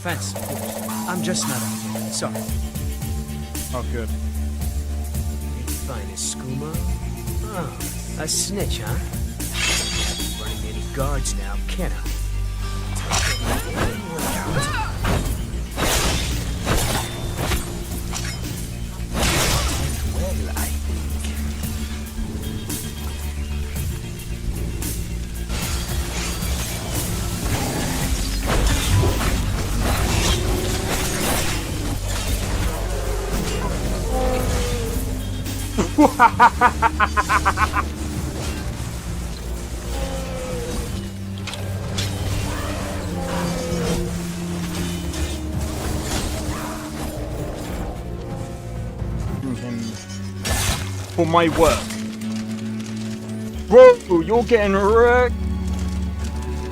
offense, of course. I'm just not up to it. Sorry. Oh, good. Fine as skooma? Oh, a snitch, huh? Running any guards now, can I? Well, I think. For my work. Whoa, you're getting wrecked.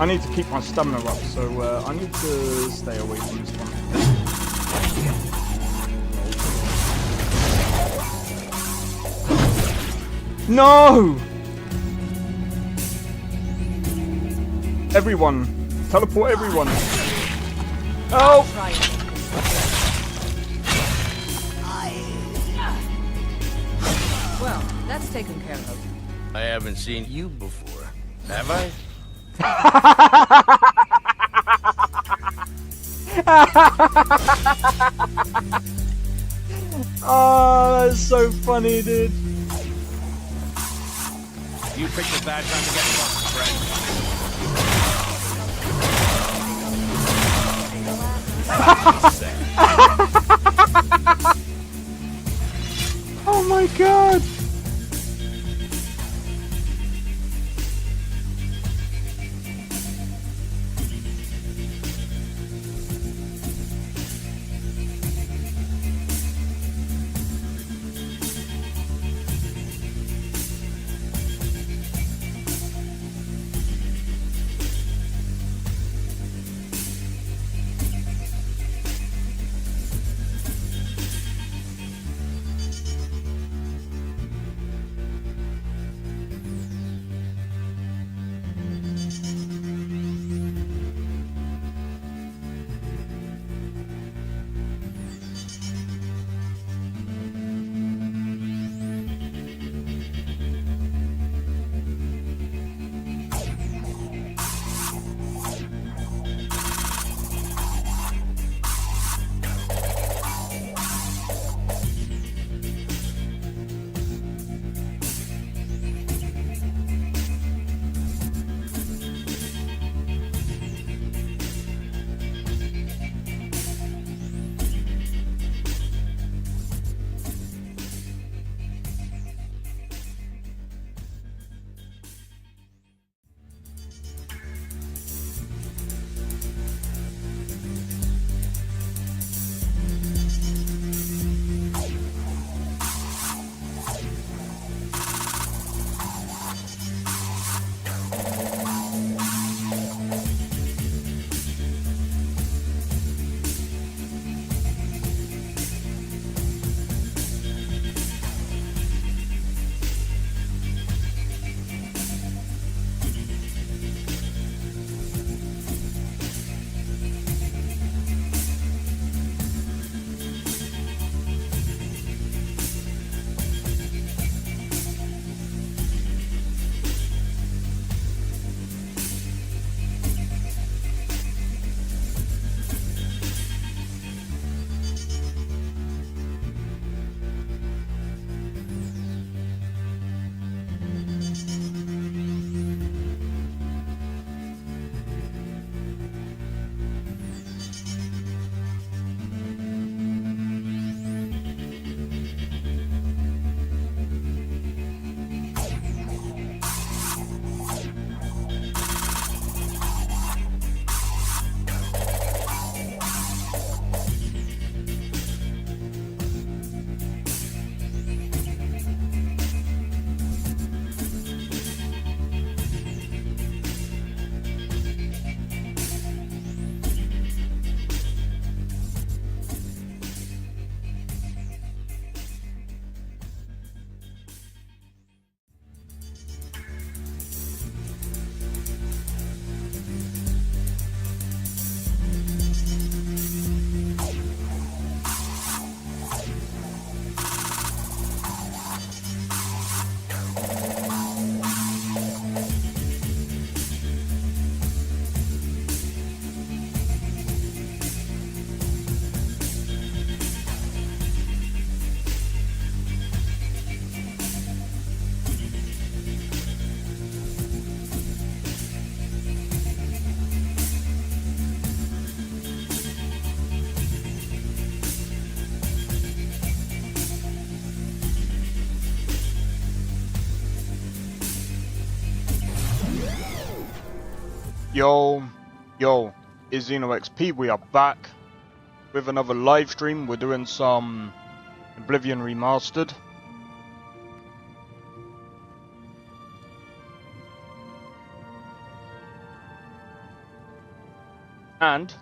I need to keep my stamina up, so I need to stay away from this one. No! Everyone. Teleport everyone. Oh! Well, that's taken care of. I haven't seen you before, have I? Oh, that's so funny, dude. You picked a bad time to get lost, friend. Oh my god! Yo, it's XP. We are back with another live stream. We're doing some Oblivion Remastered. And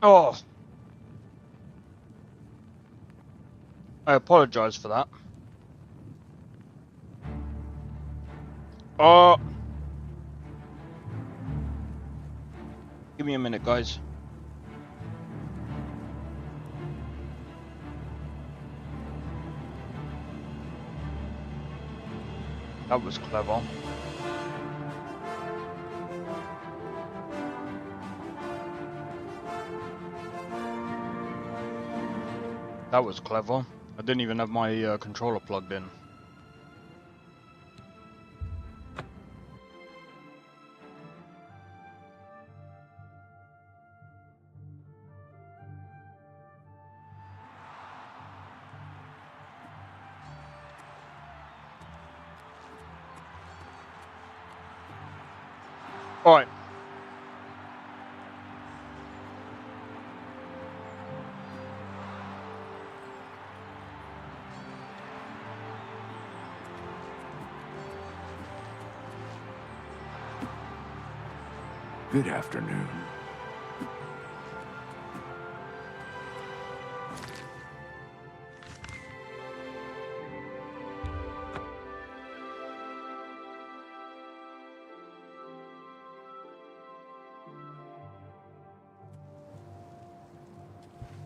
oh, I apologize for that. Give me a minute, guys. That was clever. That was clever. I didn't even have my controller plugged in. All right. Good afternoon.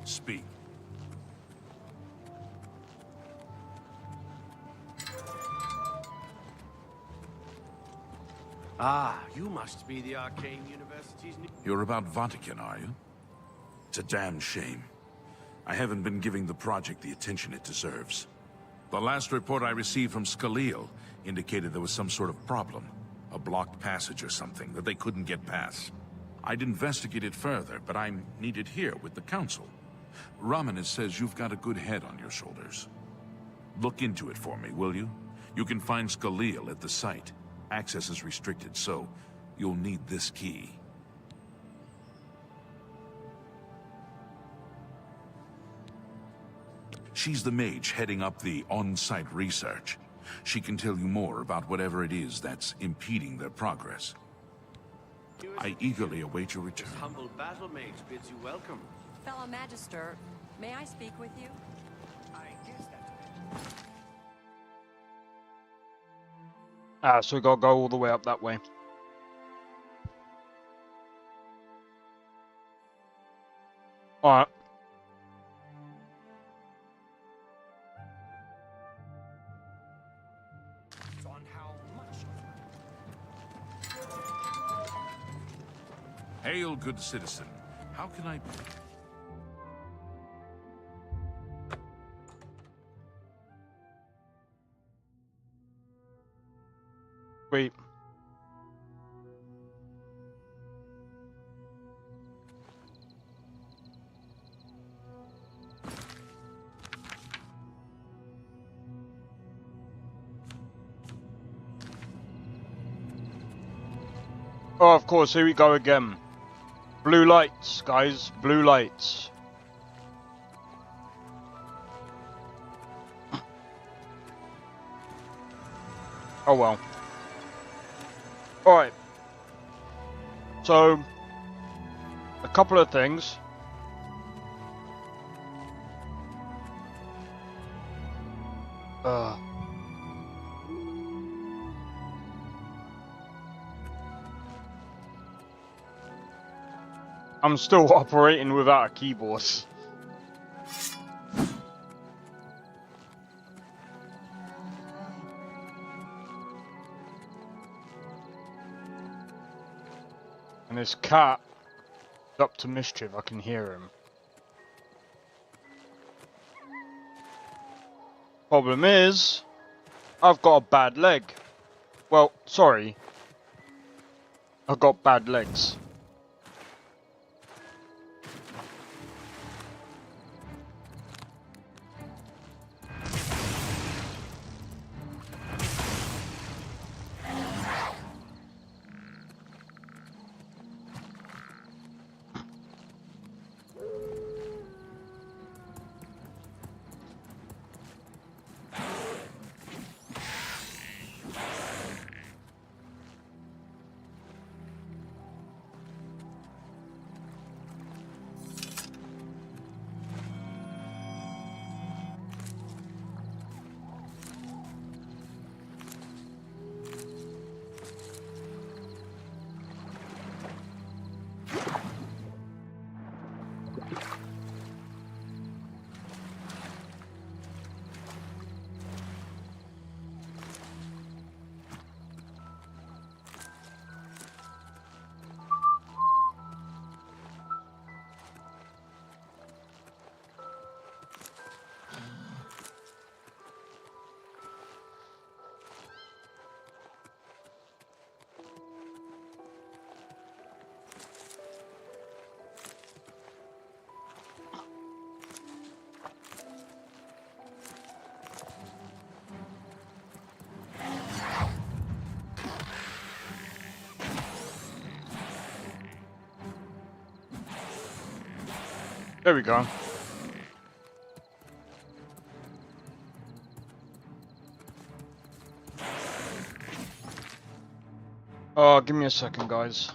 Speak. Ah, you must be the Arcane University's new... You're about Vatican, are you? It's a damn shame. I haven't been giving the project the attention it deserves. The last report I received from Scaleel indicated there was some sort of problem. A blocked passage or something that they couldn't get past. I'd investigate it further, but I'm needed here with the Council. Ramanis says you've got a good head on your shoulders. Look into it for me, will you? You can find Scaleel at the site. Access is restricted, so you'll need this key. She's the mage heading up the on-site research. She can tell you more about whatever it is that's impeding their progress. I eagerly await your return. This humble battle mage bids you welcome. Fellow Magister, may I speak with you? I guess that's... So we gotta go all the way up that way. Alright. on how much... Hail, good citizen. How can I... Wait. Oh, of course, here we go again. Blue lights, guys. Blue lights. Oh well. Alright. So, a couple of things. I'm still operating without a keyboard. And this cat is up to mischief, I can hear him. Problem is, I've got a bad leg. Well, sorry. I've got bad legs. There we go. Oh, give me a second, guys.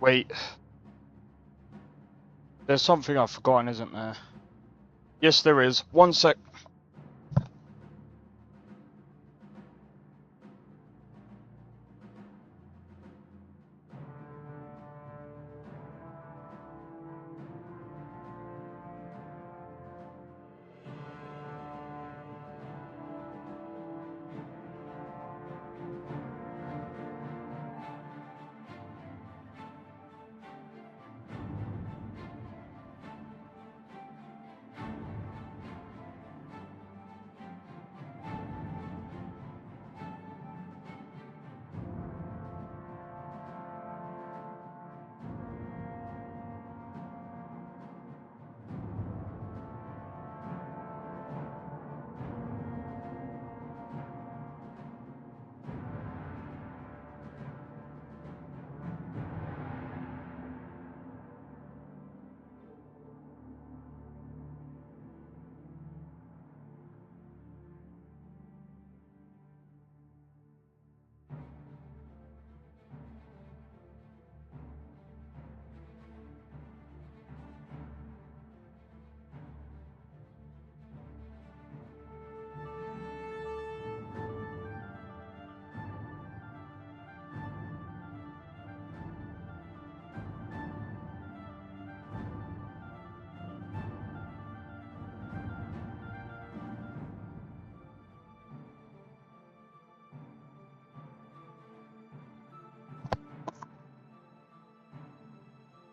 Wait. There's something I've forgotten, isn't there? Yes, there is. One sec.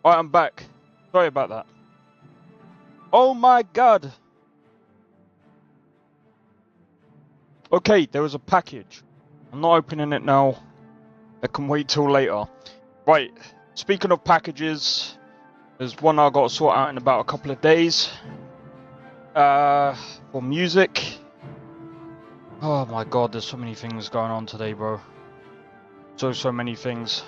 Alright, I'm back. Sorry about that. Oh my god! Okay, there was a package. I'm not opening it now. I can wait till later. Right, speaking of packages, there's one I got to sort out in about a couple of days. For music. Oh my god, there's so many things going on today, bro. So many things.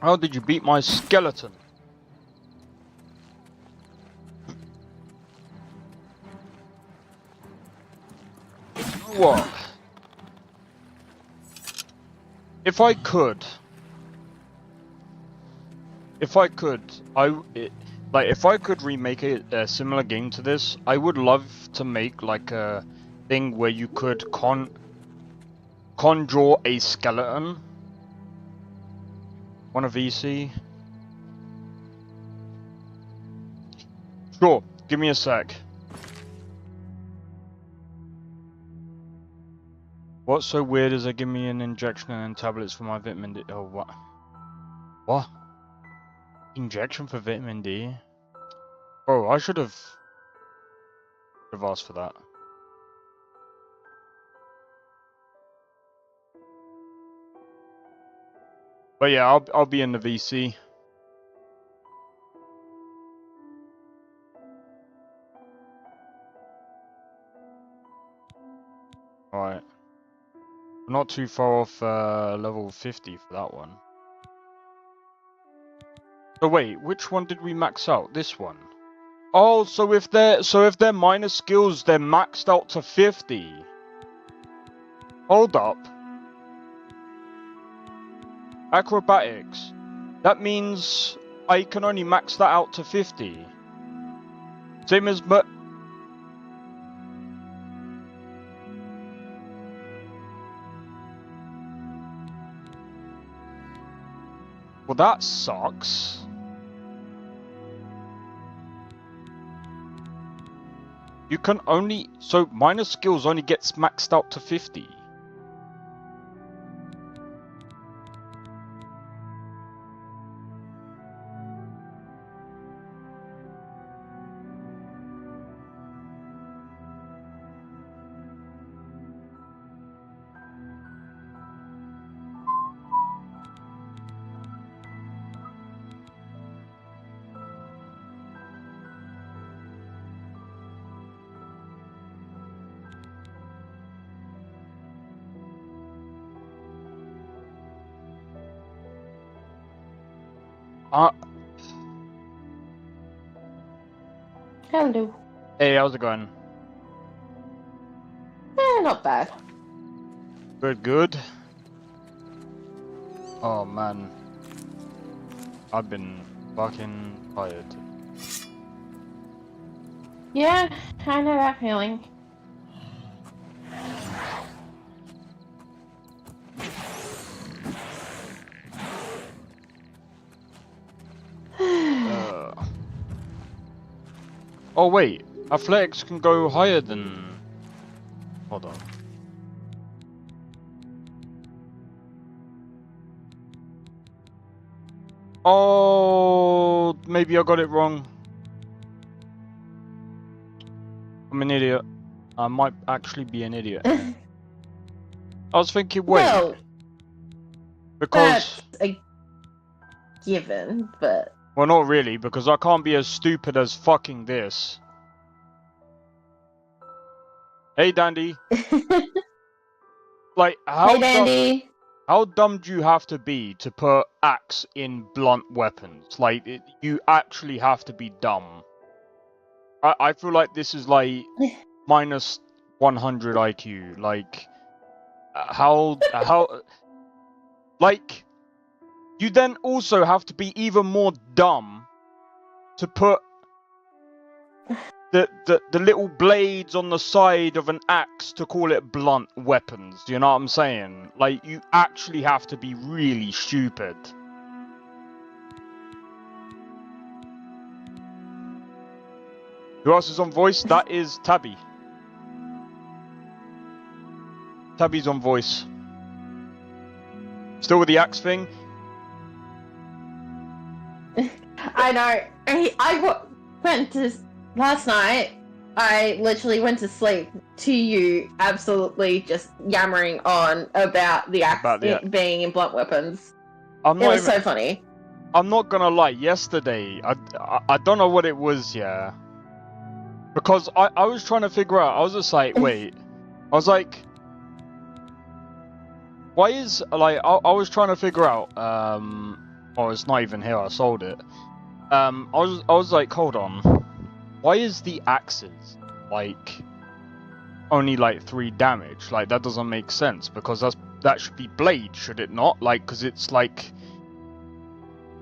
How did you beat my skeleton? What? If I could, if I could remake a similar game to this, I would love to make like a thing where you could conjure a skeleton. Want a VC? Sure, give me a sec. What's so weird is they give me an injection and tablets for my vitamin D. Oh, what? What? Injection for vitamin D? Oh, I should have asked for that. But yeah, I'll be in the VC. Alright. Not too far off level 50 for that one. So wait, which one did we max out? This one. Oh, so if they're minor skills, they're maxed out to 50. Hold up. Acrobatics. That means I can only max that out to 50. Same as well, that sucks. You can only... So, minor skills only gets maxed out to 50. Hello. Hey, how's it going? Not bad. Good, good. Oh man. I've been fucking tired. Yeah, I know that feeling. Oh wait, athletics can go higher than... Hold on. Oh, maybe I got it wrong. I'm an idiot. I might actually be an idiot. I was thinking, wait. Well, because... that's a given, but... Well, not really, because I can't be as stupid as fucking this. Hey, Dandy. Like, Hey, Dandy. how dumb do you have to be to put axe in blunt weapons? Like, you actually have to be dumb. I feel like this is like minus 100 IQ. Like, how, like, you then also have to be even more dumb to put the little blades on the side of an axe to call it blunt weapons. Do you know what I'm saying? Like, you actually have to be really stupid. Who else is on voice? That is Tabby. Tabby's on voice. Still with the axe thing? I know. Went to last night. I literally went to sleep to you absolutely just yammering on about the axe being in blunt weapons. It was so funny. I'm not gonna lie. Yesterday, I don't know what it was. Yeah, because I was trying to figure out. I was just like, wait. I was like, why is like I was trying to figure out. Oh, it's not even here. I sold it. I was like, hold on. Why is the axes like only like 3 damage? Like that doesn't make sense because that should be blade, should it not? Like because it's like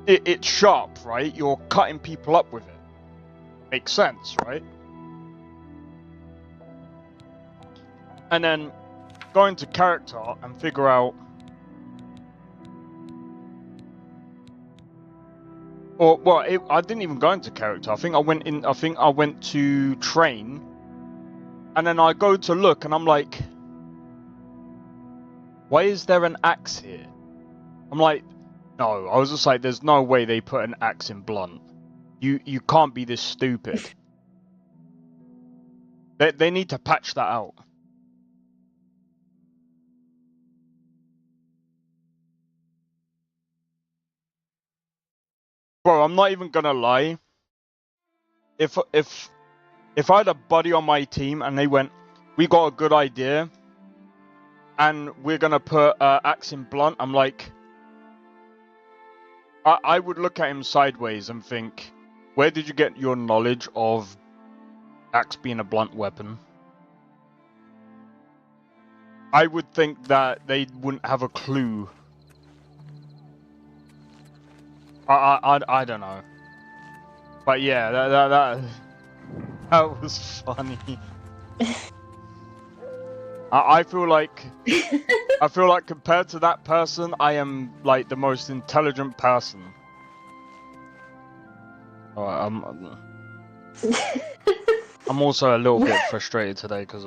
it's sharp, right? You're cutting people up with it. Makes sense, right? And then go into character and figure out. Or well, I didn't even go into character. I think I went to train, and then I go to look, and I'm like, why is there an axe here? I'm like, no. I was just like, there's no way they put an axe in blunt. You can't be this stupid. They need to patch that out. Bro, I'm not even gonna lie. If I had a buddy on my team and they went, we got a good idea, and we're gonna put axe in blunt, I'm like, I would look at him sideways and think, where did you get your knowledge of axe being a blunt weapon? I would think that they wouldn't have a clue. I don't know, but yeah, that was funny. I feel like compared to that person, I am like the most intelligent person. Oh, I'm also a little bit frustrated today because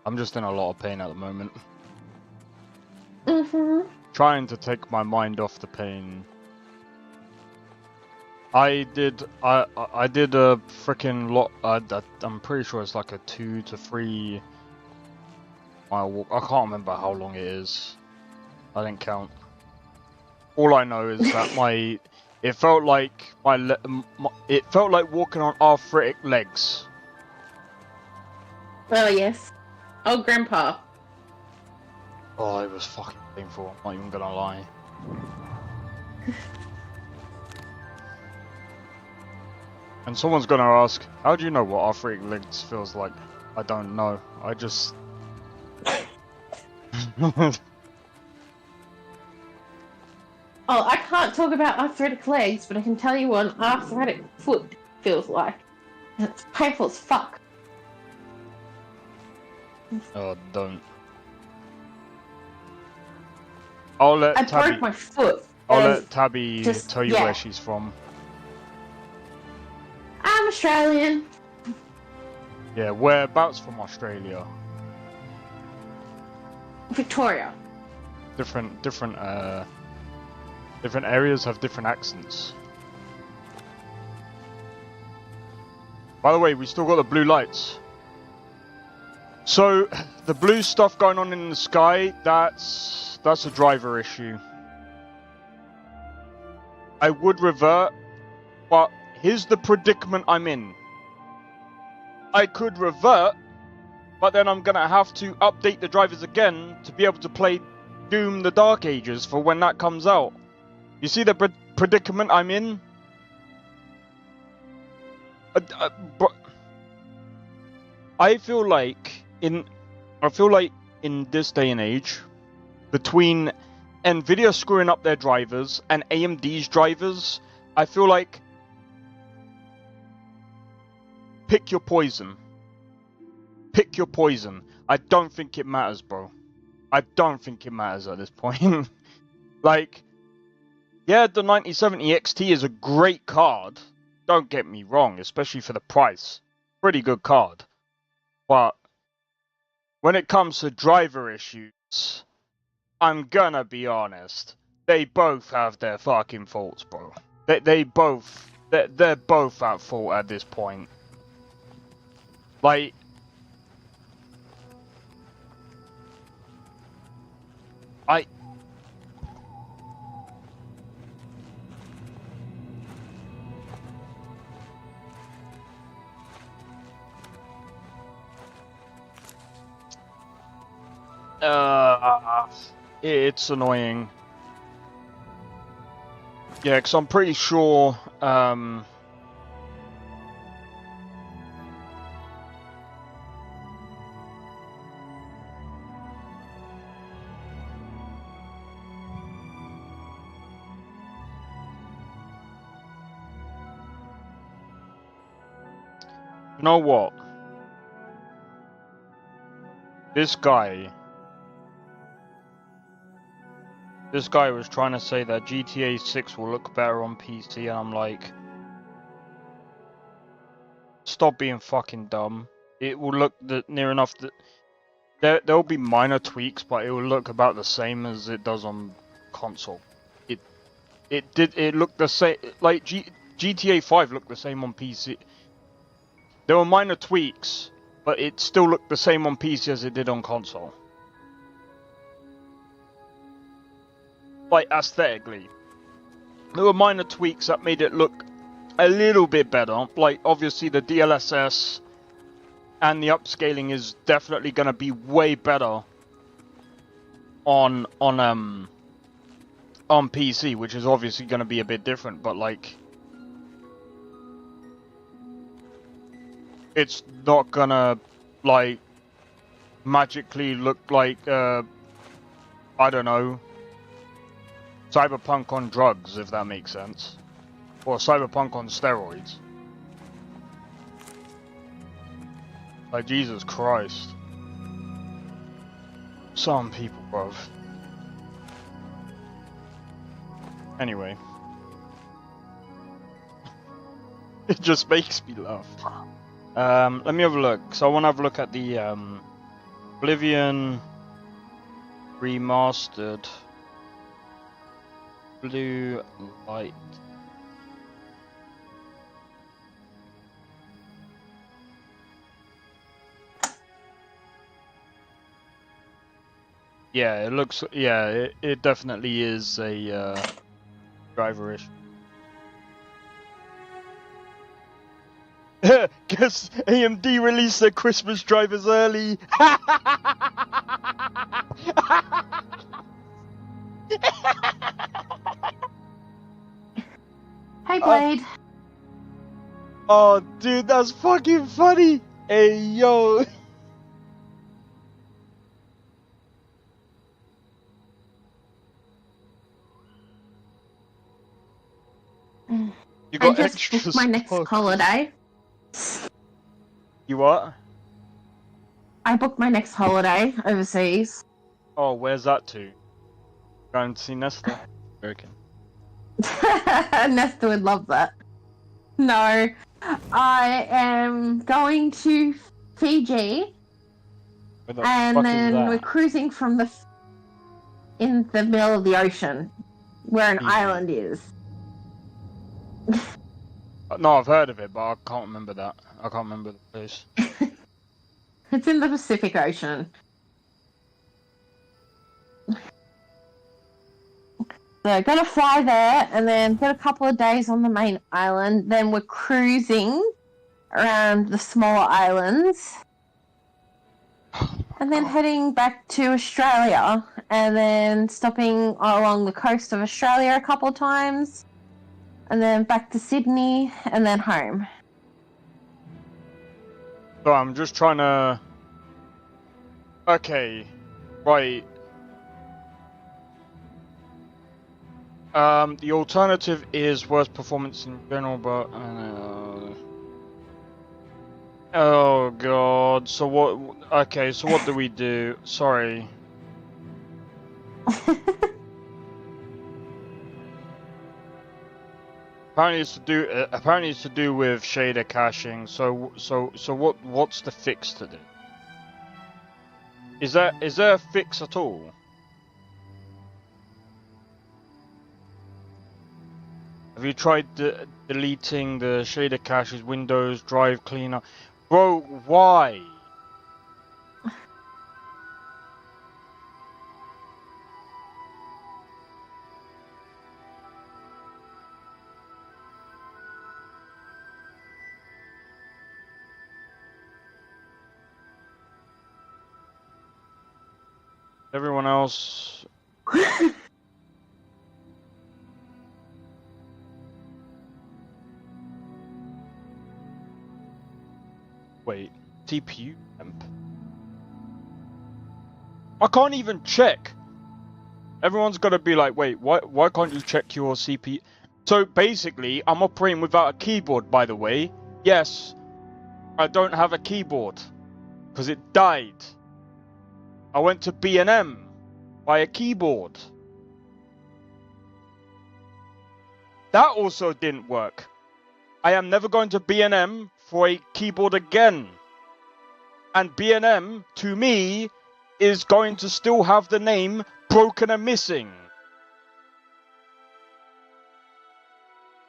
I'm just in a lot of pain at the moment. Trying to take my mind off the pain. I did a freaking lot. I'm pretty sure it's like a 2 to 3 mile walk. I can't remember how long it is. I didn't count. All I know is that it felt like walking on arthritic legs. Oh yes. Oh, Grandpa. Oh, it was fucking painful. I'm not even gonna lie. And someone's gonna ask, how do you know what arthritic legs feels like? I don't know. I just... Oh, I can't talk about arthritic legs, but I can tell you what an arthritic foot feels like. It's painful as fuck. Oh, don't. I'll let I Tabby... broke my foot. I'll let Tabby tell you where she's from. I'm Australian. Yeah, whereabouts from Australia? Victoria. Different areas have different accents. By the way, we still got the blue lights. So, the blue stuff going on in the sky, that's a driver issue. I would revert, but here's the predicament I'm in. I could revert, but then I'm gonna have to update the drivers again to be able to play Doom the Dark Ages for when that comes out. You see the predicament I'm in? I feel like in this day and age, between Nvidia screwing up their drivers and AMD's drivers, I feel like pick your poison. Pick your poison. I don't think it matters, bro. I don't think it matters at this point. Like, yeah, the 9070 XT is a great card. Don't get me wrong, especially for the price. Pretty good card. But when it comes to driver issues, I'm gonna be honest. They both have their fucking faults, bro. They're both at fault at this point. Like, I. It's annoying. Yeah, because I'm pretty sure, you know what? This guy was trying to say that GTA 6 will look better on PC, and I'm like, stop being fucking dumb. It will look near enough that there'll be minor tweaks, but it will look about the same as it does on console. It looked the same. Like GTA 5 looked the same on PC. There were minor tweaks, but it still looked the same on PC as it did on console. Like, aesthetically. There were minor tweaks that made it look a little bit better. Like, obviously the DLSS and the upscaling is definitely going to be way better on PC, which is obviously going to be a bit different, but like, it's not gonna like magically look like I don't know, Cyberpunk on drugs, if that makes sense, or Cyberpunk on steroids. Like, Jesus Christ. Some people, bruv. Anyway. It just makes me laugh. Let me have a look. So I want to have a look at the Oblivion Remastered Blue Light. Yeah, it looks. Yeah, it definitely is a driver issue. Guess AMD released their Christmas drivers early. Hey, Blade. Oh, dude, that's fucking funny. Hey, yo. You got I just extra booked my next stock. holiday. You what? I booked my next holiday overseas. Oh, where's that to? Going to see Nesta? Joking. Nesta would love that. No, I am going to Fiji, Where the and fuck then is that? we're cruising from in the middle of the ocean, where an Fiji. island is. No, I've heard of it, but I can't remember that. I can't remember the place. It's in the Pacific Ocean. So gonna fly there, and then get a couple of days on the main island. Then we're cruising around the smaller islands, and then heading back to Australia, and then stopping along the coast of Australia a couple of times, and then back to Sydney, and then home. So I'm just trying to... Okay, right. The alternative is worse performance in general, but... Oh god, so what... Okay, so what do we do? Sorry. Apparently it's to do with shader caching. So what's the fix to this? Is there a fix at all? Have you tried deleting the shader caches, Windows, Drive Cleaner? Bro, why? Everyone else... Wait, CPU temp? I can't even check! Everyone's gotta be like, wait, why can't you check your CPU? So basically, I'm operating without a keyboard, by the way. Yes, I don't have a keyboard. Because it died. I went to B&M. Buy a keyboard. That also didn't work. I am never going to B&M for a keyboard again. And B&M, to me, is going to still have the name Broken and Missing.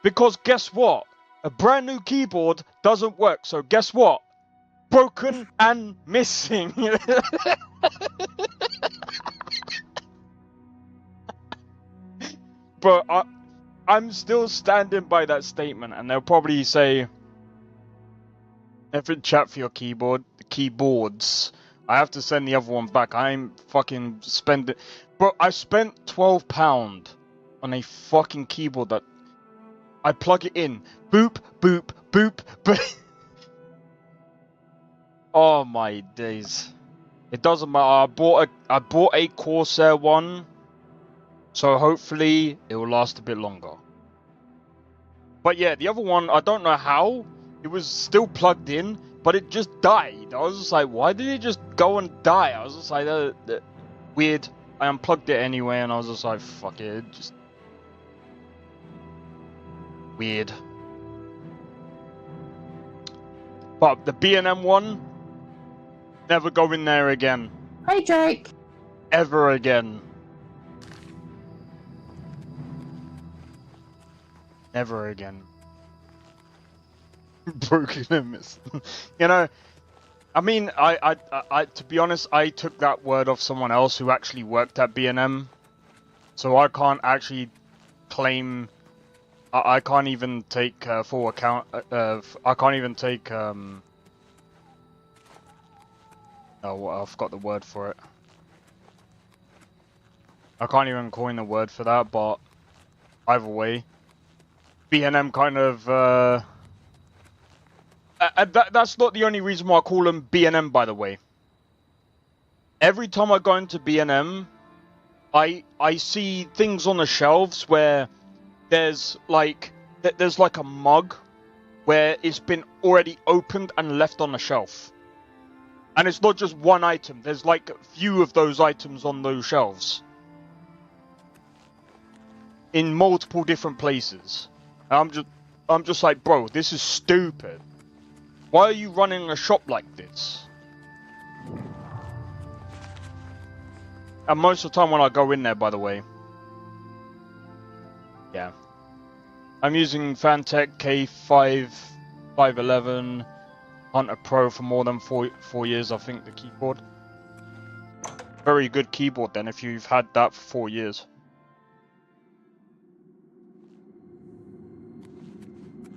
Because guess what? A brand new keyboard doesn't work. So guess what? Broken and Missing. But I'm still standing by that statement, and they'll probably say, "If in chat for your keyboards, I have to send the other one back. I'm fucking spending." But I spent £12 on a fucking keyboard that I plug it in, boop, boop, boop, boop. Oh my days! It doesn't matter. I bought a Corsair one. So hopefully it will last a bit longer. But yeah, the other one, I don't know how. It was still plugged in, but it just died. I was just like, why did it just go and die? I was just like, weird. I unplugged it anyway, and I was just like, fuck it. Just weird. But the B&M one, never go in there again. Hi, Jake. Ever again. Never again. Broken and missing. You know, I mean, I, to be honest, I took that word off someone else who actually worked at B&M, so I can't actually claim. I can't even take full account. I can't even take. Oh, I forgot the word for it. I can't even coin the word for that, but either way. B&M kind of, that's not the only reason why I call them B&M, by the way. Every time I go into B&M, I see things on the shelves where there's like a mug where it's been already opened and left on the shelf. And it's not just one item, there's like a few of those items on those shelves. In multiple different places. I'm just like, bro, this is stupid. Why are you running a shop like this? And most of the time when I go in there, by the way. Yeah. I'm using Fantech K511 Hunter Pro for more than 4 years, I think, the keyboard. Very good keyboard then, if you've had that for 4 years.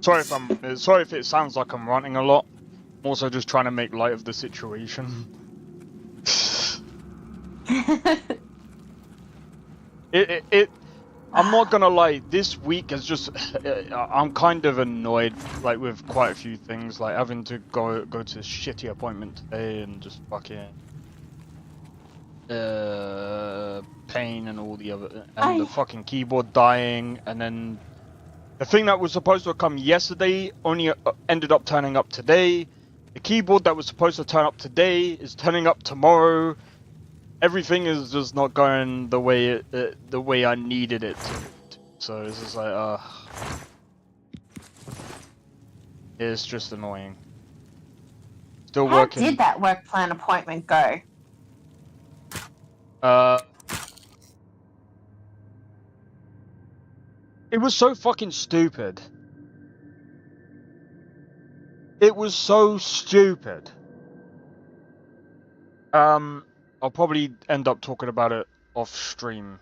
Sorry if it sounds like I'm ranting a lot. I'm also just trying to make light of the situation. I'm not gonna lie, this week is just, I'm kind of annoyed, like, with quite a few things, like having to go to a shitty appointment today and just fucking, pain and all the other, and the fucking keyboard dying, and then the thing that was supposed to have come yesterday only ended up turning up today. The keyboard that was supposed to turn up today is turning up tomorrow. Everything is just not going the way I needed it to. So it's just like, it's just annoying. Still working. How did that work plan appointment go? It was so fucking stupid. It was so stupid. I'll probably end up talking about it off stream.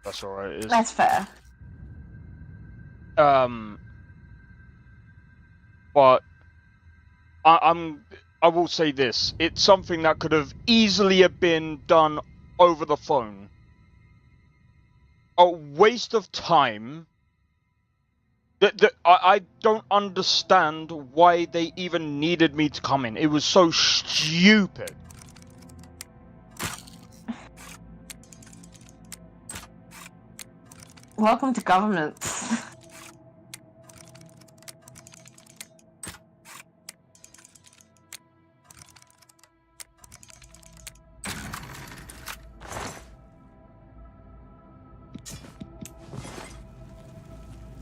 That's alright. Is That's fair. but I will say this: it's something that could have easily have been done over the phone. A waste of time. I don't understand why they even needed me to come in. It was so stupid. Welcome to governments.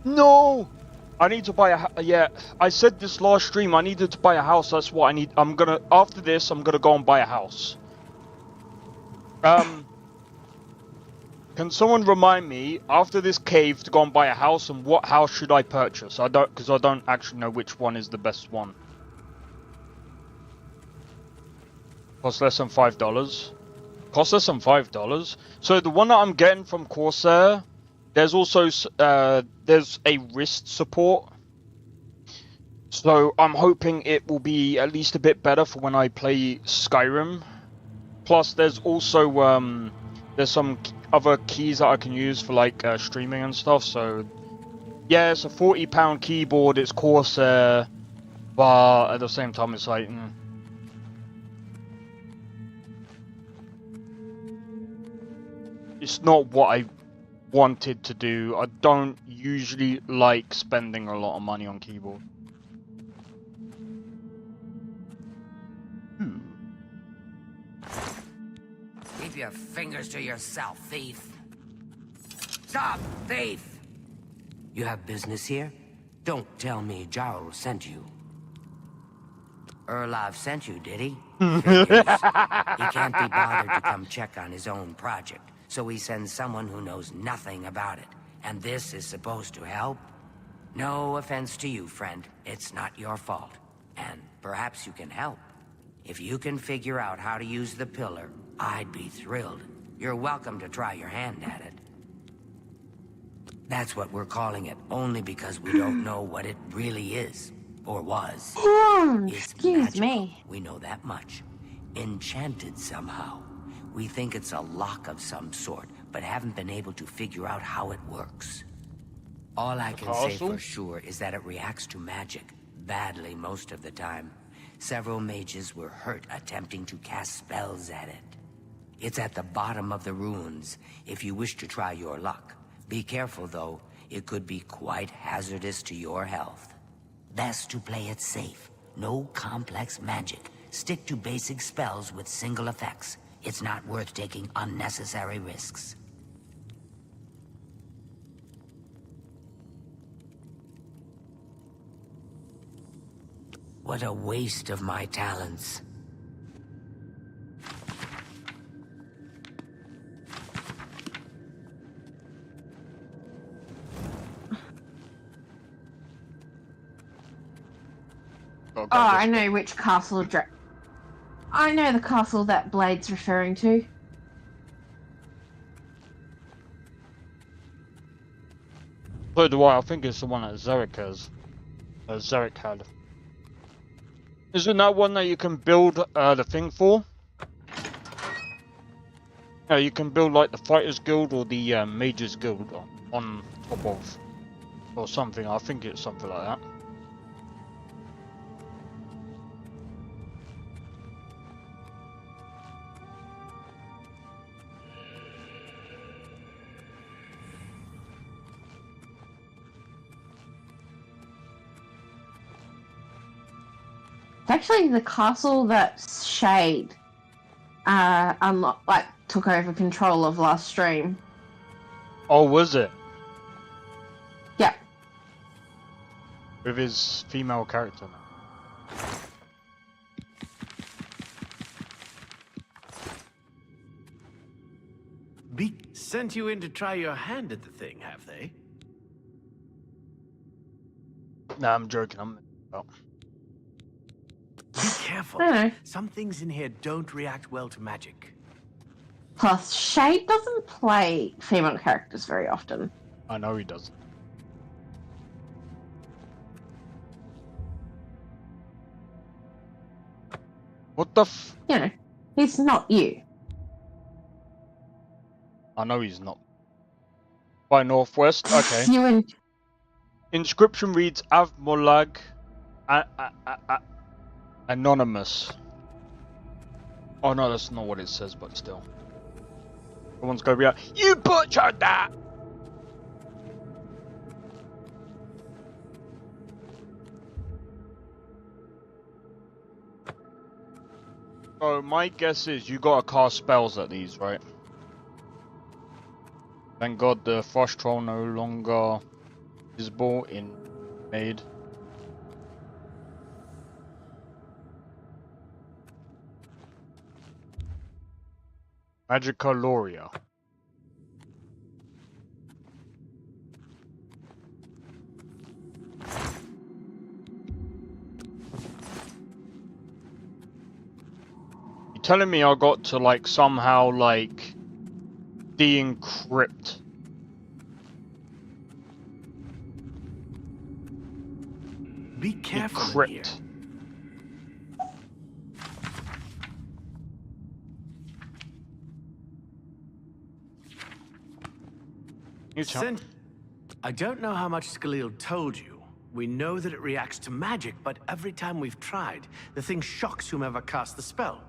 No! I need to buy a yeah, I said this last stream, I needed to buy a house, that's what I need. After this, I'm gonna go and buy a house. Can someone remind me, after this cave, to go and buy a house, and what house should I purchase? Because I don't actually know which one is the best one. Costs less than $5. Costs less than $5? So the one that I'm getting from Corsair, there's also there's a wrist support, so I'm hoping it will be at least a bit better for when I play Skyrim. Plus, there's also there's some other keys that I can use for like streaming and stuff. So yeah, it's a £40 keyboard. It's Corsair, but at the same time, it's like. It's not what I wanted to do. I don't usually like spending a lot of money on keyboard. Keep your fingers to yourself, thief. Stop, thief! You have business here? Don't tell me Jarl sent you. Erlov sent you, did he? Figures. He can't be bothered to come check on his own project, so he sends someone who knows nothing about it. And this is supposed to help? No offense to you, friend. It's not your fault. And perhaps you can help. If you can figure out how to use the pillar, I'd be thrilled. You're welcome to try your hand at it. That's what we're calling it, only because we don't know what it really is. Or was. Excuse magical. me. We know that much. Enchanted somehow. We think it's a lock of some sort, but haven't been able to figure out how it works. All I can say for sure is that it reacts to magic, badly most of the time. Several mages were hurt attempting to cast spells at it. It's at the bottom of the ruins, if you wish to try your luck. Be careful though, it could be quite hazardous to your health. Best to play it safe. No complex magic. Stick to basic spells with single effects. It's not worth taking unnecessary risks. What a waste of my talents. Oh, I know which castle I know the castle that Blade's referring to. So do I. I think it's the one that Zarek has. Zarek had. Isn't that one that you can build the thing for? Yeah, you can build like the Fighters Guild or the Mages Guild on top of, or something. I think it's something like that. It's actually the castle that Shade took over control of last stream. Oh, was it? Yep. With his female character now. Sent you in to try your hand at the thing, have they? Nah, I'm joking. I'm. Oh. Be careful. Oh. Some things in here don't react well to magic. Plus, Shade doesn't play female characters very often. I know he doesn't. What the f? You know, he's not you. I know he's not. By Northwest, okay. You and Inscription reads Avmolag Anonymous. Oh no, that's not what it says, but still. Someone's gonna be like, you butchered that! So my guess is you gotta cast spells at these, right? Thank God the Frost Troll no longer visible in Made. Magica Loria. You telling me I got to like somehow like de-encrypt Be careful in here. decrypt You tell- Sin, I don't know how much Skalil told you. We know that it reacts to magic, but every time we've tried, the thing shocks whomever cast the spell.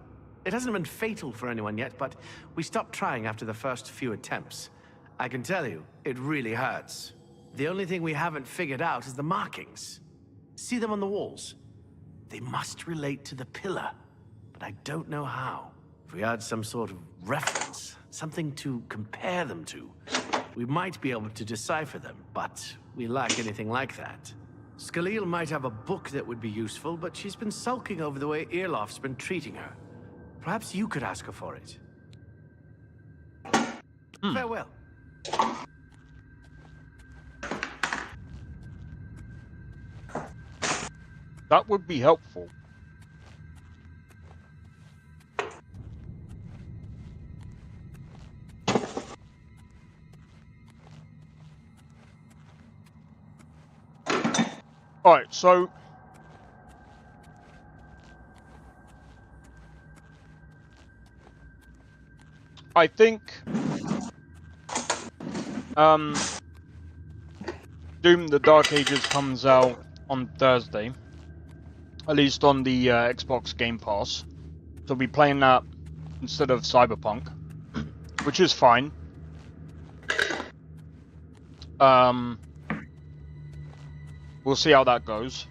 It hasn't been fatal for anyone yet, but we stopped trying after the first few attempts. I can tell you, it really hurts. The only thing we haven't figured out is the markings. See them on the walls? They must relate to the pillar, but I don't know how. If we had some sort of reference, something to compare them to, we might be able to decipher them, but we lack anything like that. Skalil might have a book that would be useful, but she's been sulking over the way Earloft's been treating her. Perhaps you could ask her for it. Farewell. That would be helpful. Alright, so I think Doom the Dark Ages comes out on Thursday, at least on the Xbox Game Pass. So I'll be playing that instead of Cyberpunk, which is fine. We'll see how that goes.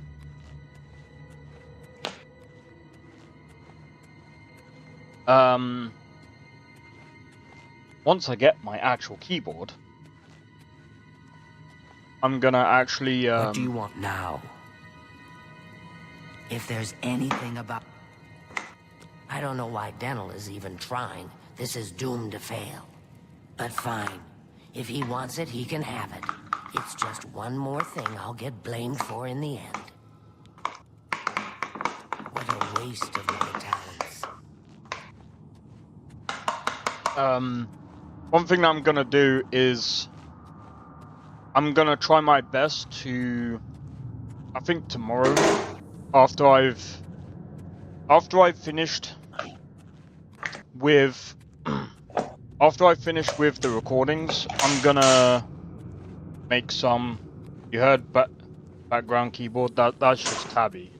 Once I get my actual keyboard, I'm gonna actually What do you want now? If there's anything about... I don't know why Dental is even trying. This is doomed to fail. But fine. If he wants it, he can have it. It's just one more thing I'll get blamed for in the end. What a waste of my talents. One thing that I'm gonna do is I'm gonna try my best to, I think tomorrow, after I've finished with the recordings, I'm gonna make some. You heard background keyboard? That's just Tabby.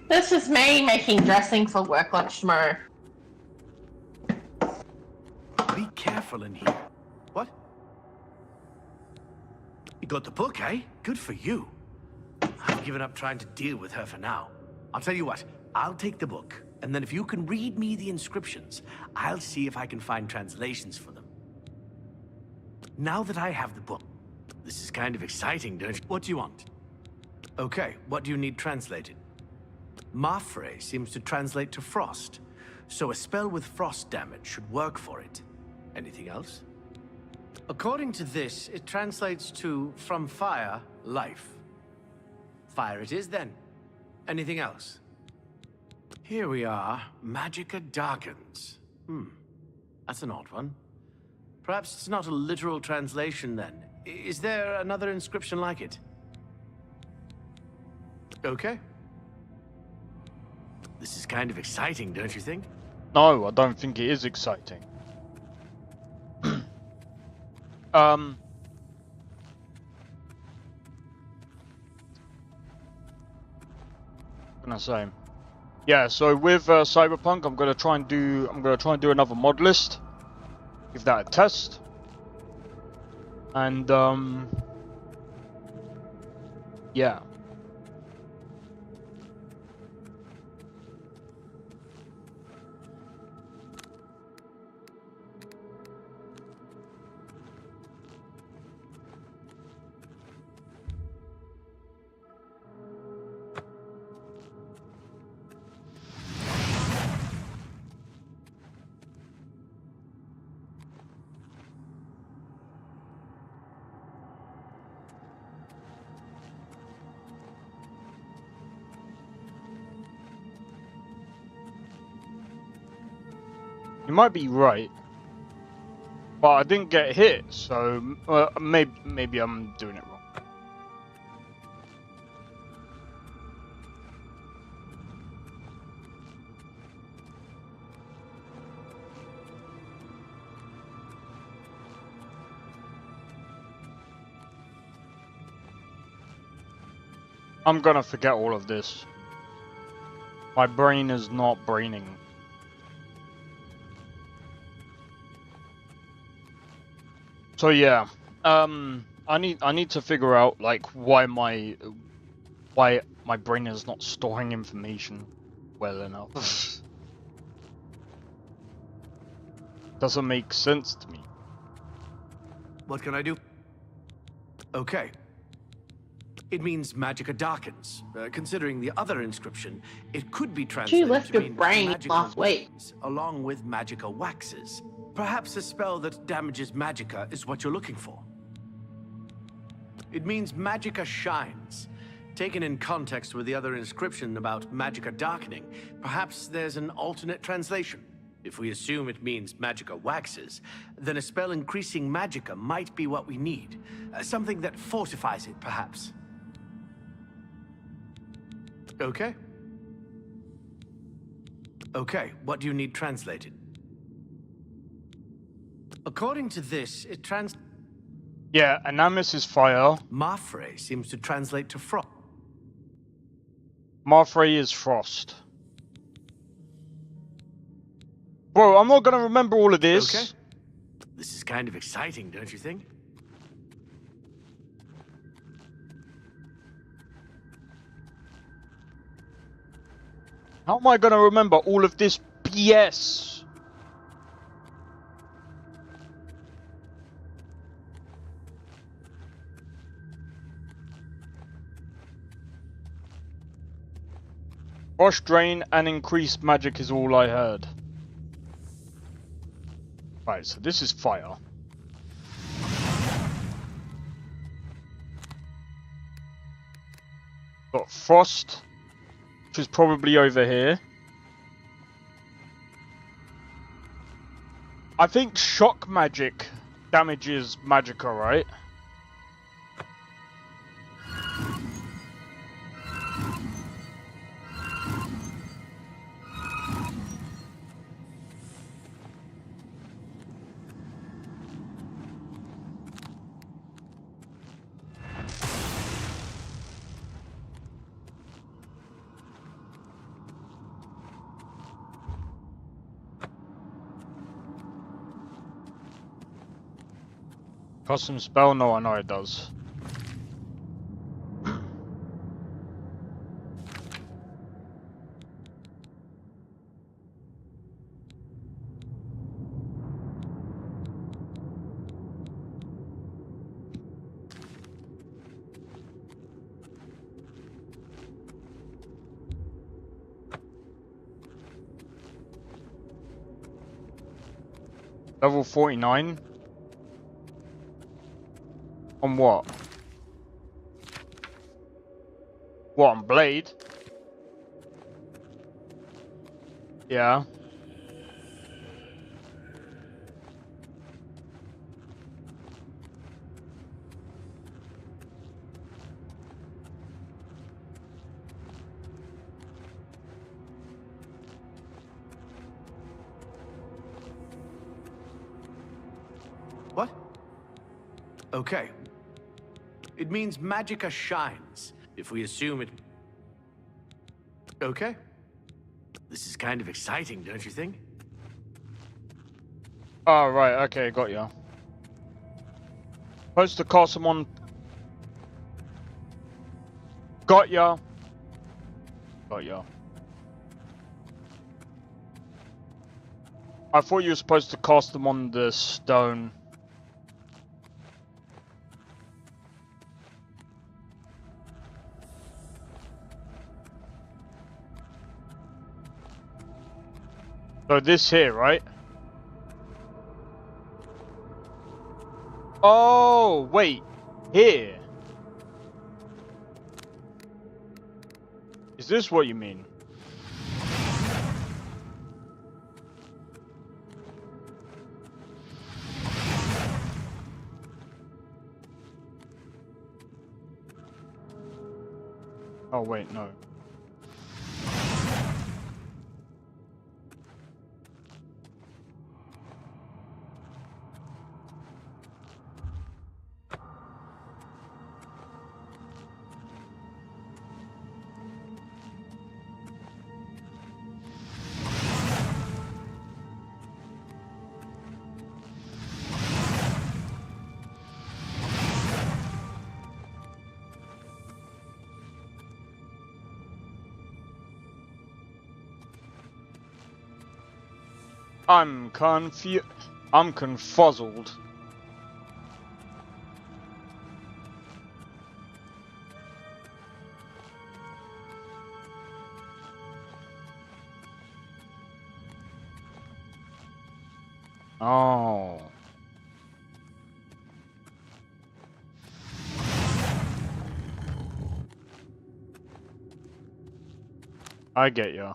this is me making dressing for work lunch tomorrow. Be careful in here. What? You got the book, eh? Good for you. I've given up trying to deal with her for now. I'll tell you what, I'll take the book, and then if you can read me the inscriptions, I'll see if I can find translations for them. Now that I have the book, this is kind of exciting, don't you? What do you want? Okay, what do you need translated? Mafre seems to translate to frost, so a spell with frost damage should work for it. Anything else? According to this, it translates to from fire, life. Fire it is then. Anything else? Here we are. Magicka darkens. That's an odd one. Perhaps it's not a literal translation then. Is there another inscription like it? Okay. This is kind of exciting, don't you think? No, I don't think it is exciting. What can I say? Yeah, so with Cyberpunk, I'm gonna try and do another mod list. Give that a test. And yeah. You might be right, but I didn't get hit, so maybe I'm doing it wrong. I'm gonna forget all of this. My brain is not braining. So yeah, I need to figure out like why my brain is not storing information well enough. Doesn't make sense to me. What can I do? Okay. It means Magicka darkens. Considering the other inscription, it could be translated left to your mean brain magical last week. weapons, along with Magicka waxes. Perhaps a spell that damages Magicka is what you're looking for. It means Magicka shines. Taken in context with the other inscription about Magicka darkening, perhaps there's an alternate translation. If we assume it means Magicka waxes, then a spell increasing Magicka might be what we need. Something that fortifies it, perhaps. Okay. Okay, what do you need translated? According to this, it Yeah, Anamis is fire. Mafre seems to translate to frost. Marfrey is frost. Bro, I'm not gonna remember all of this. Okay. This is kind of exciting, don't you think? How am I gonna remember all of this BS? Frost drain and increased magic is all I heard. Right, so this is fire. Got frost, which is probably over here. I think shock magic damages Magicka, right? Custom spell? No, I know it does. Level 49? On what? What, on Blade? Yeah. What? Okay. It means magicka shines, if we assume it... Okay. This is kind of exciting, don't you think? Oh, right, okay, got ya. Supposed to cast them on... Got ya. Got ya. I thought you were supposed to cast them on the stone. So this here, right? Oh, wait. Here. Is this what you mean? Oh, wait, no. I'm confuzzled. Oh. I get ya.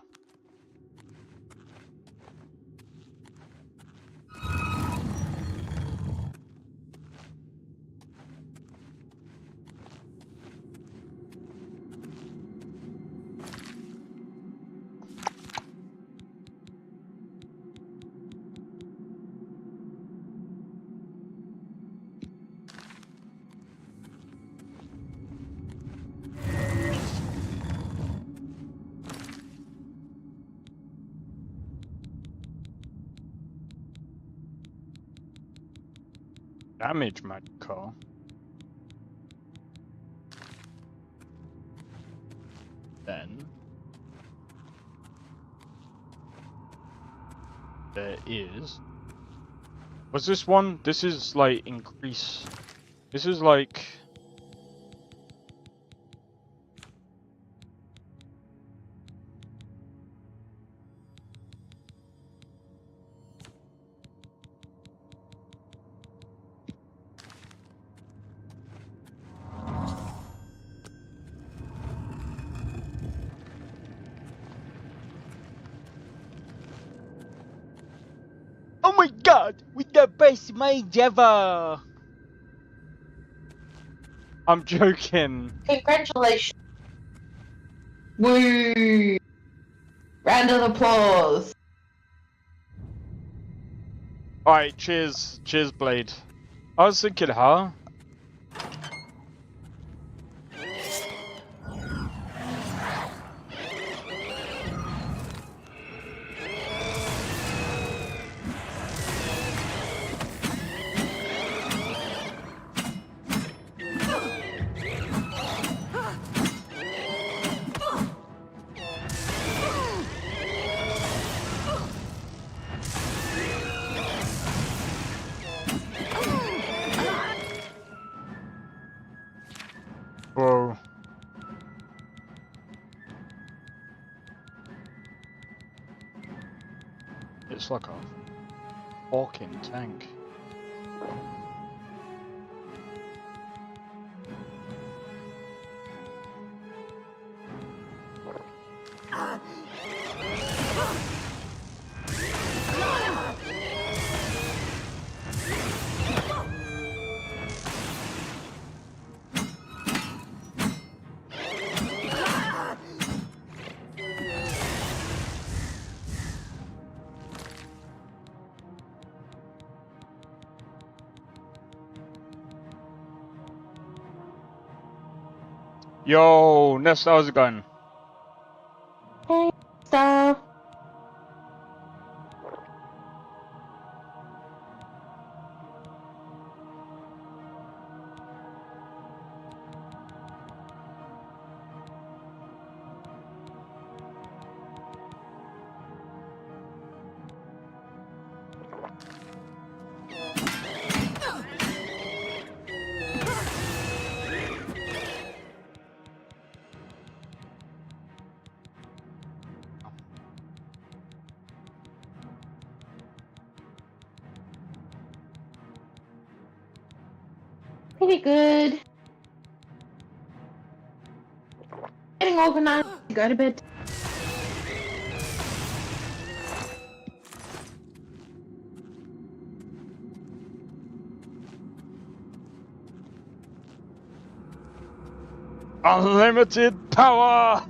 Damage magicka. Then there is. What's this one? This is like increase. This is like. Oh my god! With the best mage ever! I'm joking. Congratulations. Woo! Round of applause. Alright, cheers. Cheers, Blade. I was thinking, huh? Bro. It's like a fucking tank. Yo, Nesta, how's it going? Hey, stuff. Pretty good. Getting organized to go to bed. Unlimited power!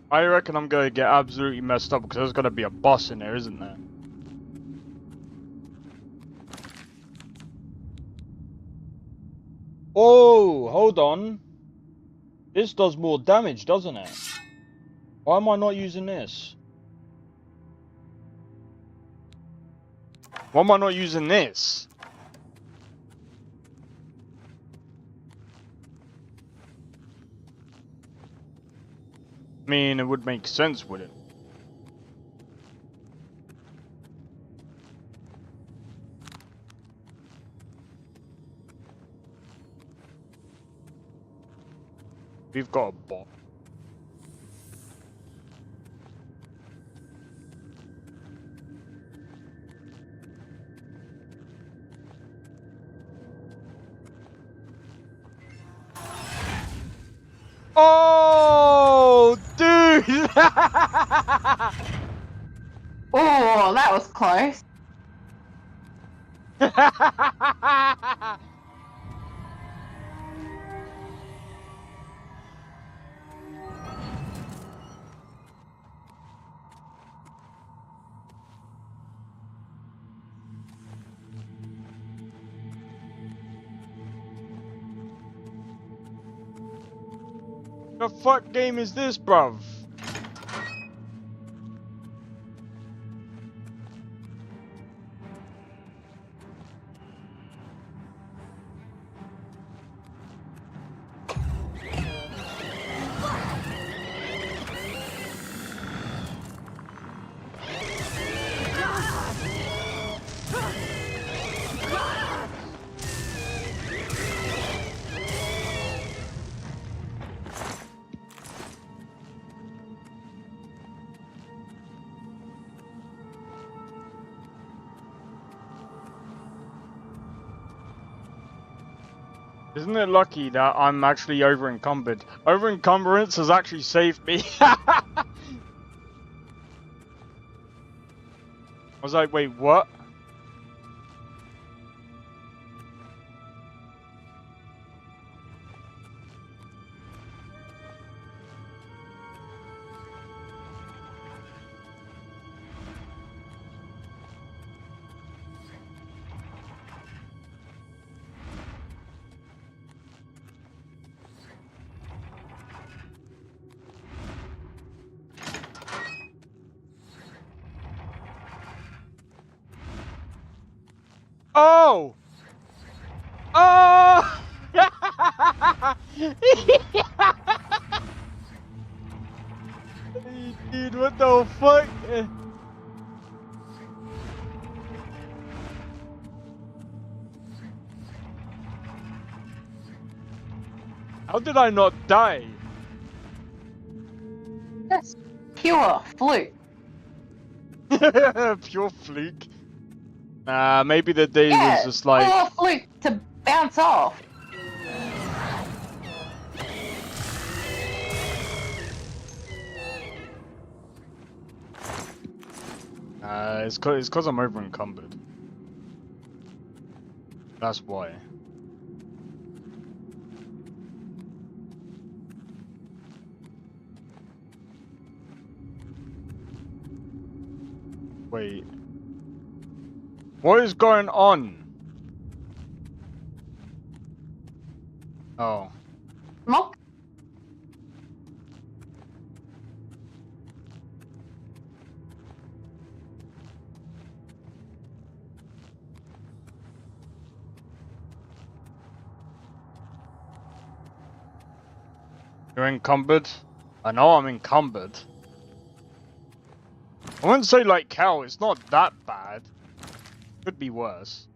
I reckon I'm gonna get absolutely messed up because there's gonna be a boss in there, isn't there? Oh, hold on. This does more damage, doesn't it? Why am I not using this? Why am I not using this? I mean, it would make sense, would it? We've got a bot. Oh, dude! Oh, that was close. The fuck game is this, bruv? Isn't it lucky that I'm actually over encumbered? Over encumbrance has actually saved me. I was like, wait, what? Oh! Oh! Dude, what the fuck? How did I not die? That's pure fluke. Pure fluke. Maybe the day was just like... pure fluke to bounce off. It's cause I'm over encumbered. That's why. Wait. What is going on? Oh. Mock. You're encumbered? I know I'm encumbered. I wouldn't say like hell, it's not that bad. Could be worse.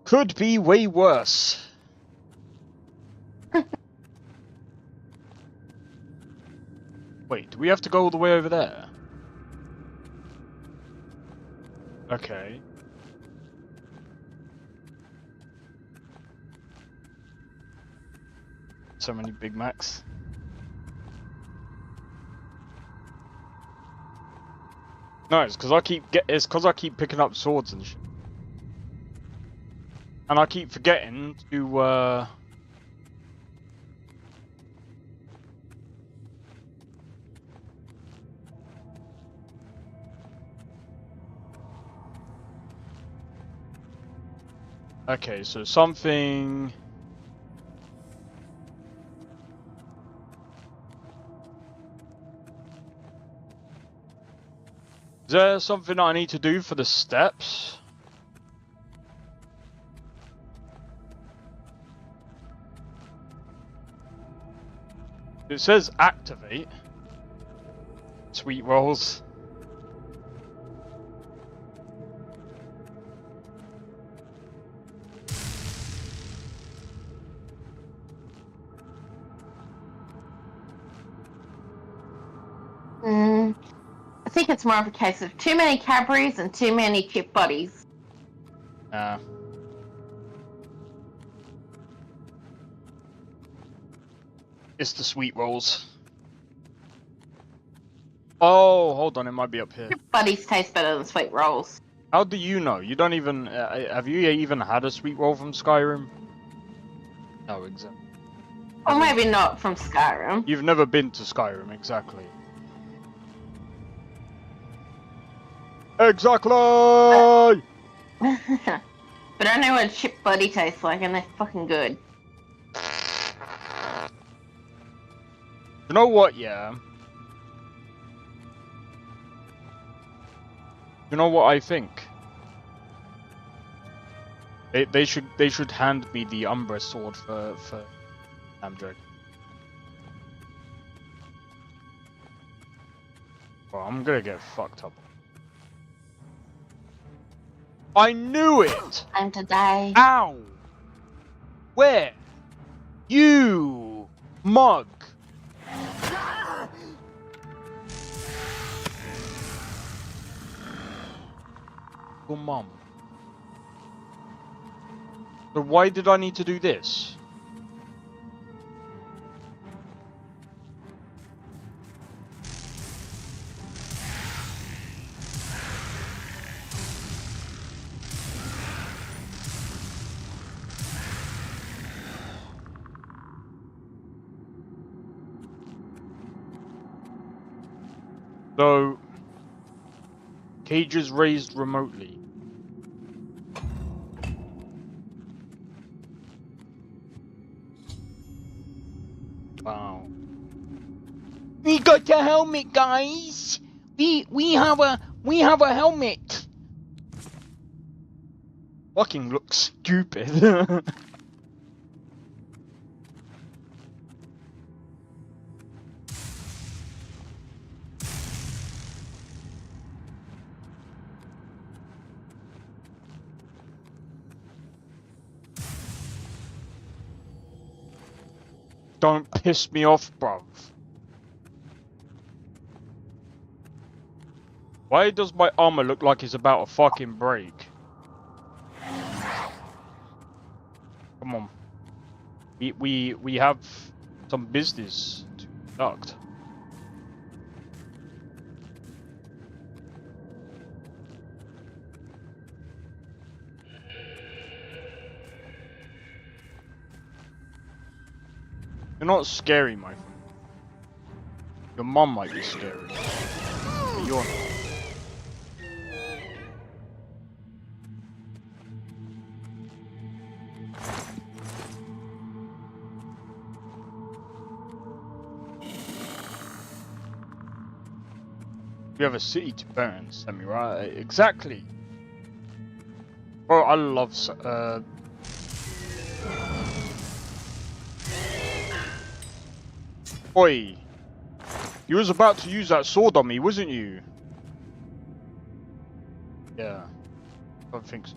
Could be way worse. Wait, do we have to go all the way over there? Okay. So many Big Macs. No, it's because I keep picking up swords and shit. And I keep forgetting to Okay, so something. Is there something I need to do for the steps? It says activate. Sweet rolls. I think it's more of a case of too many Cadburys and too many chip buddies. It's the sweet rolls. Oh, hold on, it might be up here. Chip buddies taste better than sweet rolls. How do you know? You don't even... have you even had a sweet roll from Skyrim? No, exactly. Or maybe not from Skyrim. You've never been to Skyrim, exactly. Exactly! But I know what a chip buddy tastes like, and they're fucking good. You know what, yeah? You know what I think? They should hand me the Umbra sword for Amdrek. Well, I'm gonna get fucked up. I knew it! Time to die. Ow! Where? You mug! Your mum. So why did I need to do this? So, cages raised remotely. Wow. We got a helmet, guys. We have a helmet. Fucking looks stupid. Don't piss me off, bruv. Why does my armor look like it's about to fucking break? Come on. We have some business to conduct. You're not scary, my friend. Your mum might be scary. But you're not. You have a city to burn, Samurai. Exactly. Bro, I love Oi. You was about to use that sword on me, wasn't you? Yeah. Don't think so.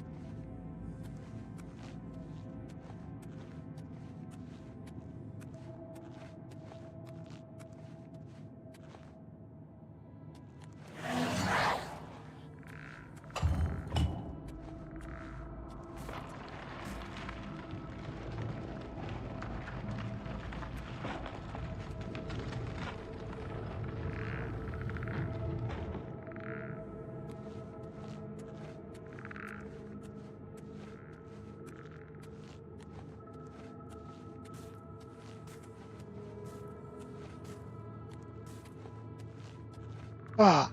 Ah,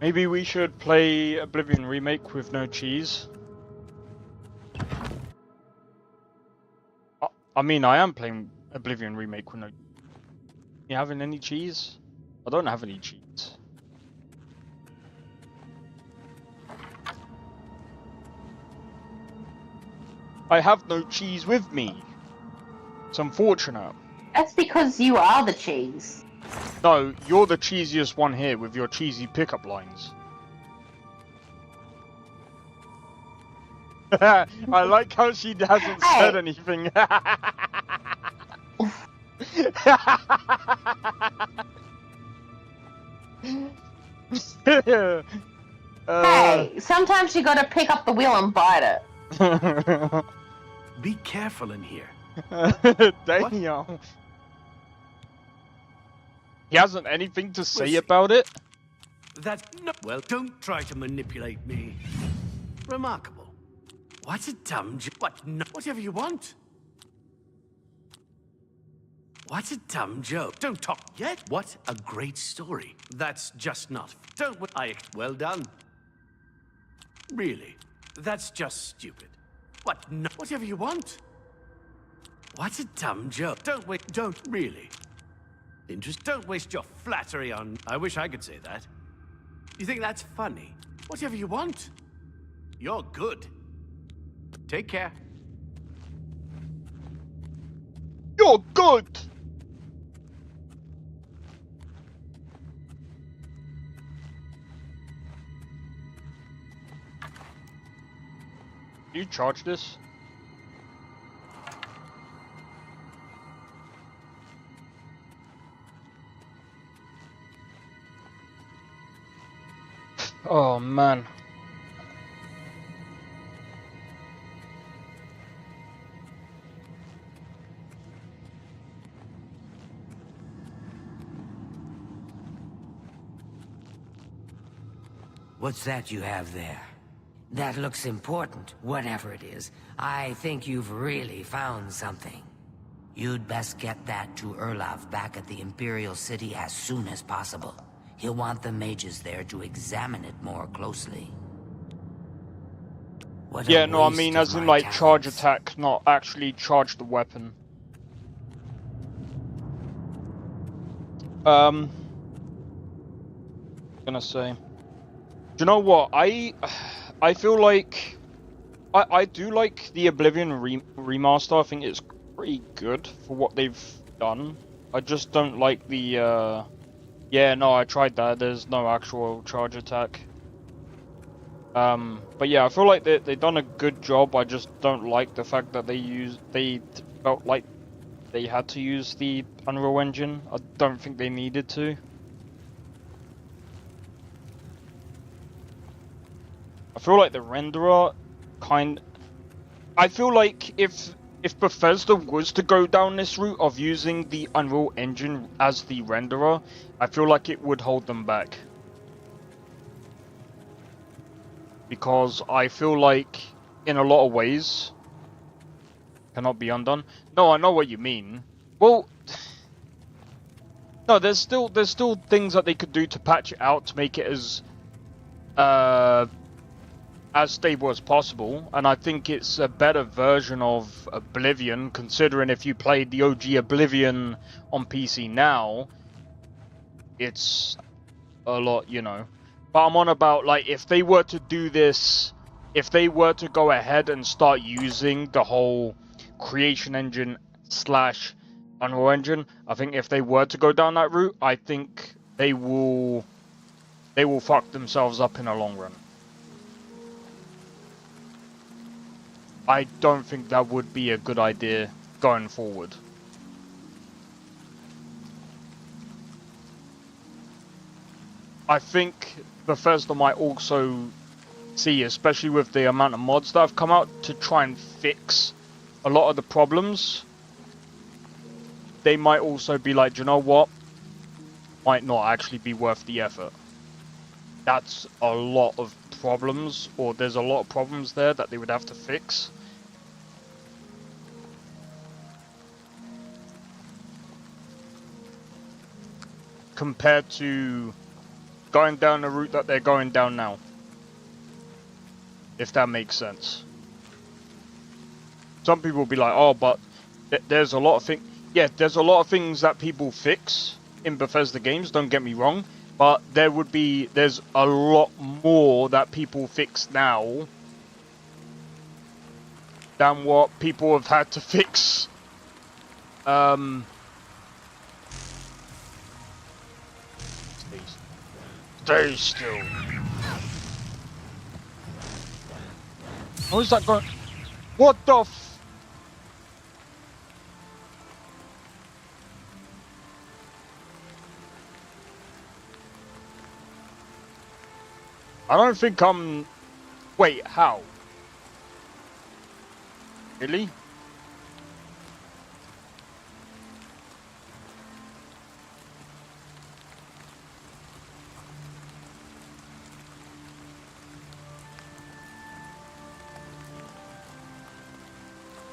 maybe we should play Oblivion Remake with no cheese. I mean, I am playing Oblivion Remake with no... You having any cheese? I don't have any cheese. I have no cheese with me. It's unfortunate. That's because you are the cheese. No, you're the cheesiest one here with your cheesy pickup lines. I like how she hasn't said anything. Hey, sometimes you gotta pick up the wheel and bite it. Be careful in here. Damn. He hasn't anything to say about it? Well, don't try to manipulate me. Remarkable. What a dumb What? No, whatever you want. What a dumb joke. Don't talk yet. What a great story. That's just not... Well done. Really? That's just stupid. What? No, whatever you want. What a dumb joke. Don't really. Don't waste your flattery on... I wish I could say that. You think that's funny? Whatever you want. You're good. Take care. You're good! You charge this? Oh man. What's that you have there? That looks important, whatever it is. I think you've really found something. You'd best get that to Erlov back at the Imperial City as soon as possible. He'll want the mages there to examine it more closely. Yeah, no, I mean as in like charge attack, not actually charge the weapon. Gonna say. Do you know what? I feel like I do like the Oblivion remaster. I think it's pretty good for what they've done. I just don't like the yeah, no, I tried that. There's no actual charge attack. But yeah, I feel like they've done a good job. I just don't like the fact that they felt like they had to use the Unreal Engine. I don't think they needed to. I feel like the renderer I feel like if Bethesda was to go down this route of using the Unreal Engine as the renderer, I feel like it would hold them back. Because I feel like, in a lot of ways, cannot be undone. No, I know what you mean. Well, No, there's still things that they could do to patch it out to make it as stable as possible, and I think it's a better version of Oblivion, considering if you played the OG Oblivion on PC now, it's a lot, you know. But I'm on about, like, if they were to do this, if they were to go ahead and start using the whole creation engine / Unreal Engine, I think if they were to go down that route, I think they will fuck themselves up in the long run. I don't think that would be a good idea going forward. I think Bethesda might also see, especially with the amount of mods that have come out to try and fix a lot of the problems, they might also be like, do you know what? Might not actually be worth the effort. That's a lot of problems, or there's a lot of problems there that they would have to fix. Compared to going down the route that they're going down now. If that makes sense. Some people will be like, oh, but there's a lot of things. Yeah, there's a lot of things that people fix in Bethesda games, don't get me wrong. But there's a lot more that people fix now than what people have had to fix. Stay still. How is that going? What the f... I don't think I'm... Wait, how? Really?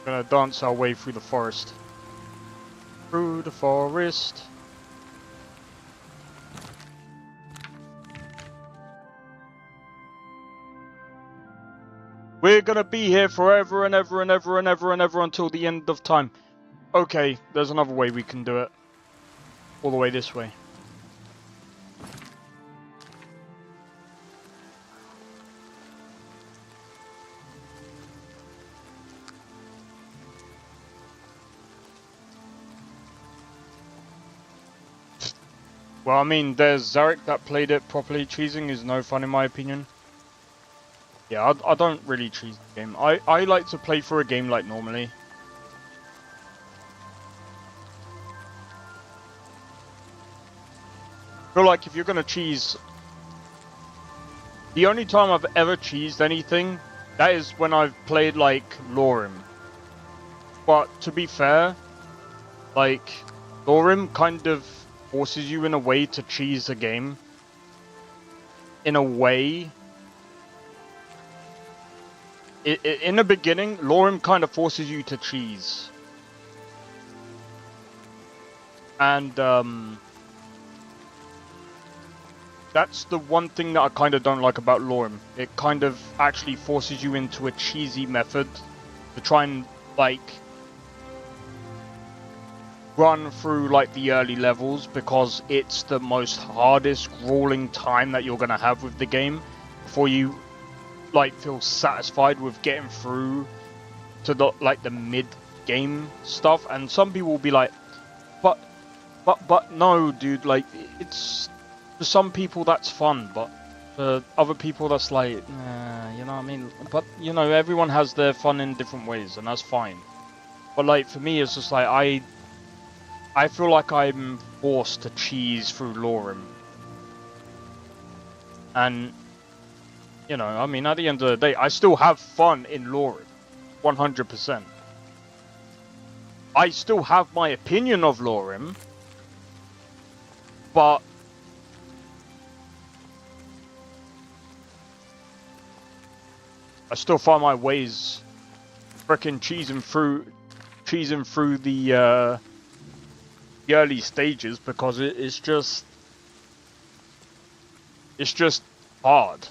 Gonna dance our way through the forest. Through the forest. We're gonna be here forever and ever and ever and ever and ever until the end of time. Okay, there's another way we can do it. All the way this way. Well, I mean, there's Zarek that played it properly. Cheesing is no fun in my opinion. Yeah, I don't really cheese the game. I like to play through a game like normally. I feel like if you're gonna cheese... The only time I've ever cheesed anything, that is when I've played, like, Lorim. But, to be fair, like, Lorim kind of forces you in a way to cheese a game. In a way. In the beginning, Lorim kind of forces you to cheese. And, that's the one thing that I kind of don't like about Lorim. It kind of actually forces you into a cheesy method to try and, like, run through, like, the early levels, because it's the most hardest, grueling time that you're gonna have with the game before you, like, feel satisfied with getting through to the, like, the mid-game stuff. And some people will be like, but no, dude, like, it's... For some people that's fun, but for other people that's like, you know what I mean? But, you know, everyone has their fun in different ways, and that's fine. But, like, for me, it's just like, I feel like I'm forced to cheese through Lorim. And, you know, I mean, at the end of the day, I still have fun in Lorim. 100%. I still have my opinion of Lorim, but I still find my ways frickin' cheesing through the the early stages because it's just hard.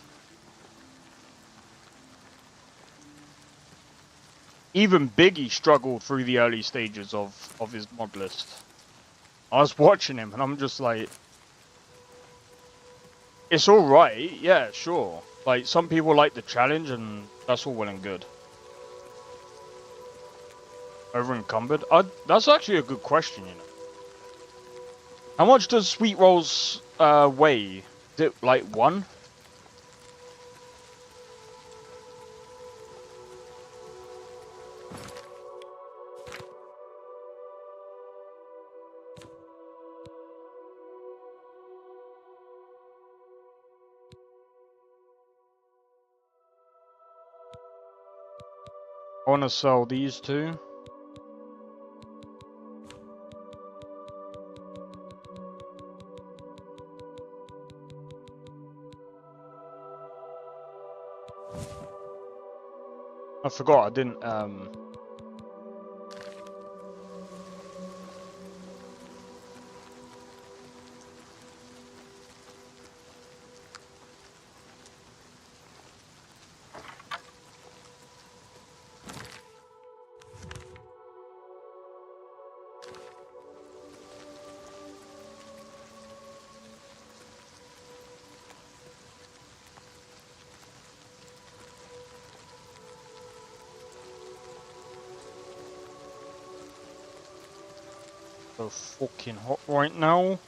Even Biggie struggled through the early stages of his mod list. I was watching him and I'm just like, it's alright, yeah, sure. Like, some people like the challenge and that's all well and good. Over encumbered? That's actually a good question, you know. How much does Sweet Rolls weigh? Is it like 1? I want to sell these two. I forgot I didn't so fucking hot right now.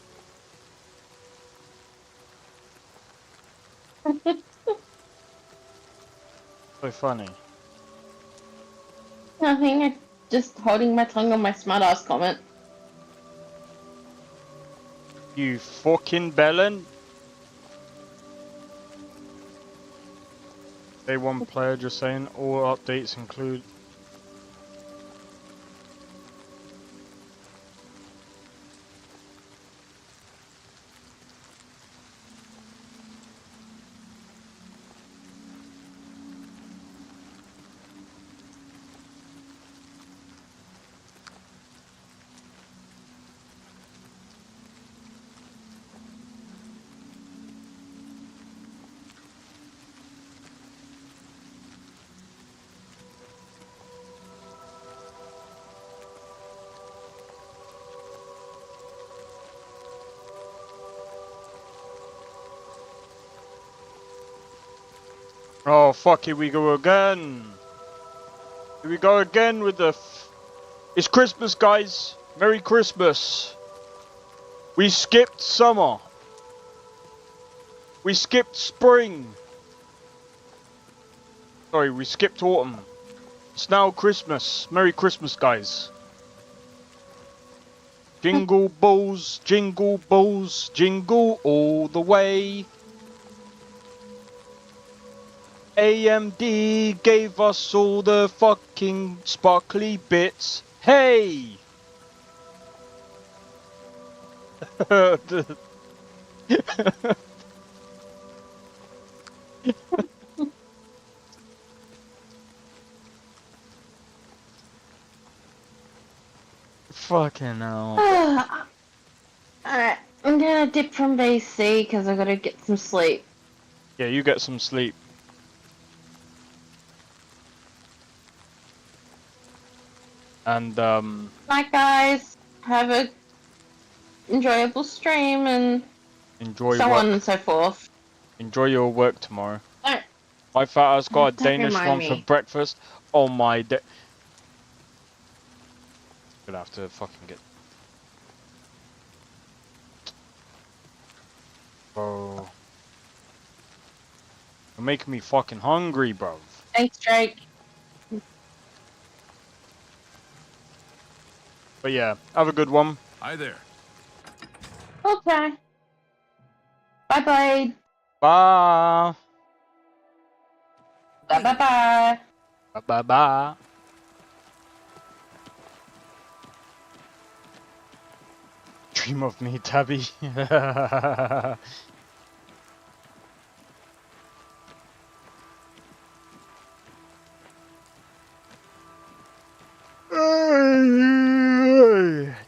So funny. Nothing. I'm just holding my tongue on my smartass comment. You fucking bellend. Day one player just saying all updates include. Oh fuck, here we go again. Here we go again with the it's Christmas, guys. Merry Christmas. We skipped summer. We skipped spring. Sorry, we skipped autumn. It's now Christmas. Merry Christmas, guys. Jingle balls, jingle all the way. AMD gave us all the fucking sparkly bits. Hey! Fucking hell. Alright, I'm gonna dip from BC because I gotta get some sleep. Yeah, you get some sleep. And Night, guys. Have a enjoyable stream and enjoy so work. on and so forth. Enjoy your work tomorrow. Don't, My fat ass got a don't Danish remind one me. for breakfast. Oh my gonna have to fucking get. Bro. You're making me fucking hungry, bro. Thanks, Drake. But yeah, have a good one. Hi there. Okay. Bye, Blade. Bye. Bye, bye, bye. Bye bye bye. Dream of me, Tabby.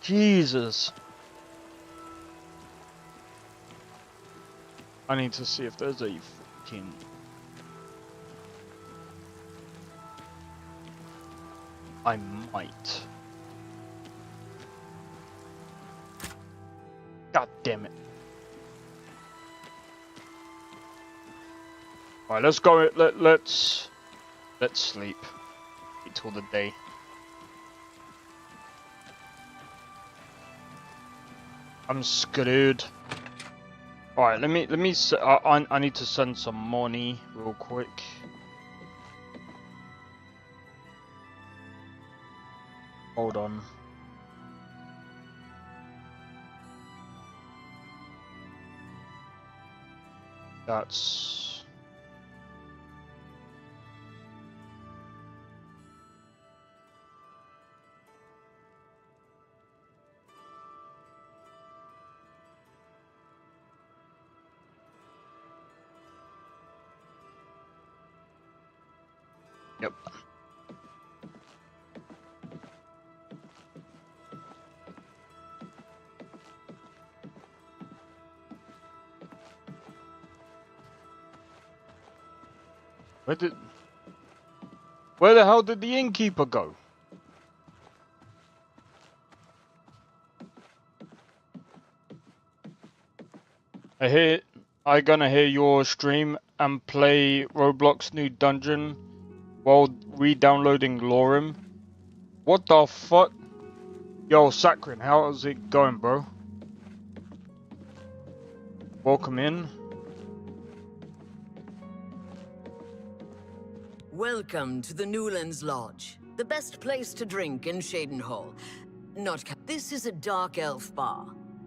Jesus. I need to see if there's a freaking... I might. God damn it. Alright, let's go. Let's sleep. Wait till the day. I'm screwed. Alright, let me I need to send some money real quick. Hold on. That's... Yep. Where the hell did the innkeeper go? I gonna hear your stream and play Roblox new dungeon while re-downloading Lorem. What the fuck? Yo, Sakrin, how's it going, bro? Welcome in. Welcome to the Newlands Lodge, the best place to drink in Shadenhall. This is a dark elf bar.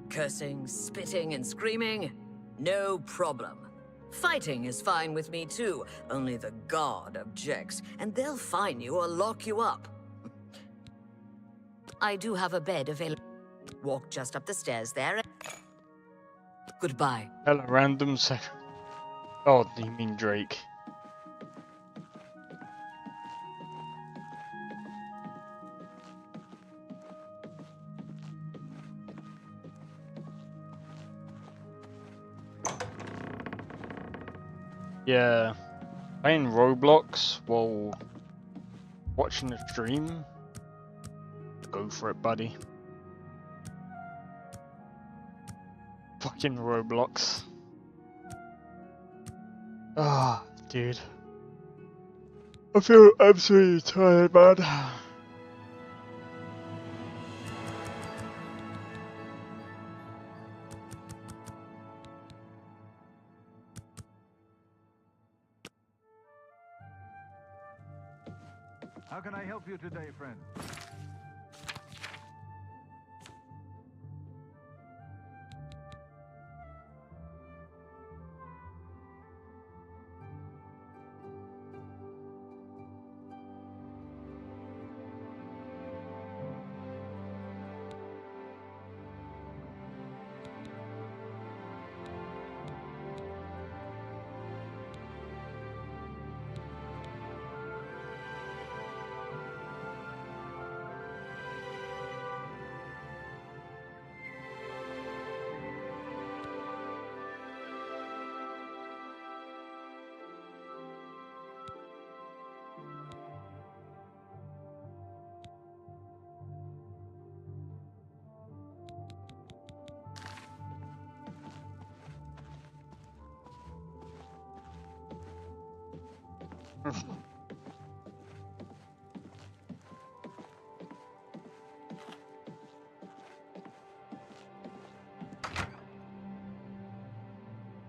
Cursing, spitting, and screaming? No problem. Fighting is fine with me too, only the god objects, and they'll fine you or lock you up. I do have a bed available. Walk just up the stairs there. Goodbye. Hello, random Oh, you mean Drake? Yeah, playing Roblox while watching the stream. Go for it, buddy. Fucking Roblox. Ah, dude. I feel absolutely tired, man. How can I help you today, friend?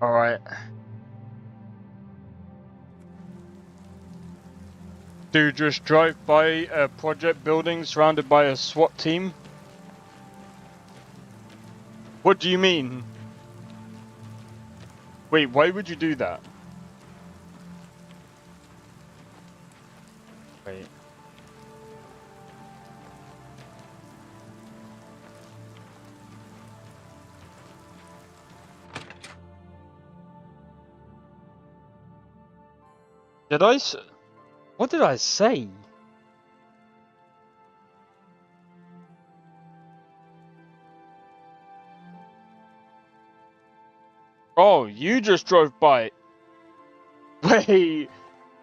Alright. Dude, just drive by a project building surrounded by a SWAT team? What do you mean? Wait, why would you do that? Wait. What did I say? Oh, you just drove by. Wait,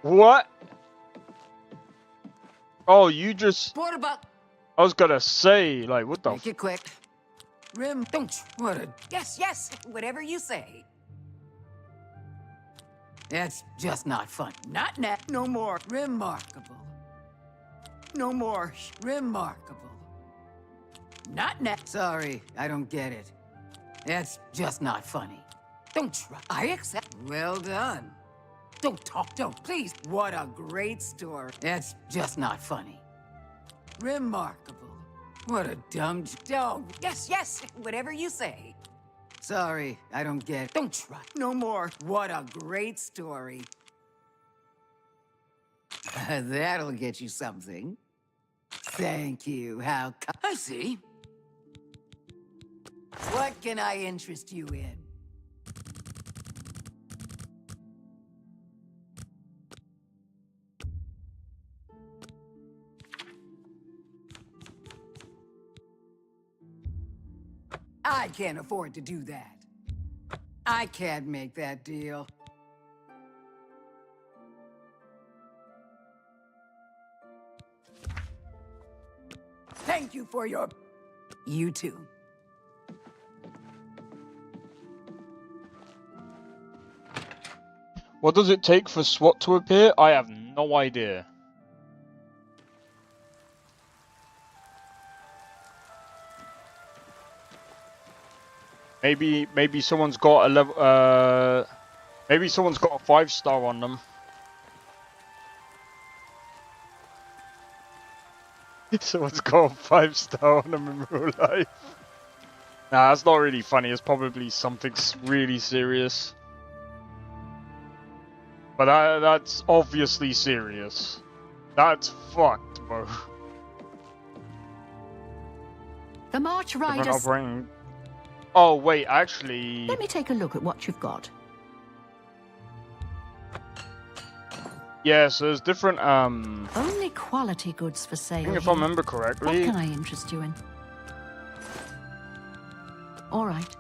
what? Oh, you just... What about... I was gonna say, like, what the Make it quick. Rim, don't... What a... Yes, whatever you say. That's just not fun. Not net, no more. Remarkable. No more. Remarkable. Not net. Sorry, I don't get it. That's just not funny. Don't try. I accept. Well done. Don't talk, don't, please. What a great story. That's just not funny. Remarkable. What a dumb... Don't. Yes, whatever you say. Sorry, I don't get it. Don't try. No more. What a great story. That'll get you something. Thank you. How... I see. What can I interest you in? I can't afford to do that. I can't make that deal. Thank you for your... You too. What does it take for SWAT to appear? I have no idea. Maybe someone's got a level. Maybe someone's got a 5-star on them. Someone's got a 5-star on them in real life. Nah, that's not really funny. It's probably something really serious. But that's obviously serious. That's fucked, bro. The March Riders... Oh, wait, actually... Let me take a look at what you've got. Yes, there's different, Only quality goods for sale. I think if I remember correctly... What can I interest you in? All right.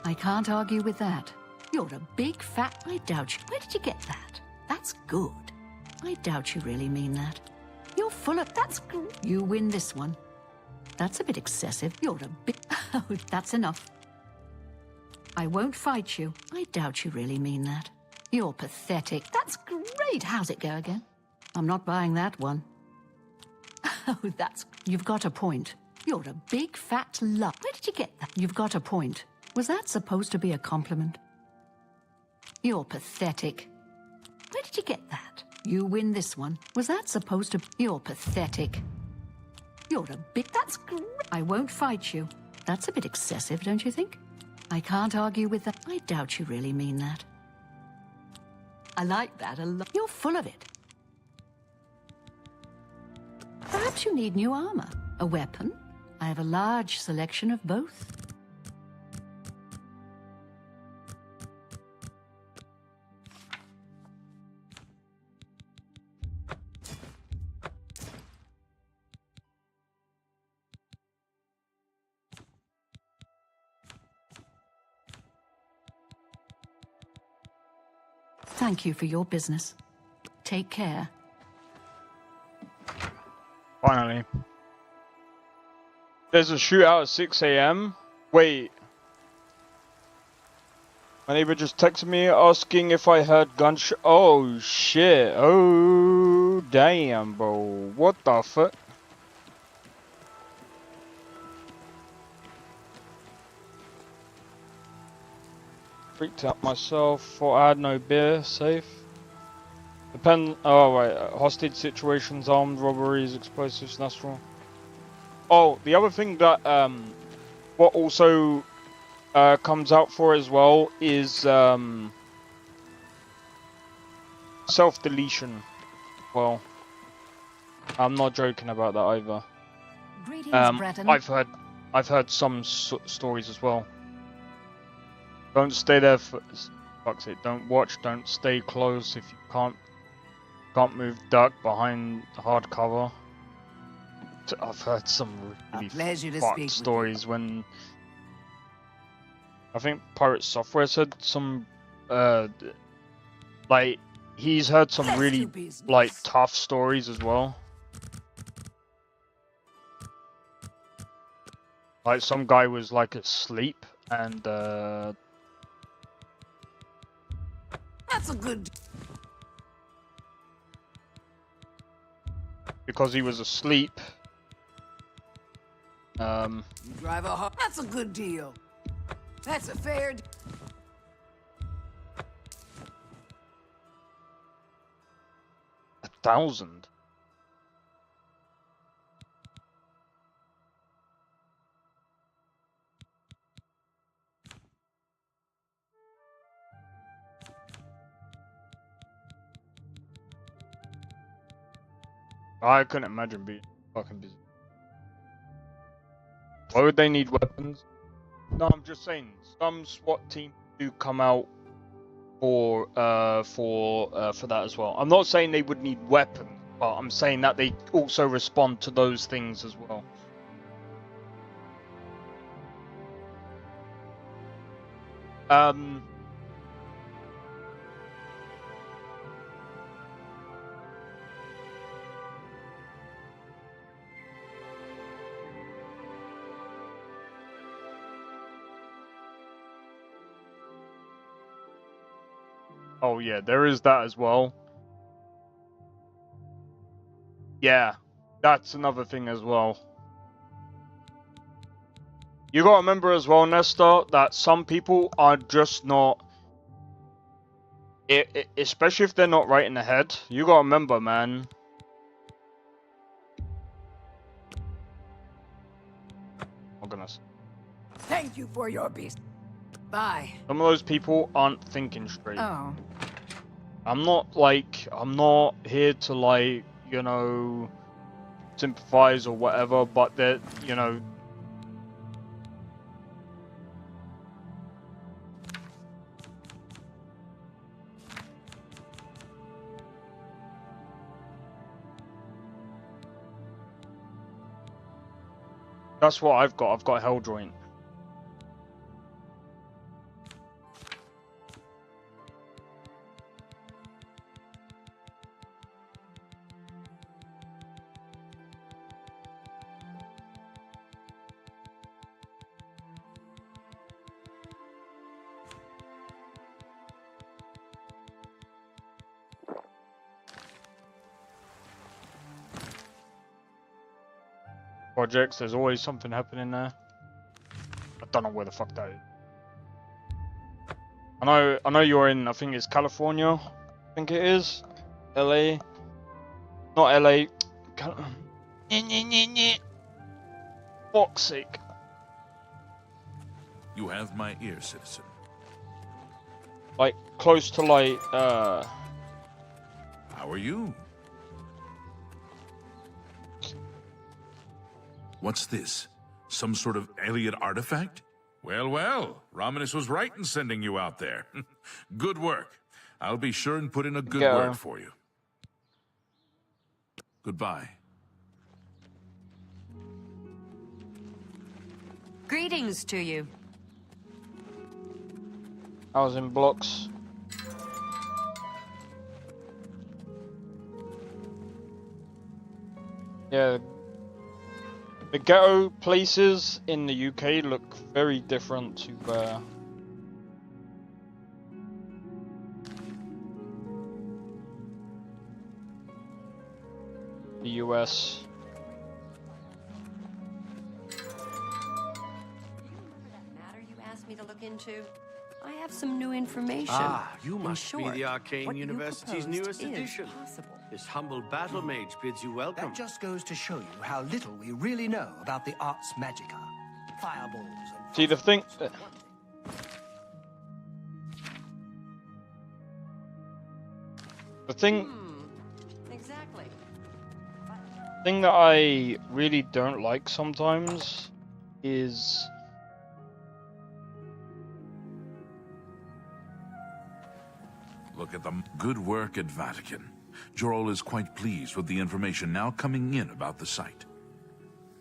I can't argue with that. You're a big fat... I doubt you. Where did you get that? That's good. I doubt you really mean that. You're full of... That's good. You win this one. That's a bit excessive. You're a big... Oh, that's enough. I won't fight you. I doubt you really mean that. You're pathetic. That's great. How's it go again? I'm not buying that one. Oh, that's... You've got a point. You're a big fat lump. Where did you get that? You've got a point. Was that supposed to be a compliment? You're pathetic. Where did you get that? You win this one. Was that supposed to... You're pathetic. You're a big... That's great. I won't fight you. That's a bit excessive, don't you think? I can't argue with that. I doubt you really mean that. I like that a lot. You're full of it. Perhaps you need new armor. A weapon. I have a large selection of both. Thank you for your business. Take care. Finally. There's a shootout at 6 AM? Wait. My neighbor just texted me asking if I heard gunshot. Oh shit. Oh damn, bro. What the fuck? Freaked out myself. Thought I had no beer. Safe. Oh wait. Hostage situations, armed robberies, explosives. That's wrong. Oh, the other thing that what also comes out for as well is self-deletion. Well, I'm not joking about that either. Greetings, Breton. I've heard some stories as well. Don't stay there for fuck's sake. Don't watch. Don't stay close if you can't move. Duck behind hard cover. I've heard some really pleasure to fucked speak with stories when I think Pirate Software said some, like, he's heard some Let's really, do business. like, tough stories as well. Like, some guy was, like, asleep, and, That's a good. because he was asleep, You drive a hard. That's a good deal. That's a fair. 1,000. I couldn't imagine being fucking busy. Why would they need weapons? No, I'm just saying, some SWAT team do come out for that as well. I'm not saying they would need weapons, but I'm saying that they also respond to those things as well. Oh yeah, there is that as well. Yeah, that's another thing as well. You gotta remember as well, Nestor, that some people are just not... especially if they're not right in the head. You gotta remember, man. Oh goodness. Thank you for your beast. Bye. Some of those people aren't thinking straight. Oh. I'm not here to, like, you know, sympathize or whatever, but they're, you know... That's what I've got. I've got Hell Joint. Projects, there's always something happening there. I don't know where the fuck that is. I know you're in, I think it's California. I think it is. LA. Not LA. Fuck's sake. You have my ear, citizen. Like, close to, like, How are you? What's this? Some sort of alien artifact? Well, well, Romanus was right in sending you out there. Good work. I'll be sure and put in a good word for you. Goodbye. Greetings to you. I was in blocks. Yeah. The ghetto places in the UK look very different to the US. Matter you asked me to look into? I have some new information. Ah, you In must be short, the Arcane what you University's proposed newest is edition. possible. This humble battle mage bids you welcome. That just goes to show you how little we really know about the arts magica. Fireballs and... See, the thing... The thing... Exactly. thing that I really don't like sometimes is... Look at them. Good work at Vatican. Jorol is quite pleased with the information now coming in about the site.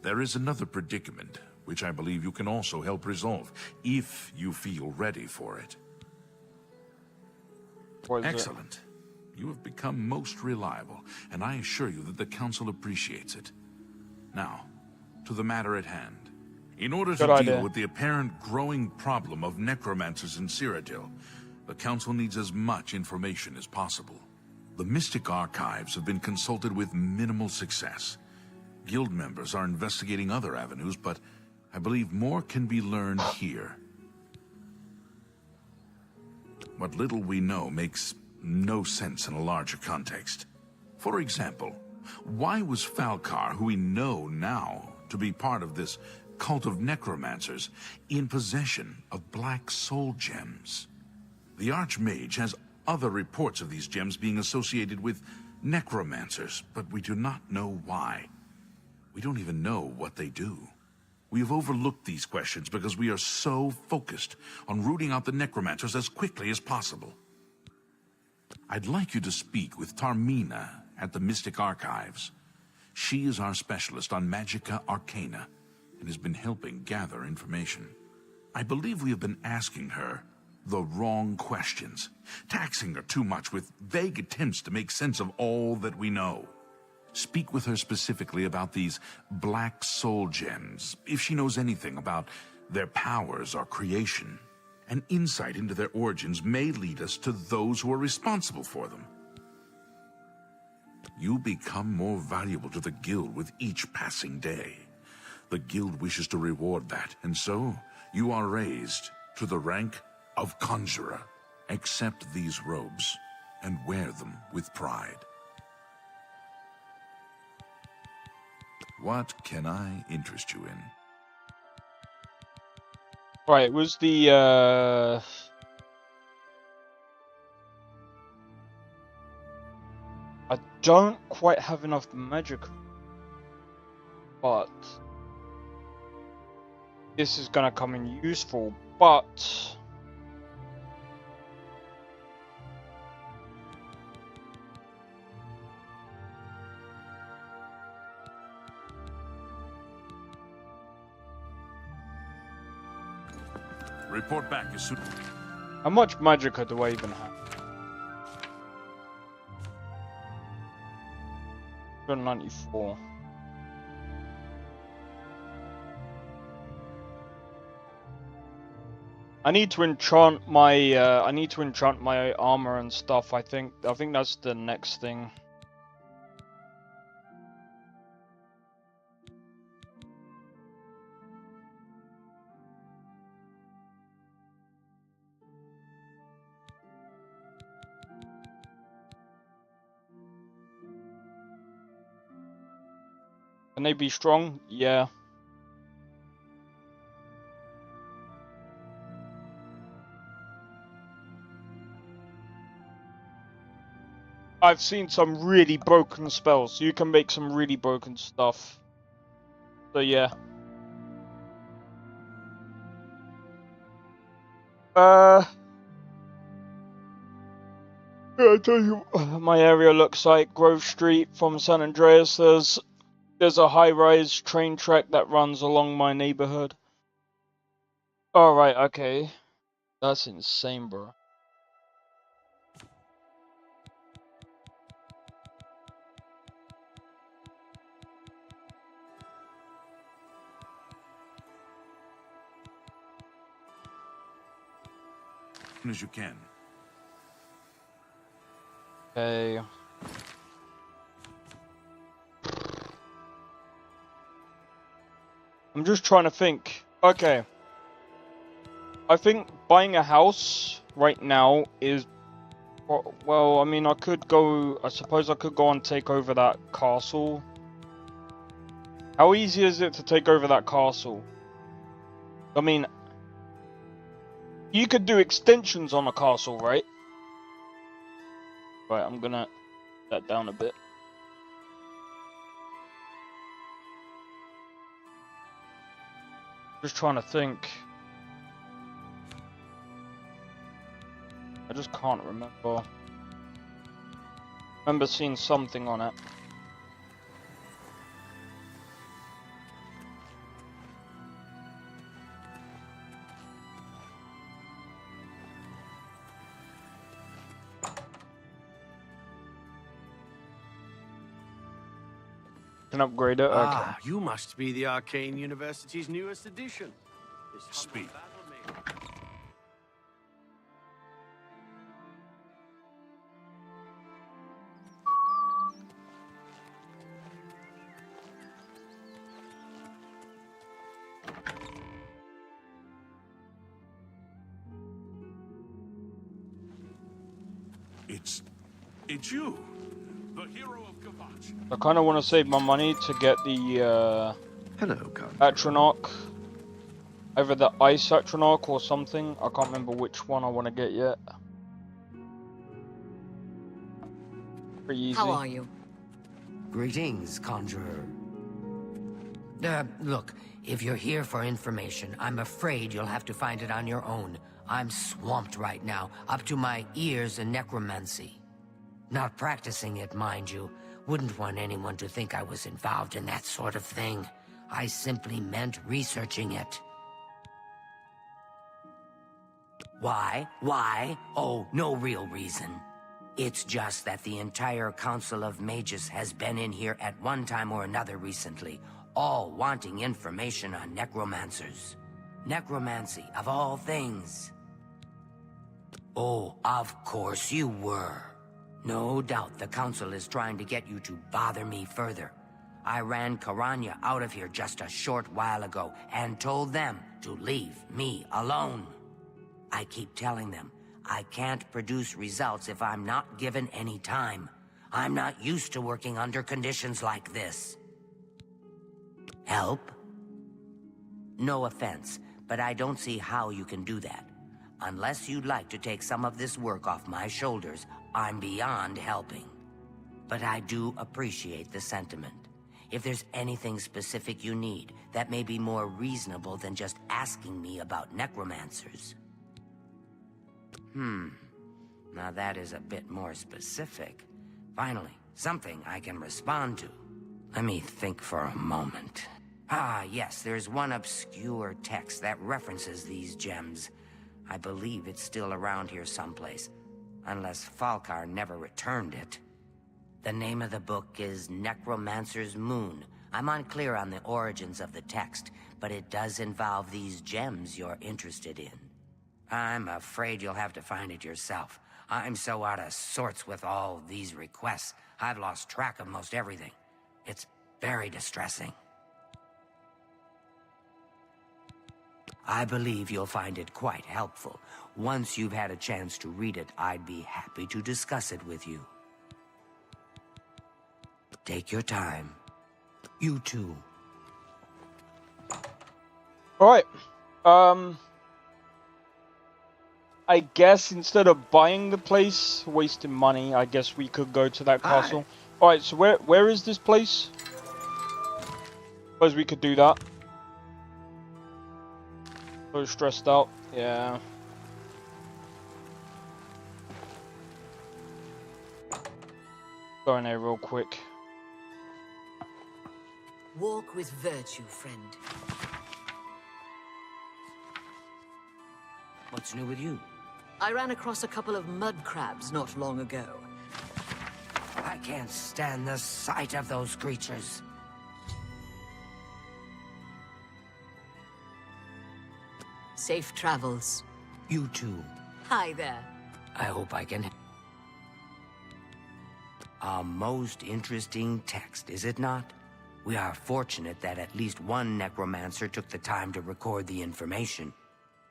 There is another predicament, which I believe you can also help resolve, if you feel ready for it. What is Excellent. You have become most reliable, and I assure you that the Council appreciates it. Now, to the matter at hand. In order to Good idea. deal with the apparent growing problem of necromancers in Cyrodiil, the Council needs as much information as possible. The Mystic Archives have been consulted with minimal success. Guild members are investigating other avenues, but I believe more can be learned here. What little we know makes no sense in a larger context. For example, why was Falcar, who we know now to be part of this cult of necromancers, in possession of black soul gems? The Archmage has other reports of these gems being associated with necromancers, but we do not know why. We don't even know what they do. We have overlooked these questions because we are so focused on rooting out the necromancers as quickly as possible. I'd like you to speak with Tarmina at the Mystic Archives. She is our specialist on Magica Arcana and has been helping gather information. I believe we have been asking her the wrong questions, taxing her too much with vague attempts to make sense of all that we know. Speak with her specifically about these black soul gems, if she knows anything about their powers or creation. An insight into their origins may lead us to those who are responsible for them. You become more valuable to the Guild with each passing day. The Guild wishes to reward that, and so you are raised to the rank of Conjurer. Accept these robes and wear them with pride. What can I interest you in? Right, it was the I don't quite have enough magic, but this is gonna come in useful, but Report back as soon. how much magicka do I even have? 94. I need to enchant my armor and stuff. I think that's the next thing. Can they be strong? Yeah. I've seen some really broken spells. You can make some really broken stuff. So yeah. I'll tell you what my area looks like. Grove Street from San Andreas. There's a high-rise train track that runs along my neighborhood. Alright, okay. That's insane, bro. As soon as you can. Okay. I'm just trying to think. Okay. I think buying a house right now is... Well, I mean, I suppose I could go and take over that castle. How easy is it to take over that castle? I mean... You could do extensions on a castle, right? Right, I'm gonna... that down a bit. Just trying to think. I just can't remember. Remember seeing something on it. Can upgrade it. Okay. Ah, you must be the Arcane University's newest addition. This humble Speak. battle mage. It's you, the hero of Kavach. I kind of want to save my money to get the Hello, Count. Atronach. Either the Ice Atronach or something. I can't remember which one I want to get yet. Pretty easy. How are you? Greetings, Conjurer. Look, if you're here for information, I'm afraid you'll have to find it on your own. I'm swamped right now, up to my ears in necromancy. Not practicing it, mind you. Wouldn't want anyone to think I was involved in that sort of thing. I simply meant researching it. Why? Why? Oh, no real reason. It's just that the entire Council of Mages has been in here at one time or another recently, all wanting information on necromancers. Necromancy, of all things. Oh, of course you were. No doubt the Council is trying to get you to bother me further. I ran Karanya out of here just a short while ago and told them to leave me alone. I keep telling them I can't produce results if I'm not given any time. I'm not used to working under conditions like this. Help? No offense, but I don't see how you can do that. Unless you'd like to take some of this work off my shoulders, I'm beyond helping. But I do appreciate the sentiment. If there's anything specific you need, that may be more reasonable than just asking me about necromancers. Now that is a bit more specific. Finally, something I can respond to. Let me think for a moment. Ah, yes, there's one obscure text that references these gems. I believe it's still around here someplace, unless Falkar never returned it. The name of the book is Necromancer's Moon. I'm unclear on the origins of the text, but it does involve these gems you're interested in. I'm afraid you'll have to find it yourself. I'm so out of sorts with all these requests, I've lost track of most everything. It's very distressing. I believe you'll find it quite helpful. Once you've had a chance to read it, I'd be happy to discuss it with you. Take your time. You too. Alright. I guess instead of buying the place, wasting money, I guess we could go to that castle. Alright, so where is this place? Suppose we could do that. So stressed out. Yeah. Go in there real quick. Walk with virtue, friend. What's new with you? I ran across a couple of mud crabs not long ago. I can't stand the sight of those creatures. Safe travels. You too. Hi there. I hope I can... A most interesting text, is it not? We are fortunate that at least one necromancer took the time to record the information.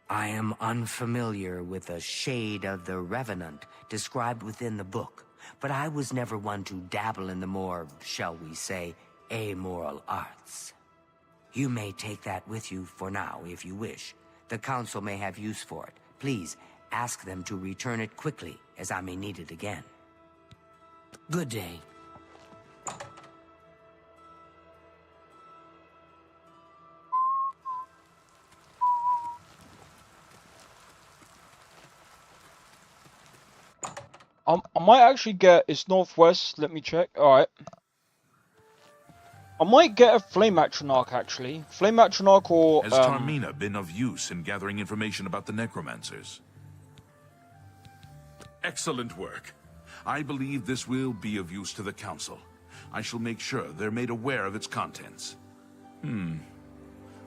I am unfamiliar with a shade of the Revenant described within the book, but I was never one to dabble in the more, shall we say, amoral arts. You may take that with you for now, if you wish. The Council may have use for it. Please, ask them to return it quickly, as I may need it again. Good day. I might actually get... It's northwest, let me check. Alright. I might get a Flame Atronach, actually. Flame Atronach or... Has Tarmina been of use in gathering information about the necromancers? Excellent work. I believe this will be of use to the Council. I shall make sure they're made aware of its contents.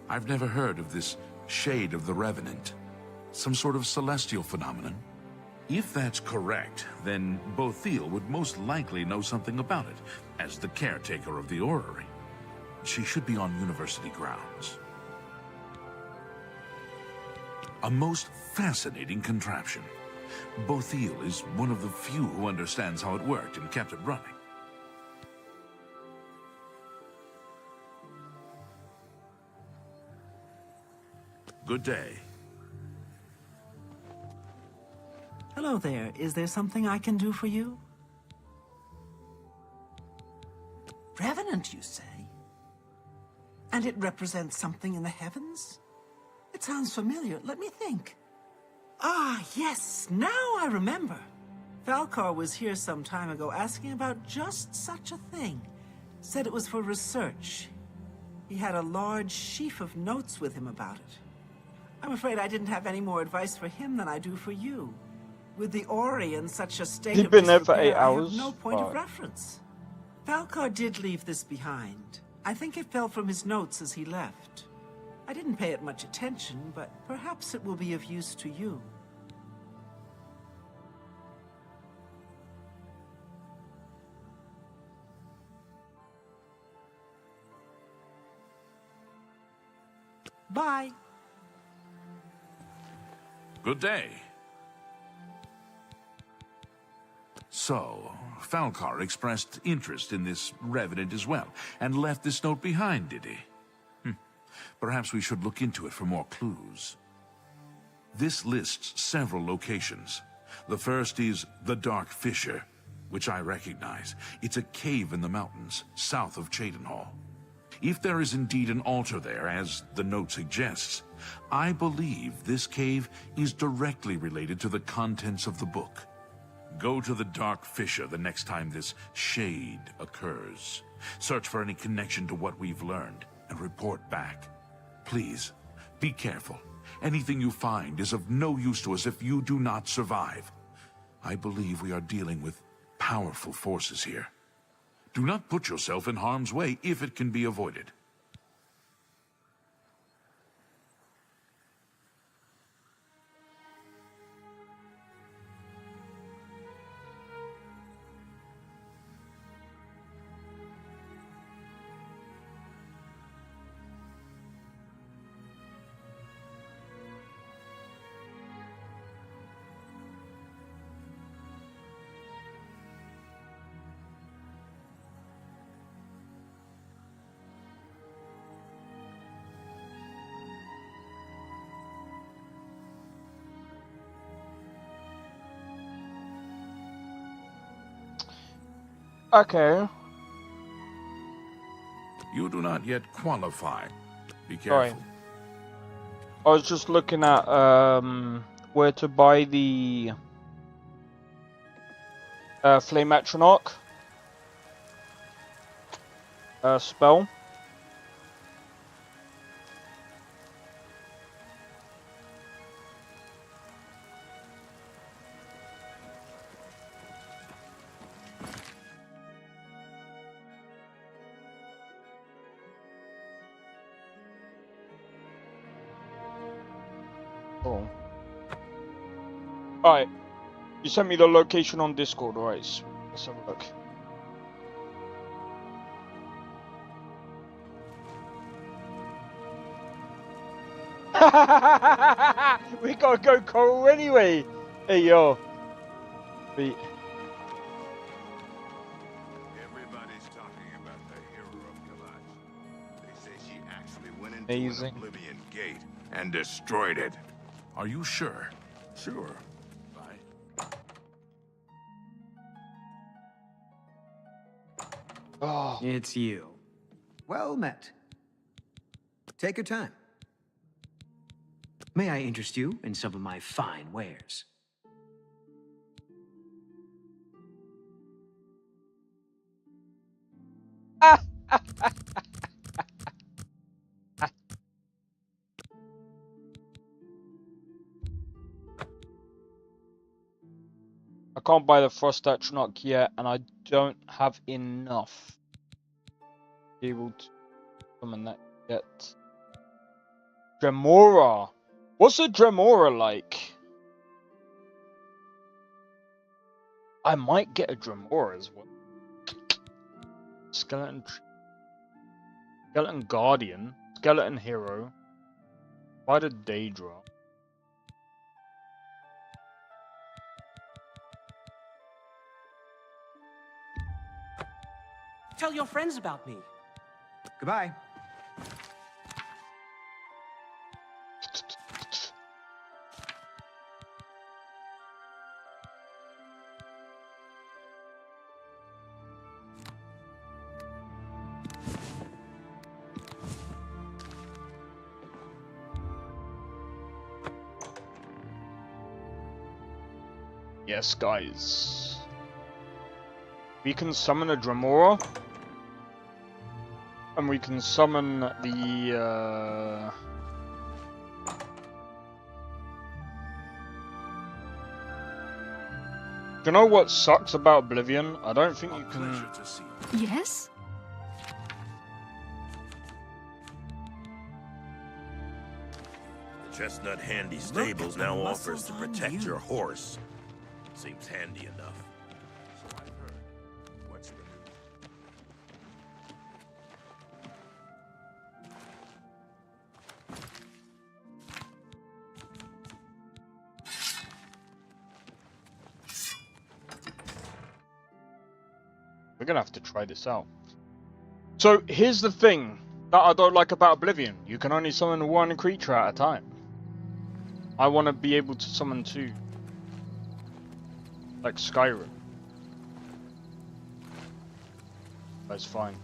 I've never heard of this Shade of the Revenant. Some sort of celestial phenomenon? If that's correct, then Bothil would most likely know something about it, as the caretaker of the orrery. She should be on university grounds. A most fascinating contraption. Bothil is one of the few who understands how it worked and kept it running. Good day. Hello there. Is there something I can do for you? Revenant, you say? And it represents something in the heavens? It sounds familiar. Let me think. Ah, yes. Now I remember. Falcar was here some time ago asking about just such a thing. Said it was for research. He had a large sheaf of notes with him about it. I'm afraid I didn't have any more advice for him than I do for you. With the Ori in such a state He'd of been there for disrepair, 8 hours. I have no point of reference. Falcar did leave this behind. I think it fell from his notes as he left. I didn't pay it much attention, but perhaps it will be of use to you. Bye. Good day. So, Falcar expressed interest in this Revenant as well, and left this note behind, did he? Perhaps we should look into it for more clues. This lists several locations. The first is the Dark Fissure, which I recognize. It's a cave in the mountains, south of Cheydinhal. If there is indeed an altar there, as the note suggests, I believe this cave is directly related to the contents of the book. Go to the Dark Fissure the next time this shade occurs. Search for any connection to what we've learned, and report back. Please, be careful. Anything you find is of no use to us if you do not survive. I believe we are dealing with powerful forces here. Do not put yourself in harm's way if it can be avoided. Okay. You do not yet qualify. Be Sorry. careful. I was just looking at where to buy the Flame Atronach spell. Cool. Alright. You sent me the location on Discord, alright. Let's have a look. We gotta go Coral anyway! Hey yo. Beat. Everybody's talking about the hero of Kalaj. They say she actually went into Amazing. an Oblivion gate and destroyed it. Are you sure? Sure. Bye. Oh. It's you. Well met. Take your time. May I interest you in some of my fine wares? I can't buy the Frost Atronach yet, and I don't have enough. be able to summon that yet. Dremora. What's a Dremora like? I might get a Dremora as well. Skeleton Guardian, Skeleton Hero, Spider Daedra. Tell your friends about me. Goodbye. Yes, guys. We can summon a Dremora. And we can summon the, Do you know what sucks about Oblivion? I don't think you can... Yes? The Chestnut Handy Stables now offers to protect your horse. Seems handy enough. So I've heard. What's the news? We're gonna have to try this out. So, here's the thing that I don't like about Oblivion. You can only summon one creature at a time. I want to be able to summon two. Like Skyrim. That's fine.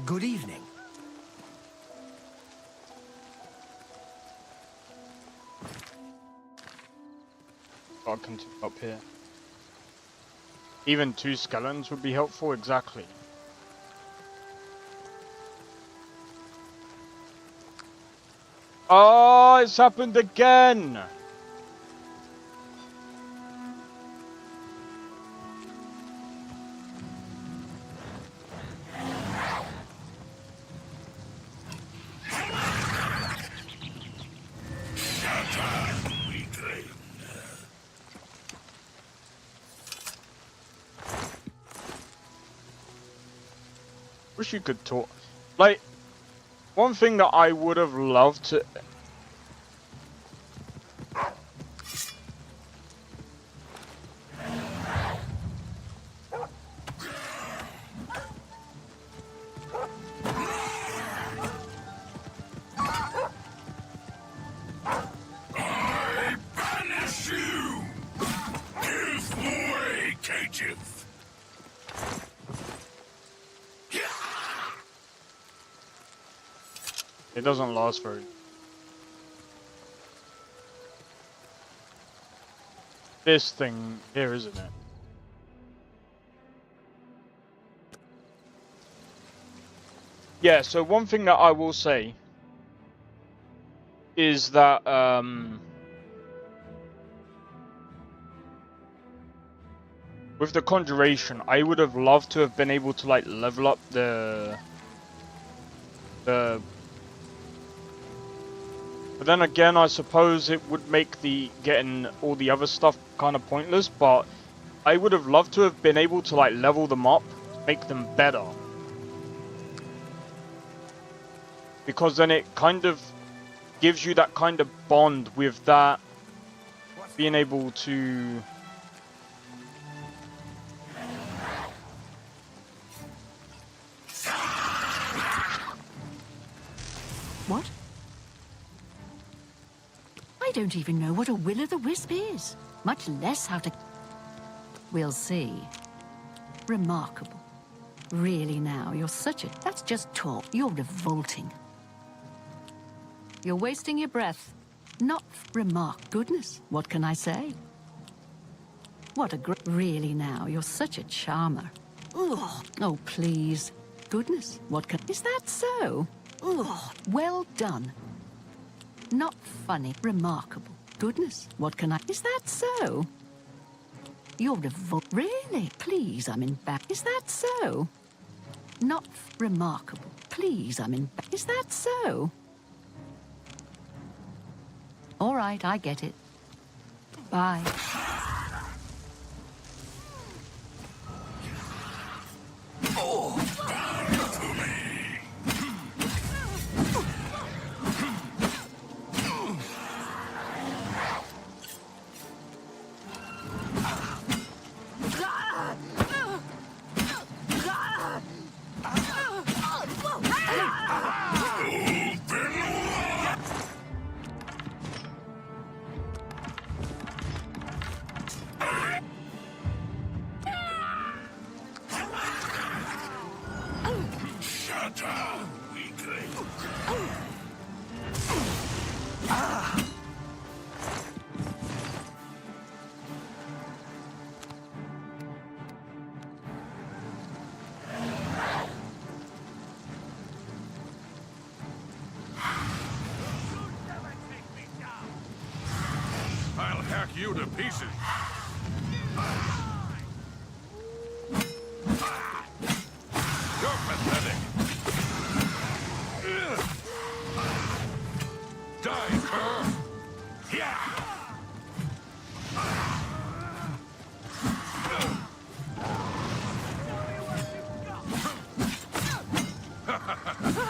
Good evening. I'll continue up here. Even two skeletons would be helpful, exactly. Oh, it's happened again! Wish you could talk. Like, one thing that I would have loved to... I banish you! Give way, Caitiff! It doesn't last very... This thing here, isn't it? Yeah, so one thing that I will say is that with the conjuration, I would have loved to have been able to like level up the but then again, I suppose it would make the getting all the other stuff kind of pointless, but I would have loved to have been able to like level them up, make them better. Because then it kind of gives you that kind of bond with that being able to... What? I don't even know what a will-o'-the-wisp is, much less how to... We'll see. Remarkable. Really now, you're such a... That's just talk. You're revolting. You're wasting your breath. Not Goodness, what can I say? What a Really now, you're such a charmer. Ugh. Oh, please. Goodness, what can... Is that so? Ugh. Well done. Not funny. Remarkable. Goodness, what can I... Is that so? You're Really? Please, I'm in back. Is that so? Not remarkable. Please, I'm in back. Is that so? All right, I get it. Bye. I'll hack you to pieces. You're pathetic. Die, cur! Yeah!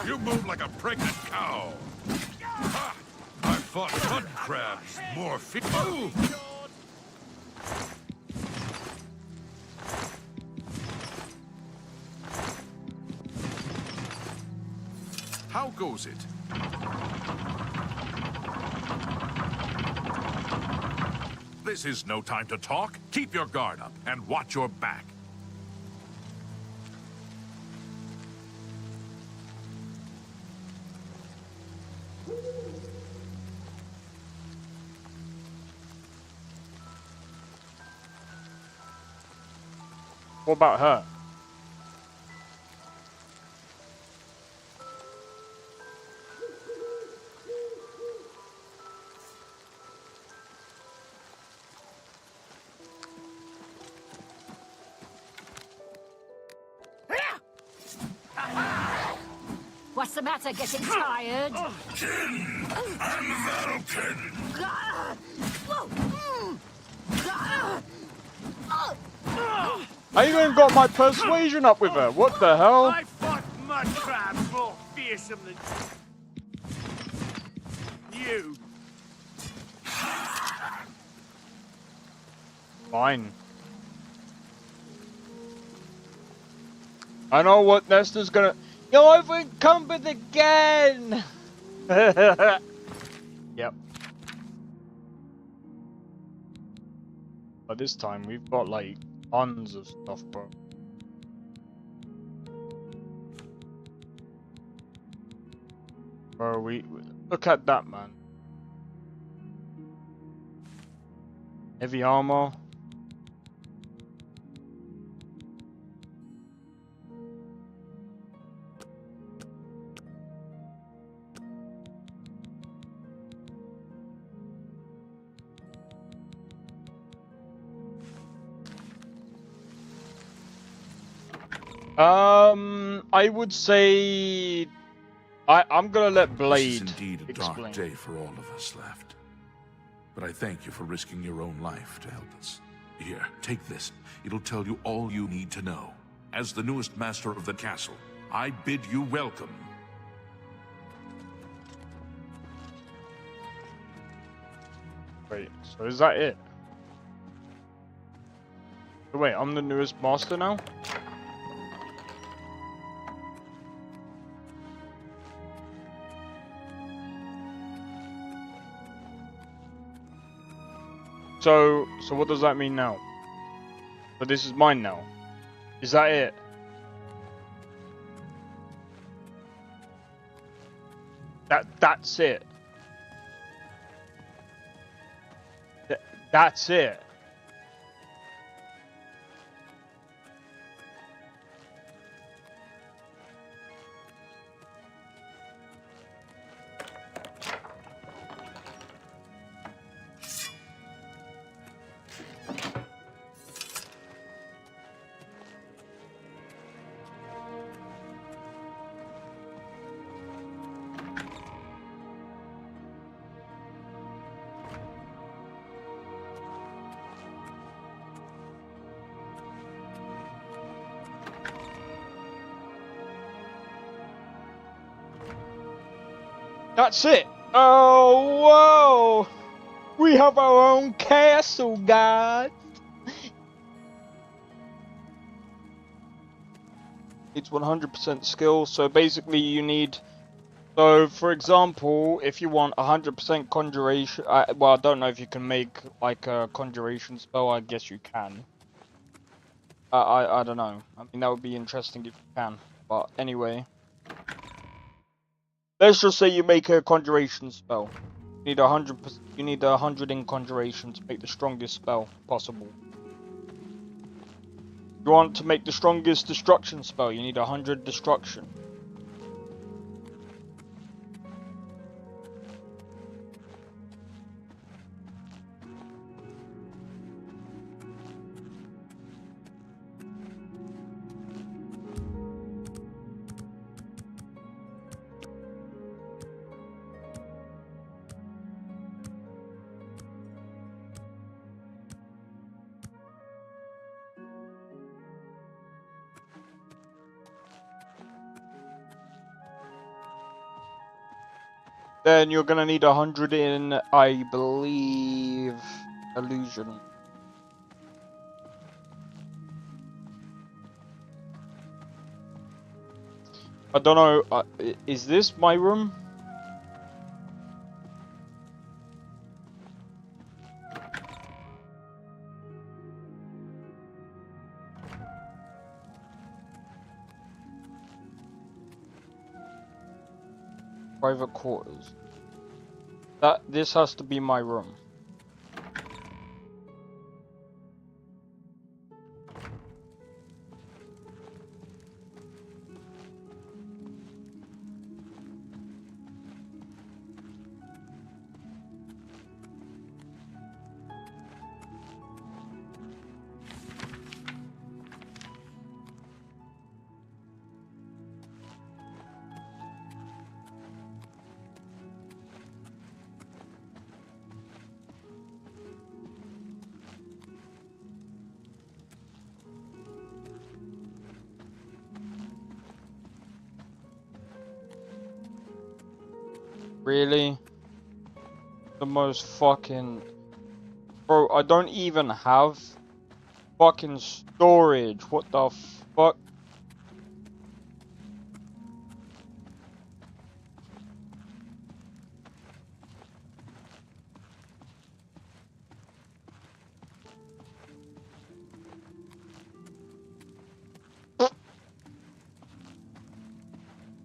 You move like a pregnant cow. Ha! I fought mud crabs more How goes it? This is no time to talk. Keep your guard up and watch your back. What about her? What's the matter? Getting tired? Kin and Valken. I even got my persuasion up with her. What the hell? I fought mud crabs more fearsome than you. Fine. I know what Nestor's gonna... You're encumbered again! Yep. But this time we've got like tons of stuff, bro. Bro, we look at that, man. Heavy armor. I would say I'm gonna let Blade This is indeed a explain. dark day for all of us left. But I thank you for risking your own life to help us. Here, take this. It'll tell you all you need to know. As the newest master of the castle, I bid you welcome. Wait, so is that it? Wait, I'm the newest master now? So what does that mean now? But this is mine now. Is that it? That's it. That's it. That's it. Oh, whoa! We have our own castle, guys. It's 100% skill. So basically, you need. So, for example, if you want 100% conjuration, well, I don't know if you can make like a conjuration spell. I guess you can. I don't know. I mean, that would be interesting if you can. But anyway. Let's just say you make a conjuration spell. You need 100%. You need 100 in conjuration to make the strongest spell possible. You want to make the strongest destruction spell. You need 100 destruction. Then you're gonna need 100 in, I believe, illusion. I don't know. Is this my room? Private quarters. This has to be my room. Really? The most fucking... Bro, I don't even have fucking storage. What the fuck?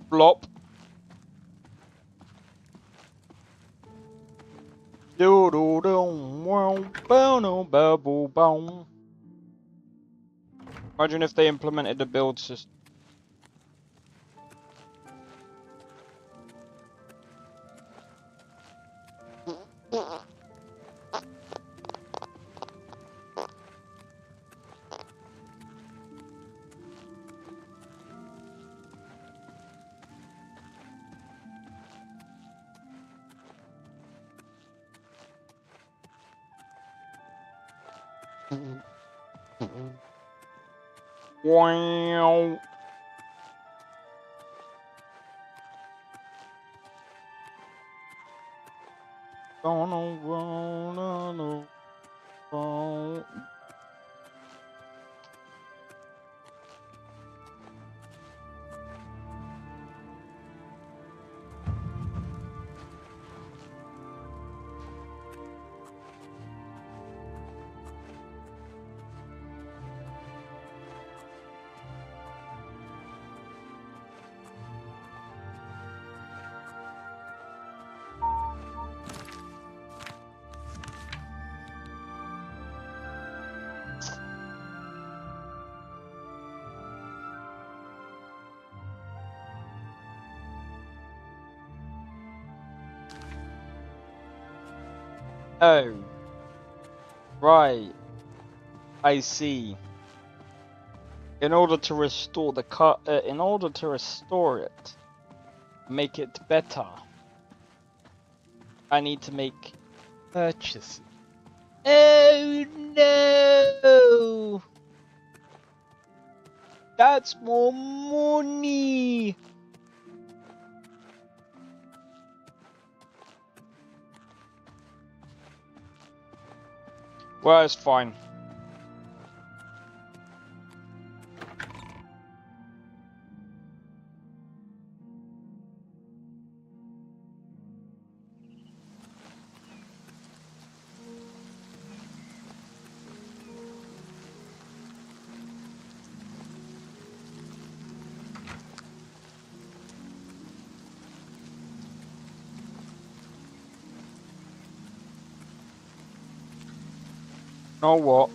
Flop. Imagine if they implemented a build system. Wow. Gonna run on the phone. Oh. Right. I see. In order to restore the in order to restore it, make it better, I need to make purchases. Oh no! That's more money! Well, it's fine. You know what?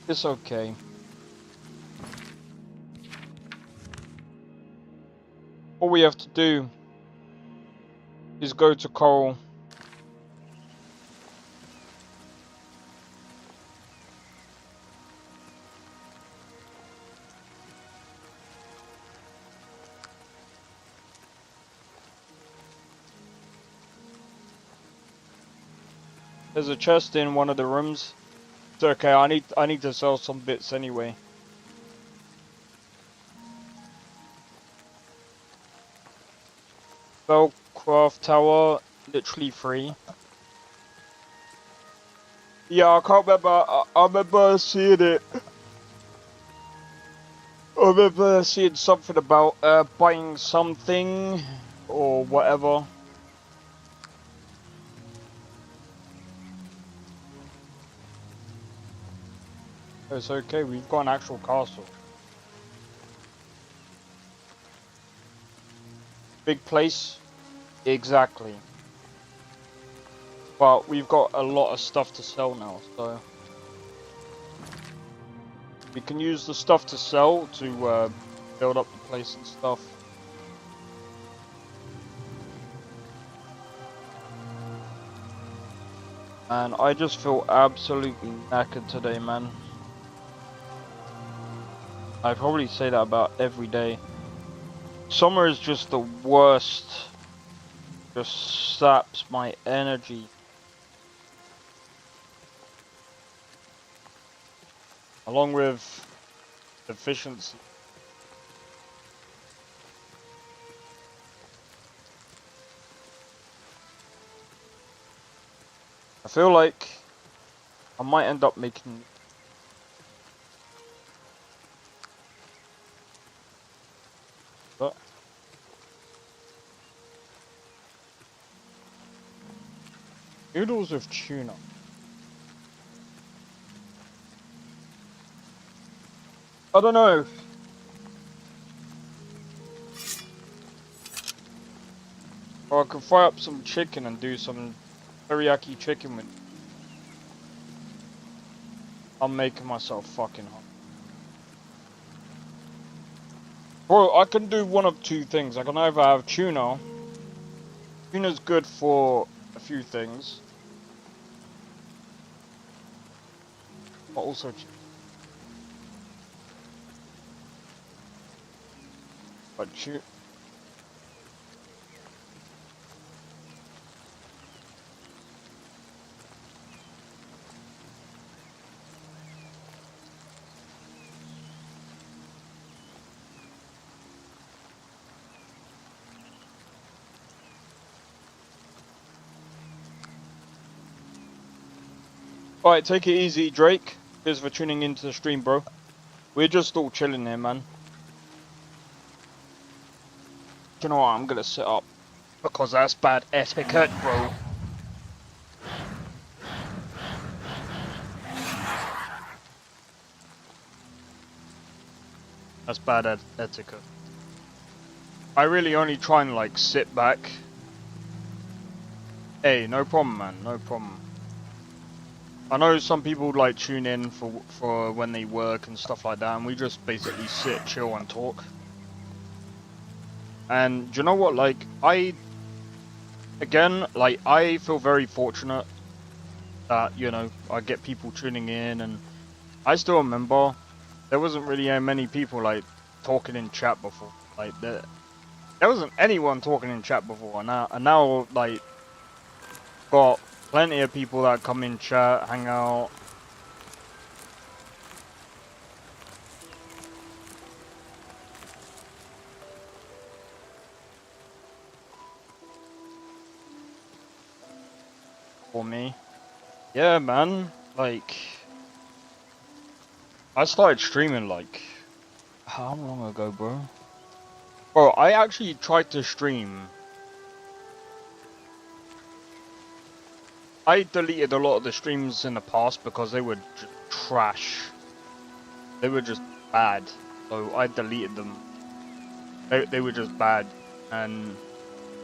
It's okay. All we have to do is go to Coral. There's a chest in one of the rooms. It's okay, I need to sell some bits anyway. Spellcraft tower, literally free. Yeah, I can't remember. I remember seeing it. I remember seeing something about buying something or whatever. It's okay, we've got an actual castle. Big place? Exactly. But we've got a lot of stuff to sell now, so... we can use the stuff to sell to build up the place and stuff. And I just feel absolutely knackered today, man. I probably say that about every day. Summer is just the worst. Just saps my energy. Along with efficiency. I feel like I might end up making... But noodles with tuna. I don't know. Or I could fry up some chicken and do some teriyaki chicken with... I'm making myself fucking hot. Bro, I can do one of two things. I can either have tuna. Tuna's good for a few things. But also chicken. But alright, take it easy, Drake. Cheers for tuning into the stream, bro. We're just all chilling here, man. you know what? I'm gonna sit up because that's bad etiquette, bro. That's bad etiquette. I really only try and like sit back. Hey, no problem, man. No problem. I know some people like tune in for when they work and stuff like that, and we just basically sit, chill, and talk. And do you know what? Like I feel very fortunate that, you know, I get people tuning in, and I still remember there wasn't really many people like talking in chat before. Like there wasn't anyone talking in chat before, and now like got plenty of people that come in chat, hang out. For me. Yeah, man. Like, I started streaming like, how long ago, bro? Bro, I actually tried to stream. I deleted a lot of the streams in the past because they were just trash. They were just bad. So I deleted them. They were just bad. And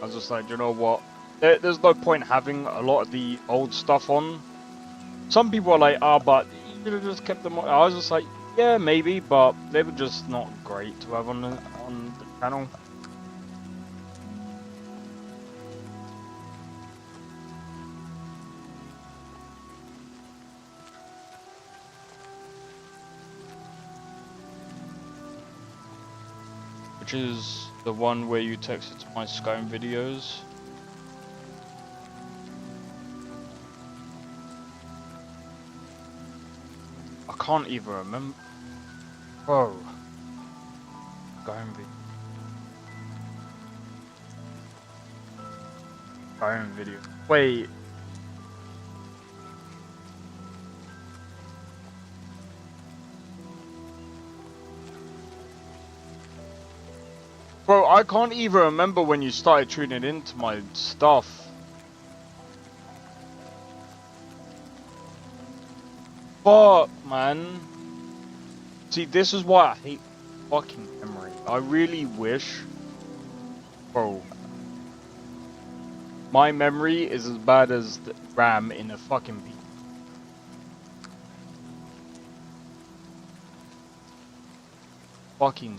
I was just like, you know what? There's no point having a lot of the old stuff on. Some people are like, but you should have just kept them on. I was just like, yeah, maybe, but they were just not great to have on the channel. Which is the one where you texted to my Skyrim videos. I can't even remember. Bro. Skyrim video. Skyrim video. Wait. Bro, I can't even remember when you started tuning into my stuff. Fuck, man. See, this is why I hate fucking memory. I really wish... Bro. My memory is as bad as the RAM in a fucking PC. Fucking...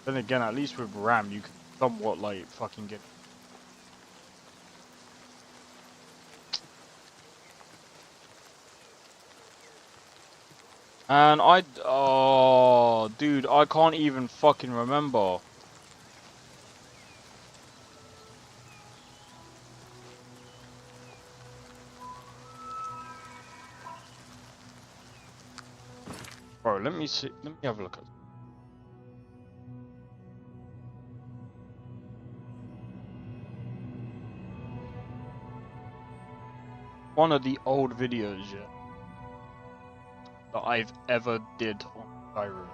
Then again, at least with RAM, you can somewhat, like, fucking get... And oh, dude, I can't even fucking remember. Bro, let me see, let me have a look at... One of the old videos, yeah, that I've ever did on Skyrim.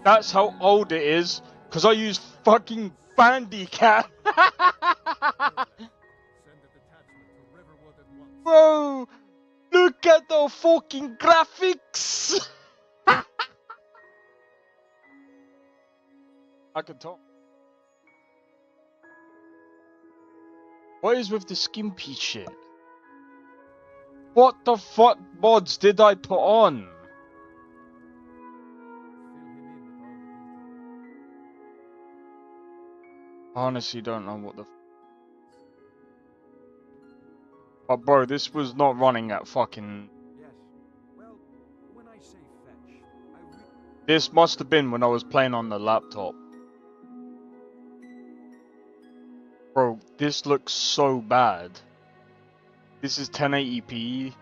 That's how old it is, because I use fucking Bandicam. Bro, look at the fucking graphics. I can talk. What is with the skimpy shit? What the fuck mods did I put on? Honestly, don't know what the... But bro, this was not running at fucking... Yes. Well, when I say fetch, This must have been when I was playing on the laptop. Bro, this looks so bad. This is 1080p.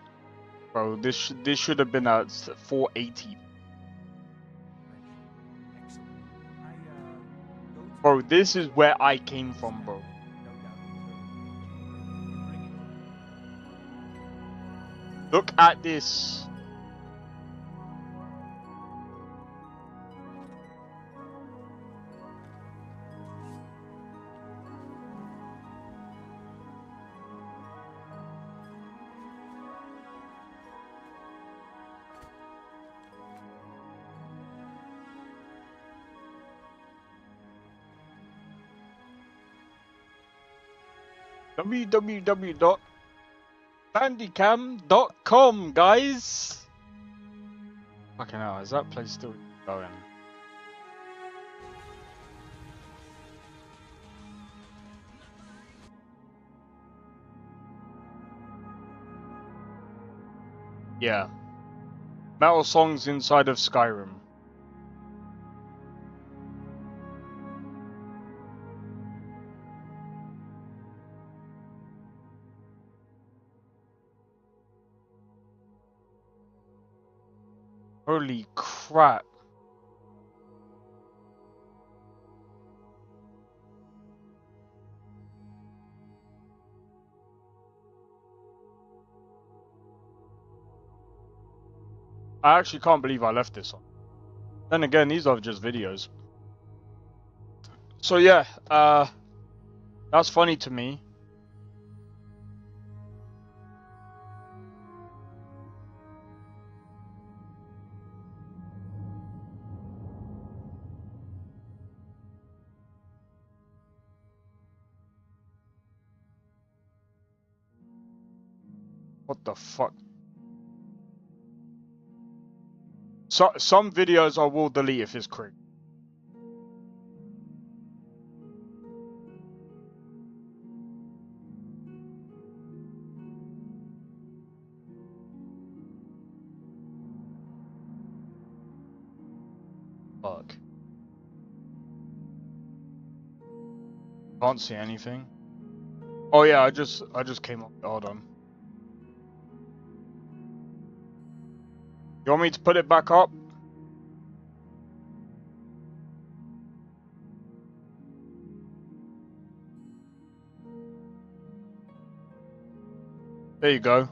Bro, this should have been at 480. Bro, this is where I came from, bro. Look at this. www.bandicam.com, guys. Fucking hell, is that place still going? Yeah. Metal songs inside of Skyrim. Holy crap. I actually can't believe I left this on. Then again, these are just videos. So yeah, that's funny to me. What the fuck? So, some videos I will delete if it's cringe. Fuck. Can't see anything. Oh yeah, I just came up. Hold on. You want me to put it back up? There you go.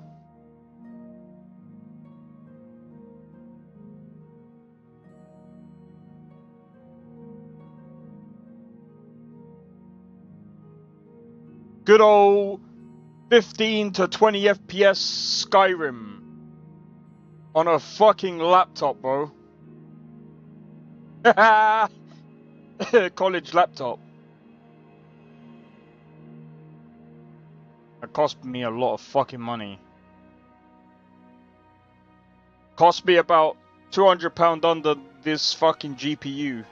Good old 15 to 20 FPS Skyrim. On a fucking laptop, bro. College laptop. It cost me a lot of fucking money. Cost me about £200 under this fucking GPU.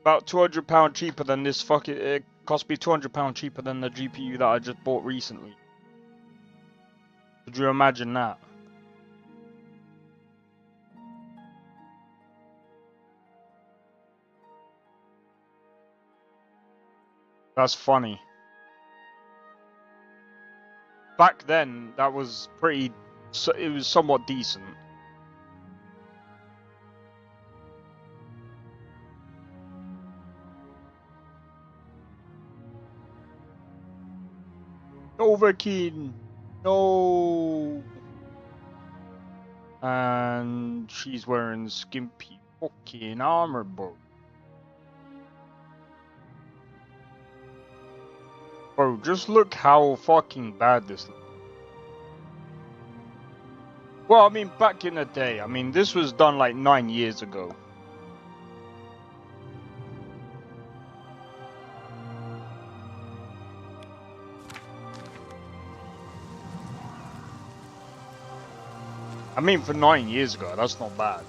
About £200 cheaper than this fucking... It cost me £200 cheaper than the GPU that I just bought recently. Could you imagine that? That's funny. Back then, that was pretty... It was somewhat decent. Overkin. No. And she's wearing skimpy fucking armor, bro. Bro, just look how fucking bad this looks. Well, I mean, back in the day, I mean, this was done like 9 years ago. I mean, for 9 years ago, that's not bad.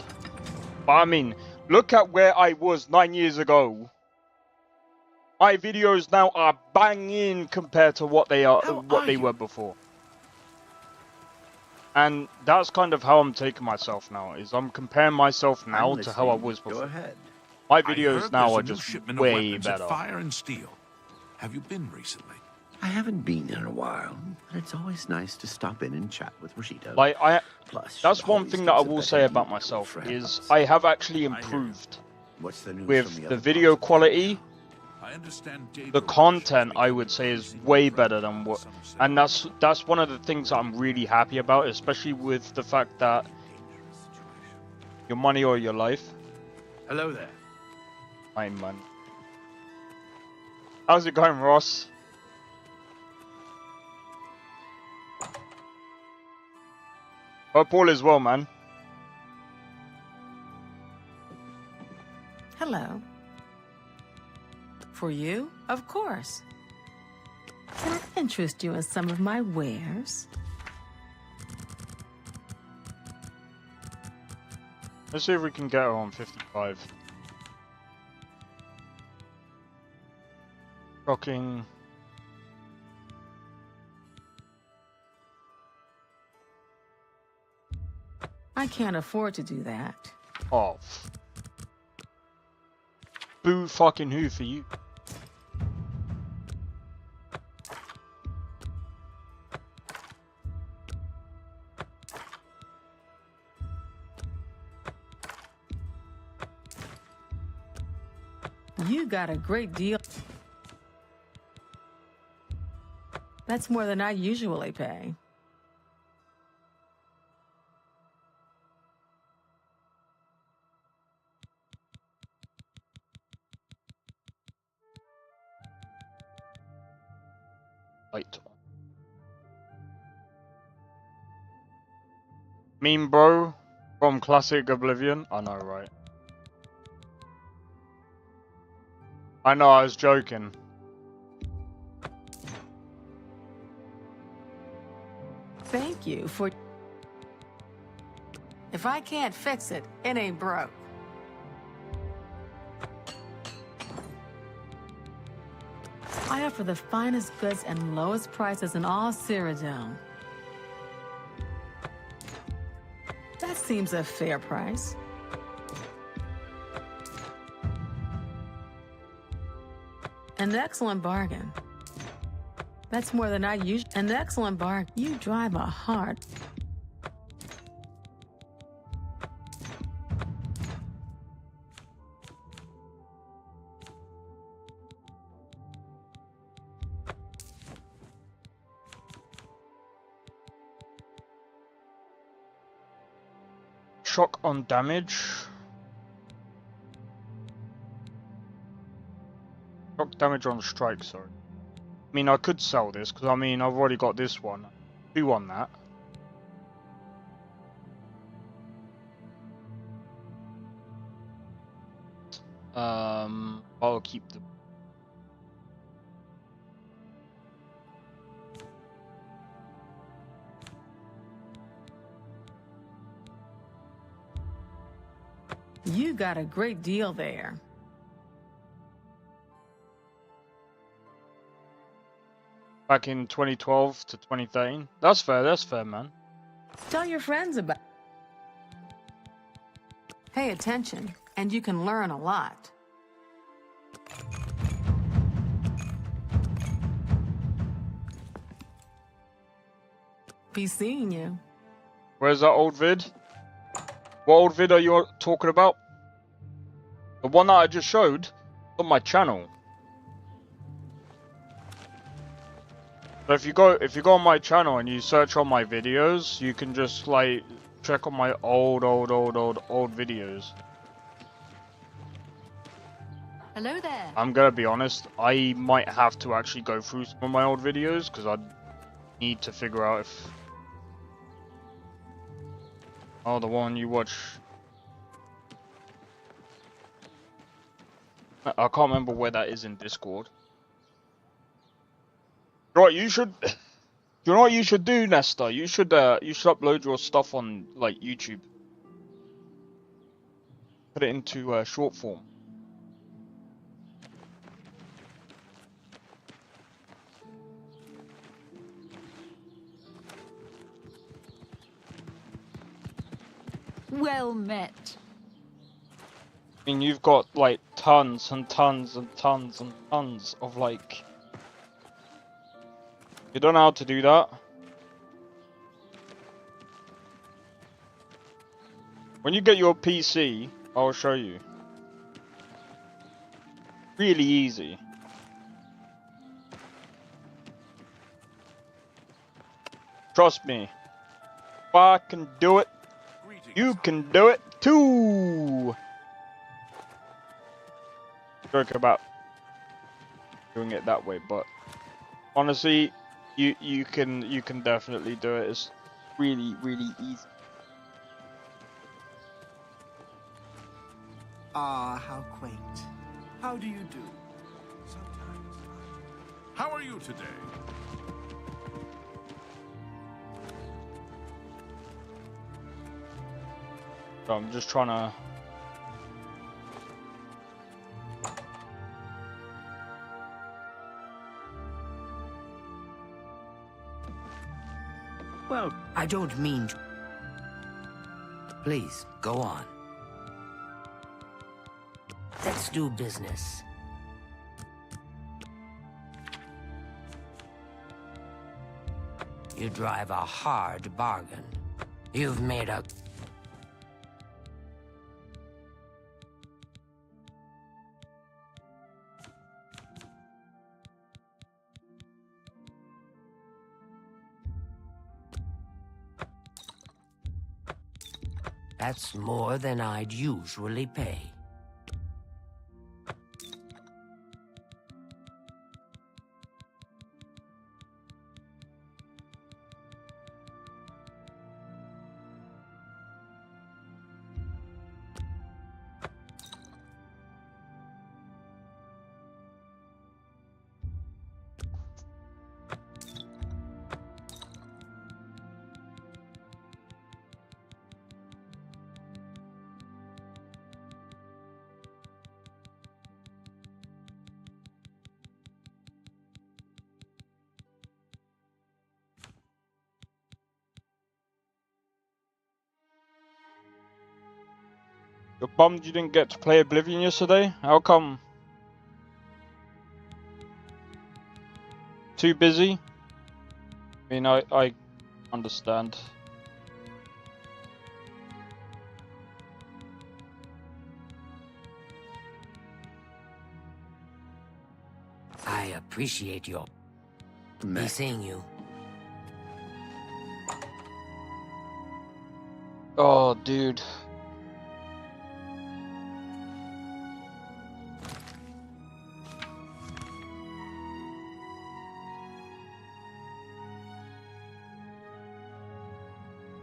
But I mean, look at where I was 9 years ago. My videos now are banging compared to what they are, How what are they you? were before. And that's kind of how I'm taking myself now. Is I'm comparing myself now to how I was before. Go ahead. My I videos heard now there's are a new just shipment of way weapons at better. Fire and Steel. Have you been recently? I haven't been in a while, but it's always nice to stop in and chat with Rashida. Like Plus, that's she one always thing that I gives a will better say about deal myself for is heavens. I have actually I hear you. improved What's the news from with the the other video parts of quality. I understand data The rations content I becoming would say is increasingly way prevalent better than in what, Somerset. and that's one of the things that I'm really happy about, especially with the fact that your money or your life. Hello there. My money. How's it going, Ross? Hope all is well, man. Hello. For you? Of course. Can I interest you in some of my wares? Let's see if we can get her on 55. Shocking. I can't afford to do that. Oh. Boo fucking who for you? You got a great deal. That's more than I usually pay. Light. Meme bro from classic Oblivion. I know, right? I know, I was joking. Thank you for... If I can't fix it, it ain't broke. I offer the finest goods and lowest prices in all Cyrodiil. That seems a fair price. An excellent bargain. That's more than I usually... An excellent bargain. You drive a hard... Shock on damage. Shock damage on strike, sorry. I mean, I could sell this, because I mean, I've already got this one. 2 on that. I'll keep the... You got a great deal there. Back in 2012 to 2013. That's fair, man. Tell your friends about... Pay attention, and you can learn a lot. Be seeing you. Where's that old vid? What old vid are you talking about? The one that I just showed on my channel. So if you go on my channel and you search on my videos, you can just like check on my old videos. Hello there. I'm gonna be honest, I might have to actually go through some of my old videos because I need to figure out if... Oh, the one you watch... I can't remember where that is in Discord. Right, you should... You know what you should do, Nesta? You should upload your stuff on, like, YouTube. Put it into short form. Well met. I mean, you've got like tons and tons and tons and tons of like. You don't know how to do that. When you get your PC, I'll show you. Really easy. Trust me. If I can do it, you can do it too. Joke about doing it that way, but honestly, you can definitely do it. It's really easy. Ah, how quaint. How do you do? Sometimes. How are you today? So I'm just trying to. Well, I don't mean to. Please, go on. Let's do business. You drive a hard bargain. You've made a... That's more than I'd usually pay. You're bummed you didn't get to play Oblivion yesterday? How come? Too busy? I mean, I understand. I appreciate your... Be seeing you. Oh, dude.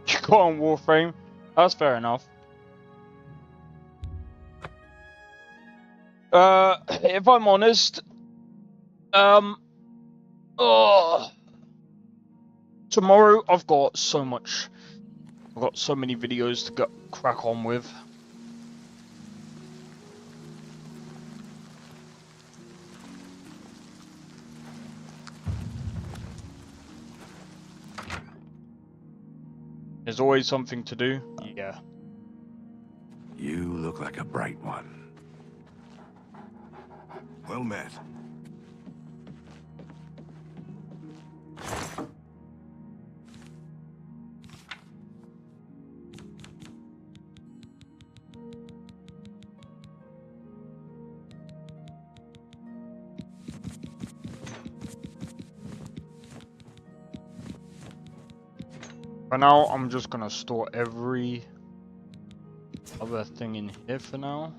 You got on Warframe? That's fair enough. If I'm honest, oh, tomorrow I've got so many videos to crack on with. There's always something to do. Yeah. You look like a bright one. Well met. For now, I'm just gonna store every other thing in here for now.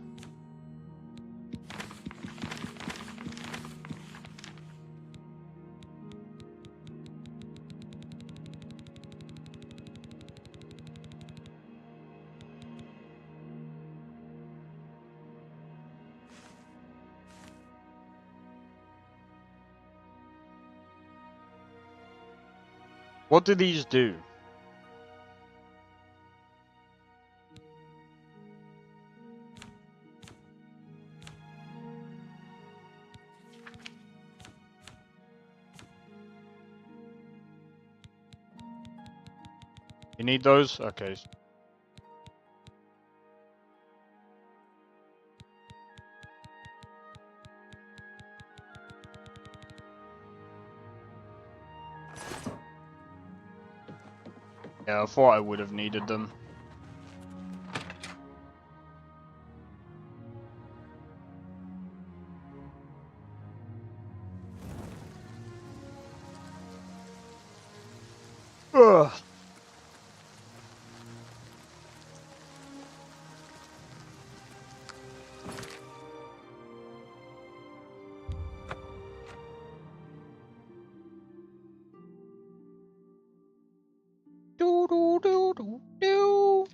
What do these do? You need those? Okay. Yeah, I thought I would have needed them. Ugh. Do do do do do.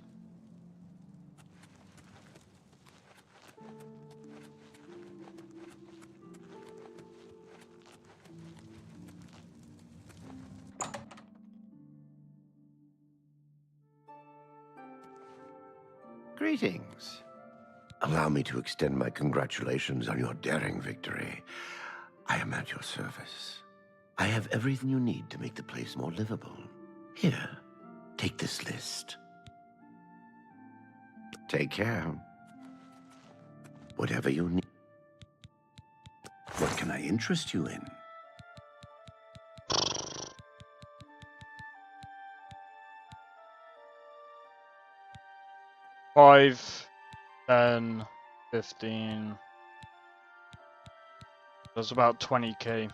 Greetings. Allow me to extend my congratulations on your daring victory. I am at your service. I have everything you need to make the place more livable. Here, take this list. Take care. Whatever you need. What can I interest you in? Five, 10, 15. That's about 20k.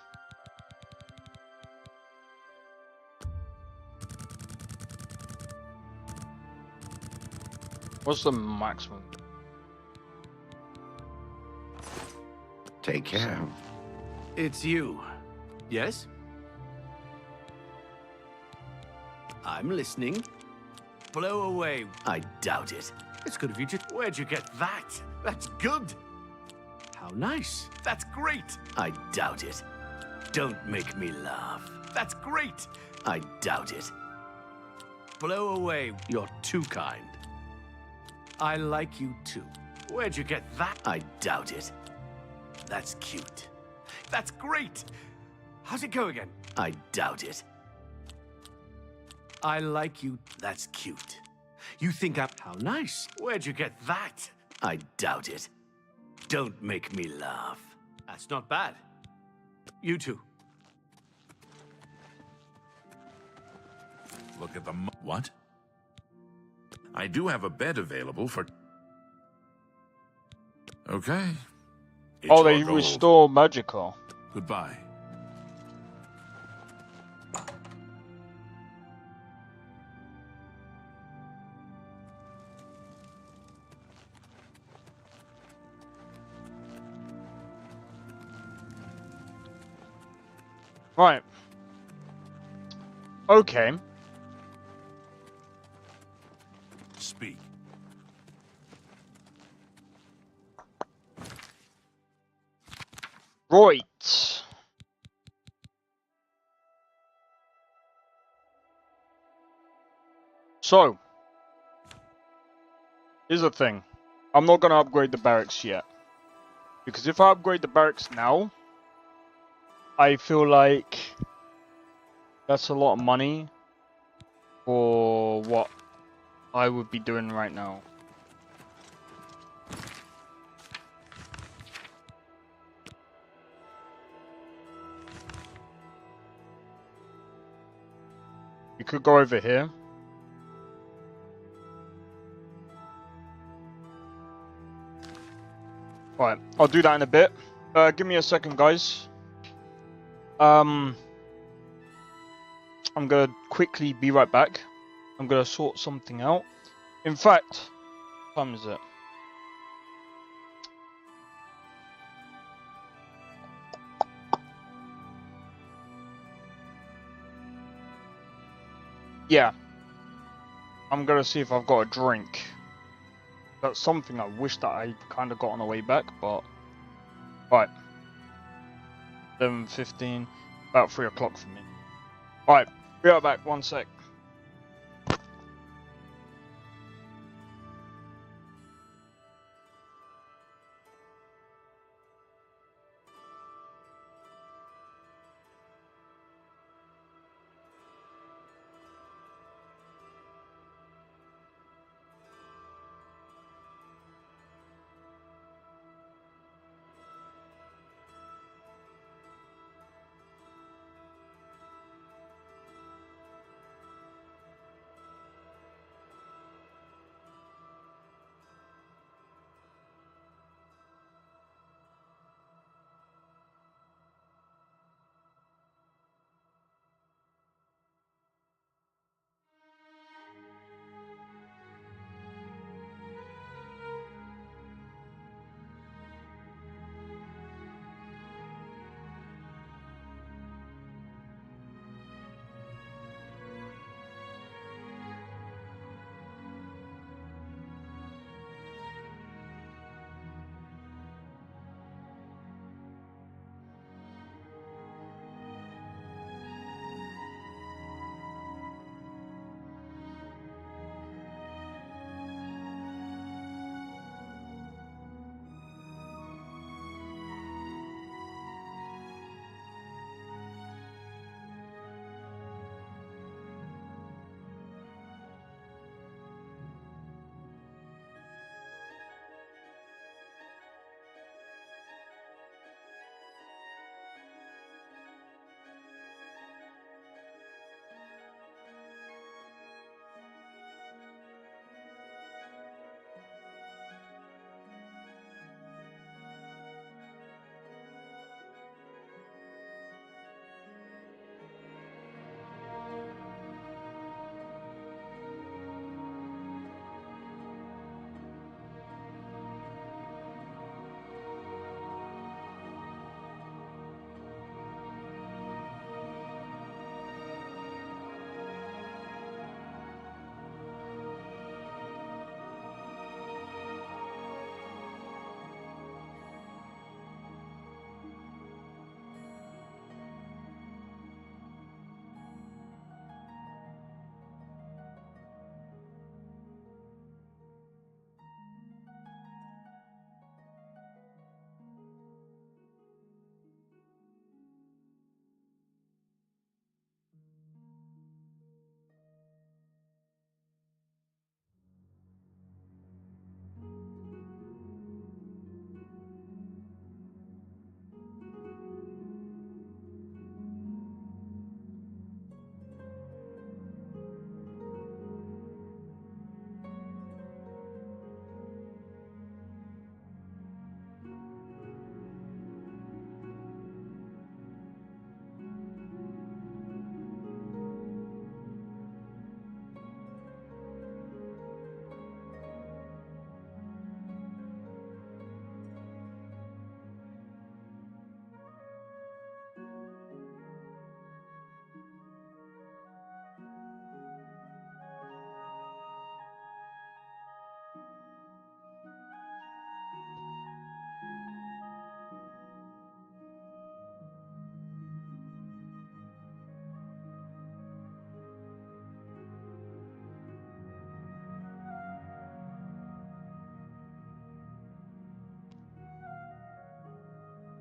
What's the maximum? Take care. It's you. Yes? I'm listening. Blow away. I doubt it. It's good of you to... Where'd you get that? That's good. How nice. That's great. I doubt it. Don't make me laugh. That's great. I doubt it. Blow away. You're too kind. I like you too. Where'd you get that? I doubt it. That's cute. That's great. How's it go again? I doubt it. I like you. That's cute. You think I'm... How nice. Where'd you get that? I doubt it. Don't make me laugh. That's not bad. You too. Look at the what? I do have a bed available for... Okay. It's Oh, they your goal. restore Magical. Goodbye. Right. Okay. Speak. Right. So, here's the thing. I'm not going to upgrade the barracks yet. Because if I upgrade the barracks now, I feel like that's a lot of money for what I would be doing right now. You could go over here. Right, I'll do that in a bit. Give me a second, guys. I'm gonna quickly be right back. I'm gonna sort something out. In fact, what time is it? Yeah. I'm gonna see if I've got a drink. That's something I wish that I kind of got on the way back, but... Right. 11:15, about 3 o'clock for me. Right, be right back, 1 sec.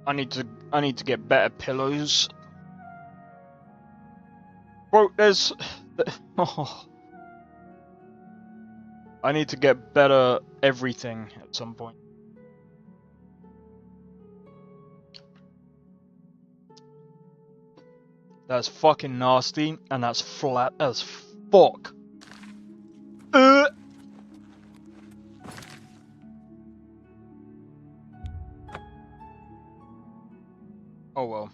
I need to get better pillows. Bro, there's oh. I need to get better everything at some point. That's fucking nasty, and that's flat as fuck. Oh well.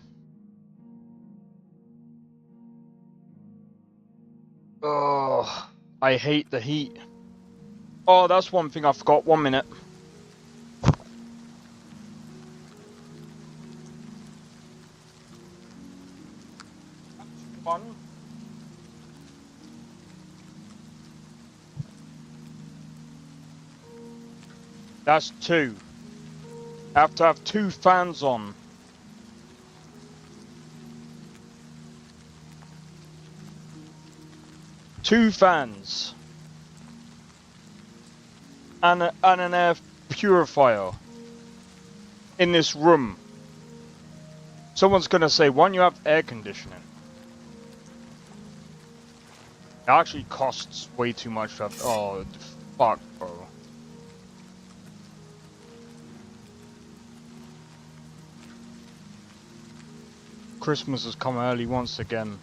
Oh, I hate the heat. Oh, that's one thing I forgot. 1 minute. Fun. That's 2. I have to have 2 fans on. Two fans. And an air purifier. In this room. Someone's gonna say, why don't you have air conditioning? It actually costs way too much to have. Oh, fuck, bro. Christmas has come early once again.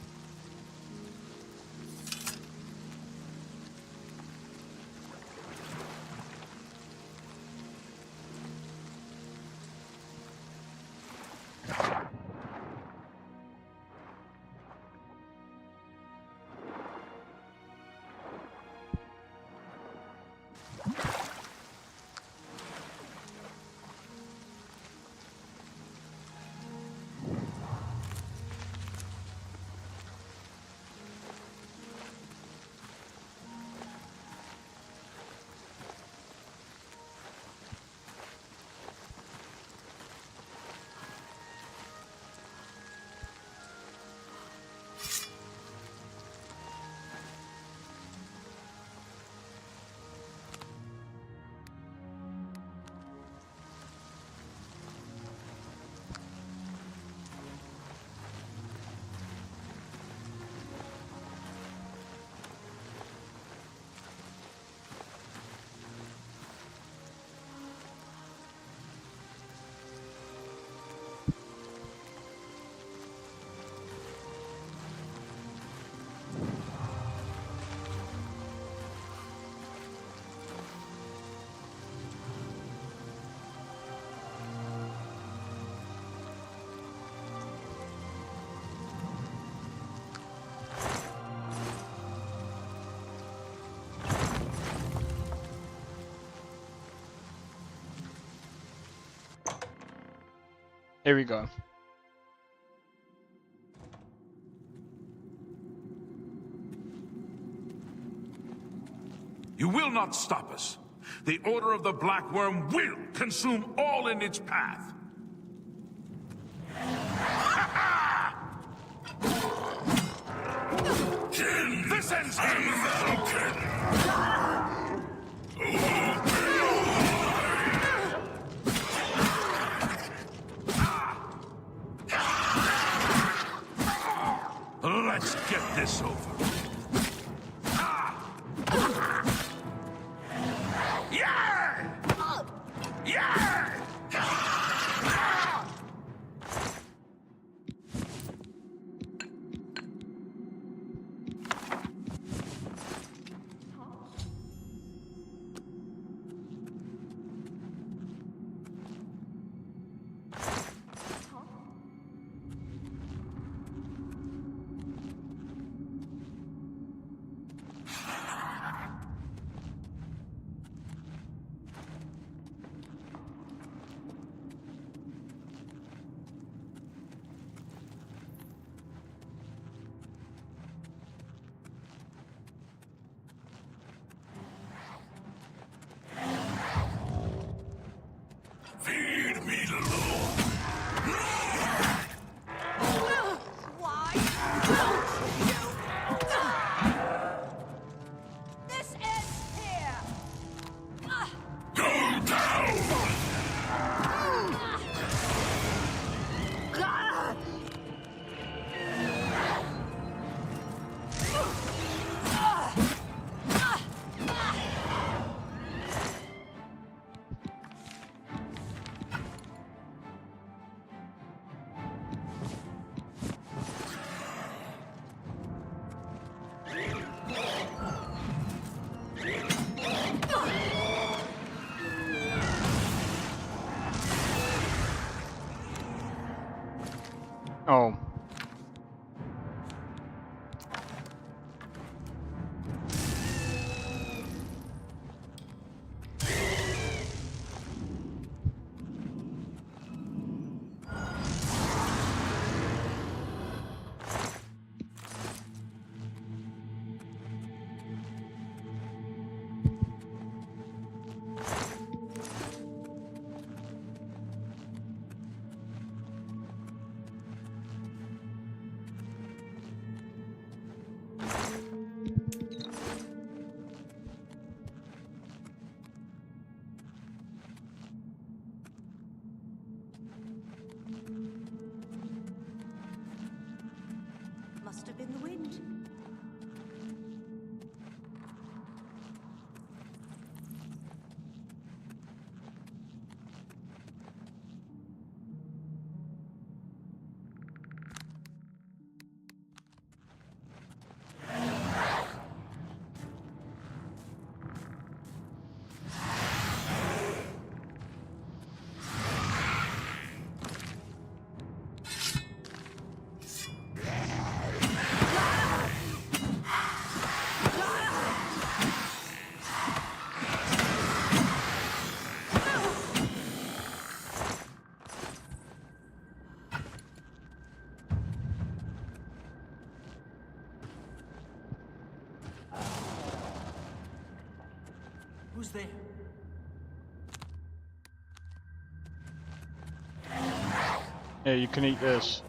Here we go. You will not stop us. The Order of the Black Worm will consume all in its path. This ends him! Let's get this over. Oh. Must have been the wind. Who's there? Yeah, you can eat this.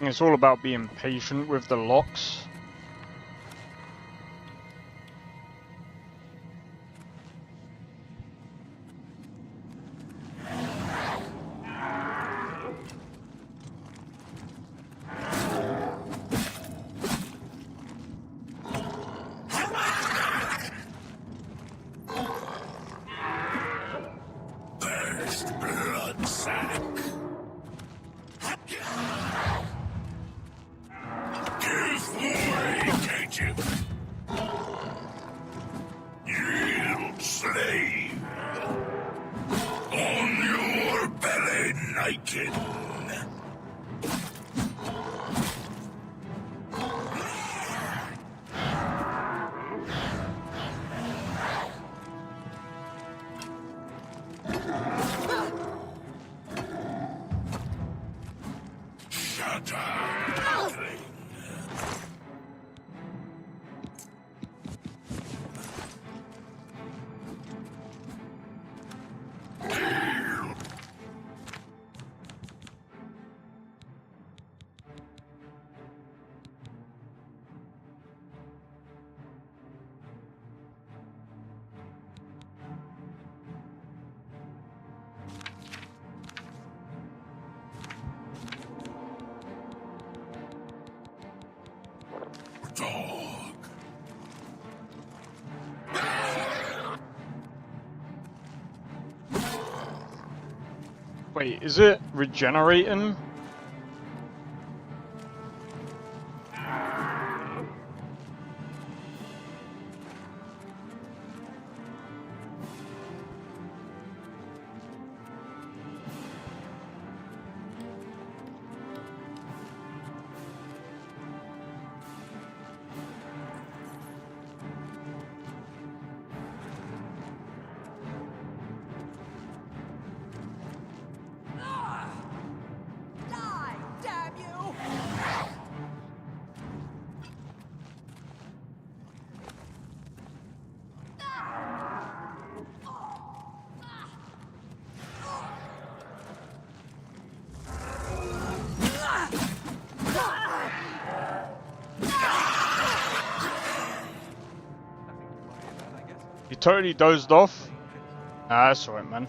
It's all about being patient with the locks. First blood sack. Give way, can't you? Yield, slave. On your belly, naked. Shut up, weakling. Dog. Wait, is it regenerating? totally dozed off. Ah, that's alright, man.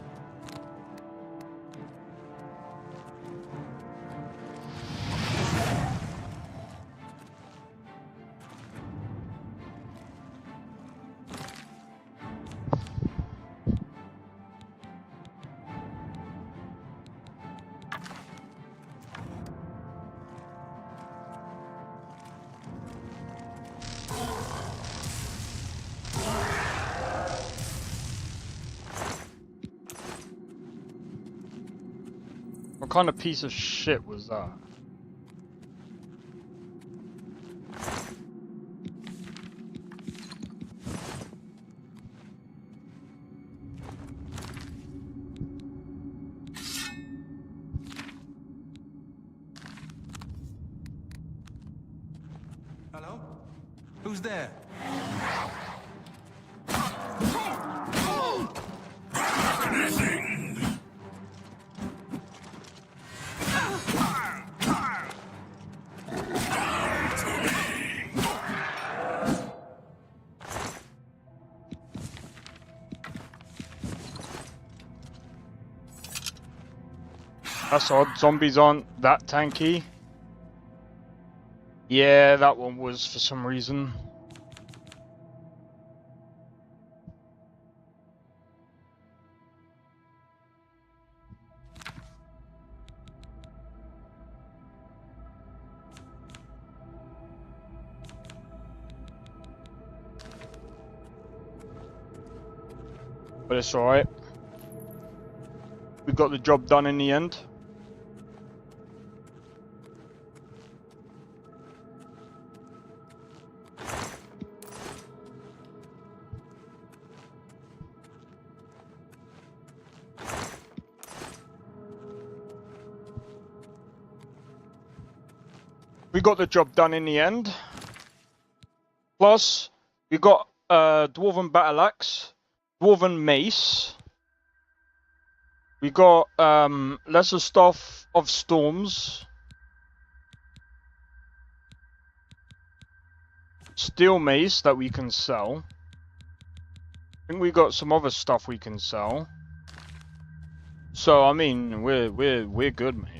What kind of piece of shit was that? Hello? Who's there? That's odd. Zombies aren't that tanky. Yeah, that one was for some reason. But it's alright. We got the job done in the end. We got the job done in the end. Plus, we got Dwarven Battle Axe, Dwarven Mace. We got Lesser Staff of Storms, Steel Mace that we can sell. I think we got some other stuff we can sell. So I mean, we're good, mate.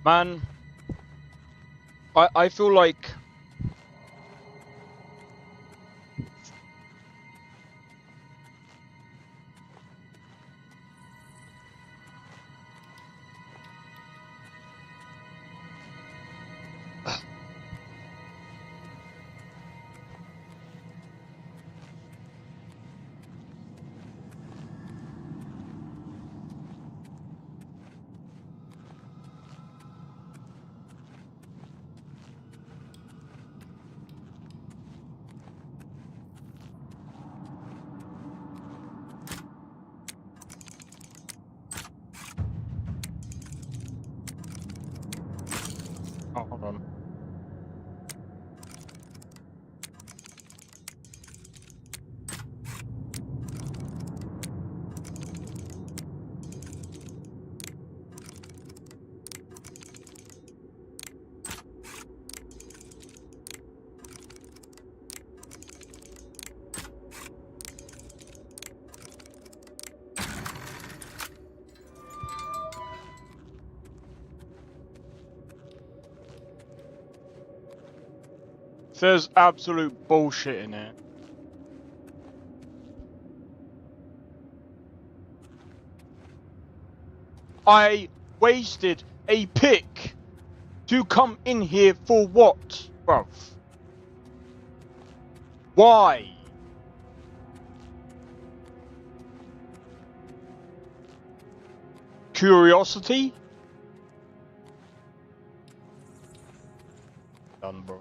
Man, I feel like oh, hold on. There's absolute bullshit in it. I wasted a pick to come in here for what, bruv? Why? Curiosity? Done, bro.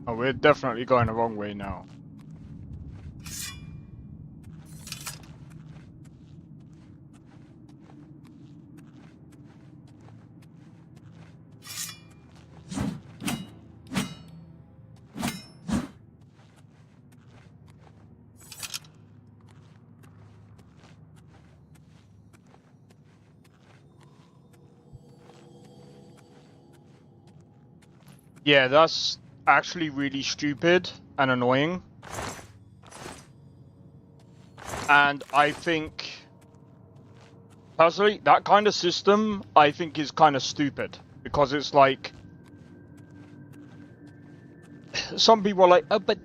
Oh, we're definitely going the wrong way now. Yeah, that's actually really stupid and annoying. And I think, personally, that kind of system, I think is kind of stupid. Because it's like, some people are like, oh, but,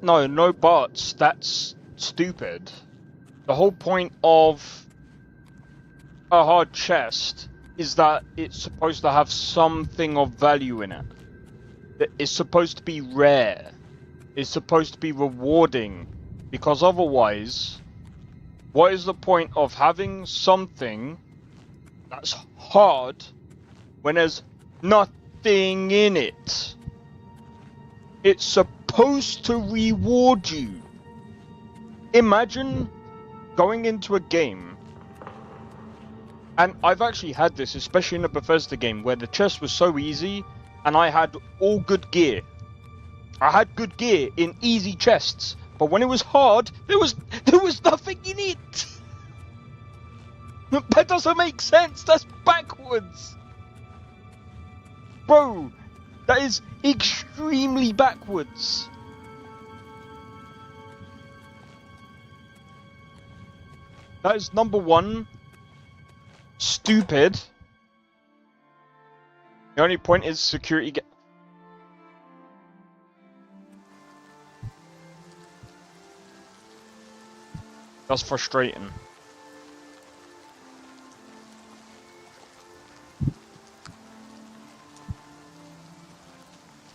no buts, that's stupid. The whole point of a hard chest is that it's supposed to have something of value in it. It's supposed to be rare. It's supposed to be rewarding. Because otherwise, what is the point of having something that's hard when there's nothing in it? It's supposed to reward you. Imagine going into a game, and I've actually had this, especially in a Bethesda game, where the chest was so easy, and I had all good gear. I had good gear in easy chests, but when it was hard, there was nothing in it. That doesn't make sense. That's backwards, bro. That is extremely backwards. That is number one. Stupid. The only point is security. That's frustrating.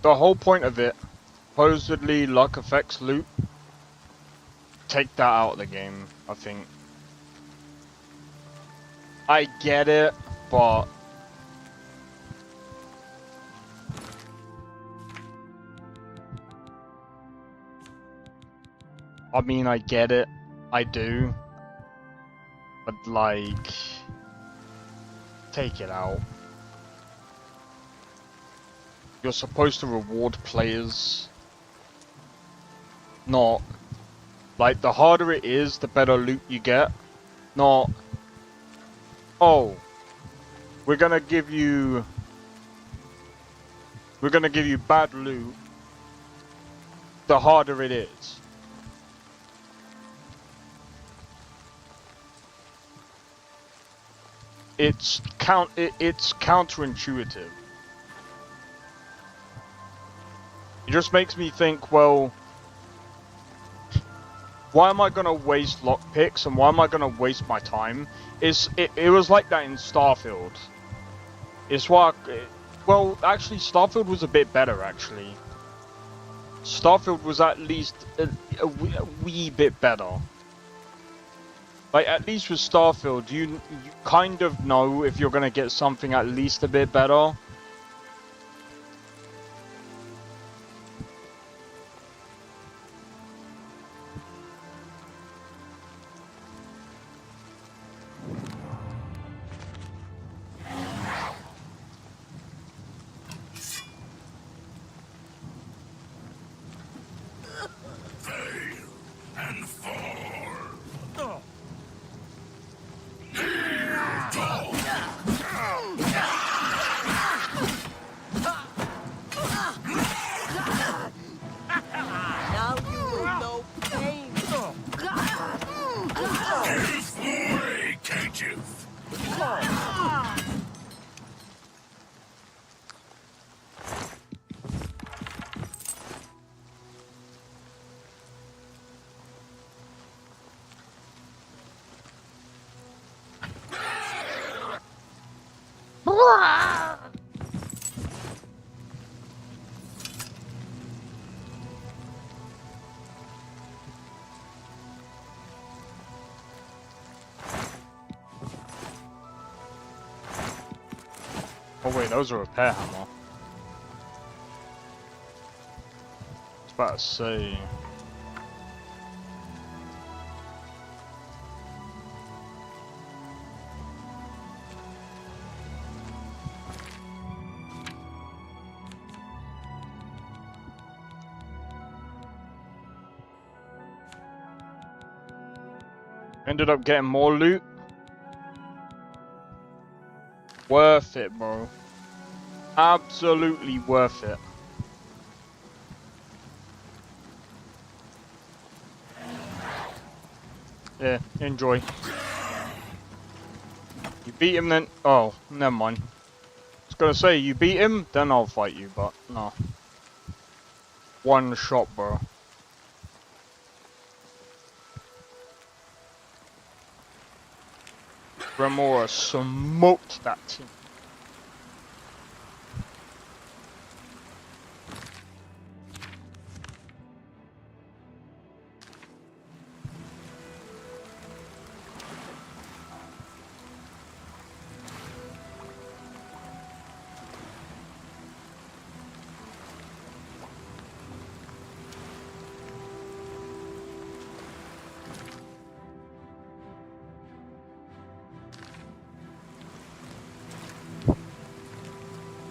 The whole point of it, supposedly luck affects loot. Take that out of the game, I think. I get it, but I mean, I get it. I do. But like, take it out. You're supposed to reward players. Not like, the harder it is, the better loot you get. Not, oh, we're gonna give you bad loot the harder it is. It's counterintuitive. It just makes me think, well, why am I gonna waste lockpicks and why am I gonna waste my time? It was like that in Starfield. It's why, well, actually Starfield was a bit better, actually. Starfield was at least a wee bit better. Like, at least with Starfield, you kind of know if you're gonna get something at least a bit better. Oh wait, those are repair hammer. About to say. Ended up getting more loot. Worth it, bro. Absolutely worth it. Yeah, enjoy. You beat him then... Oh, never mind. I was gonna say, you beat him, then I'll fight you, but no. One shot, bro. Remora smoked that team.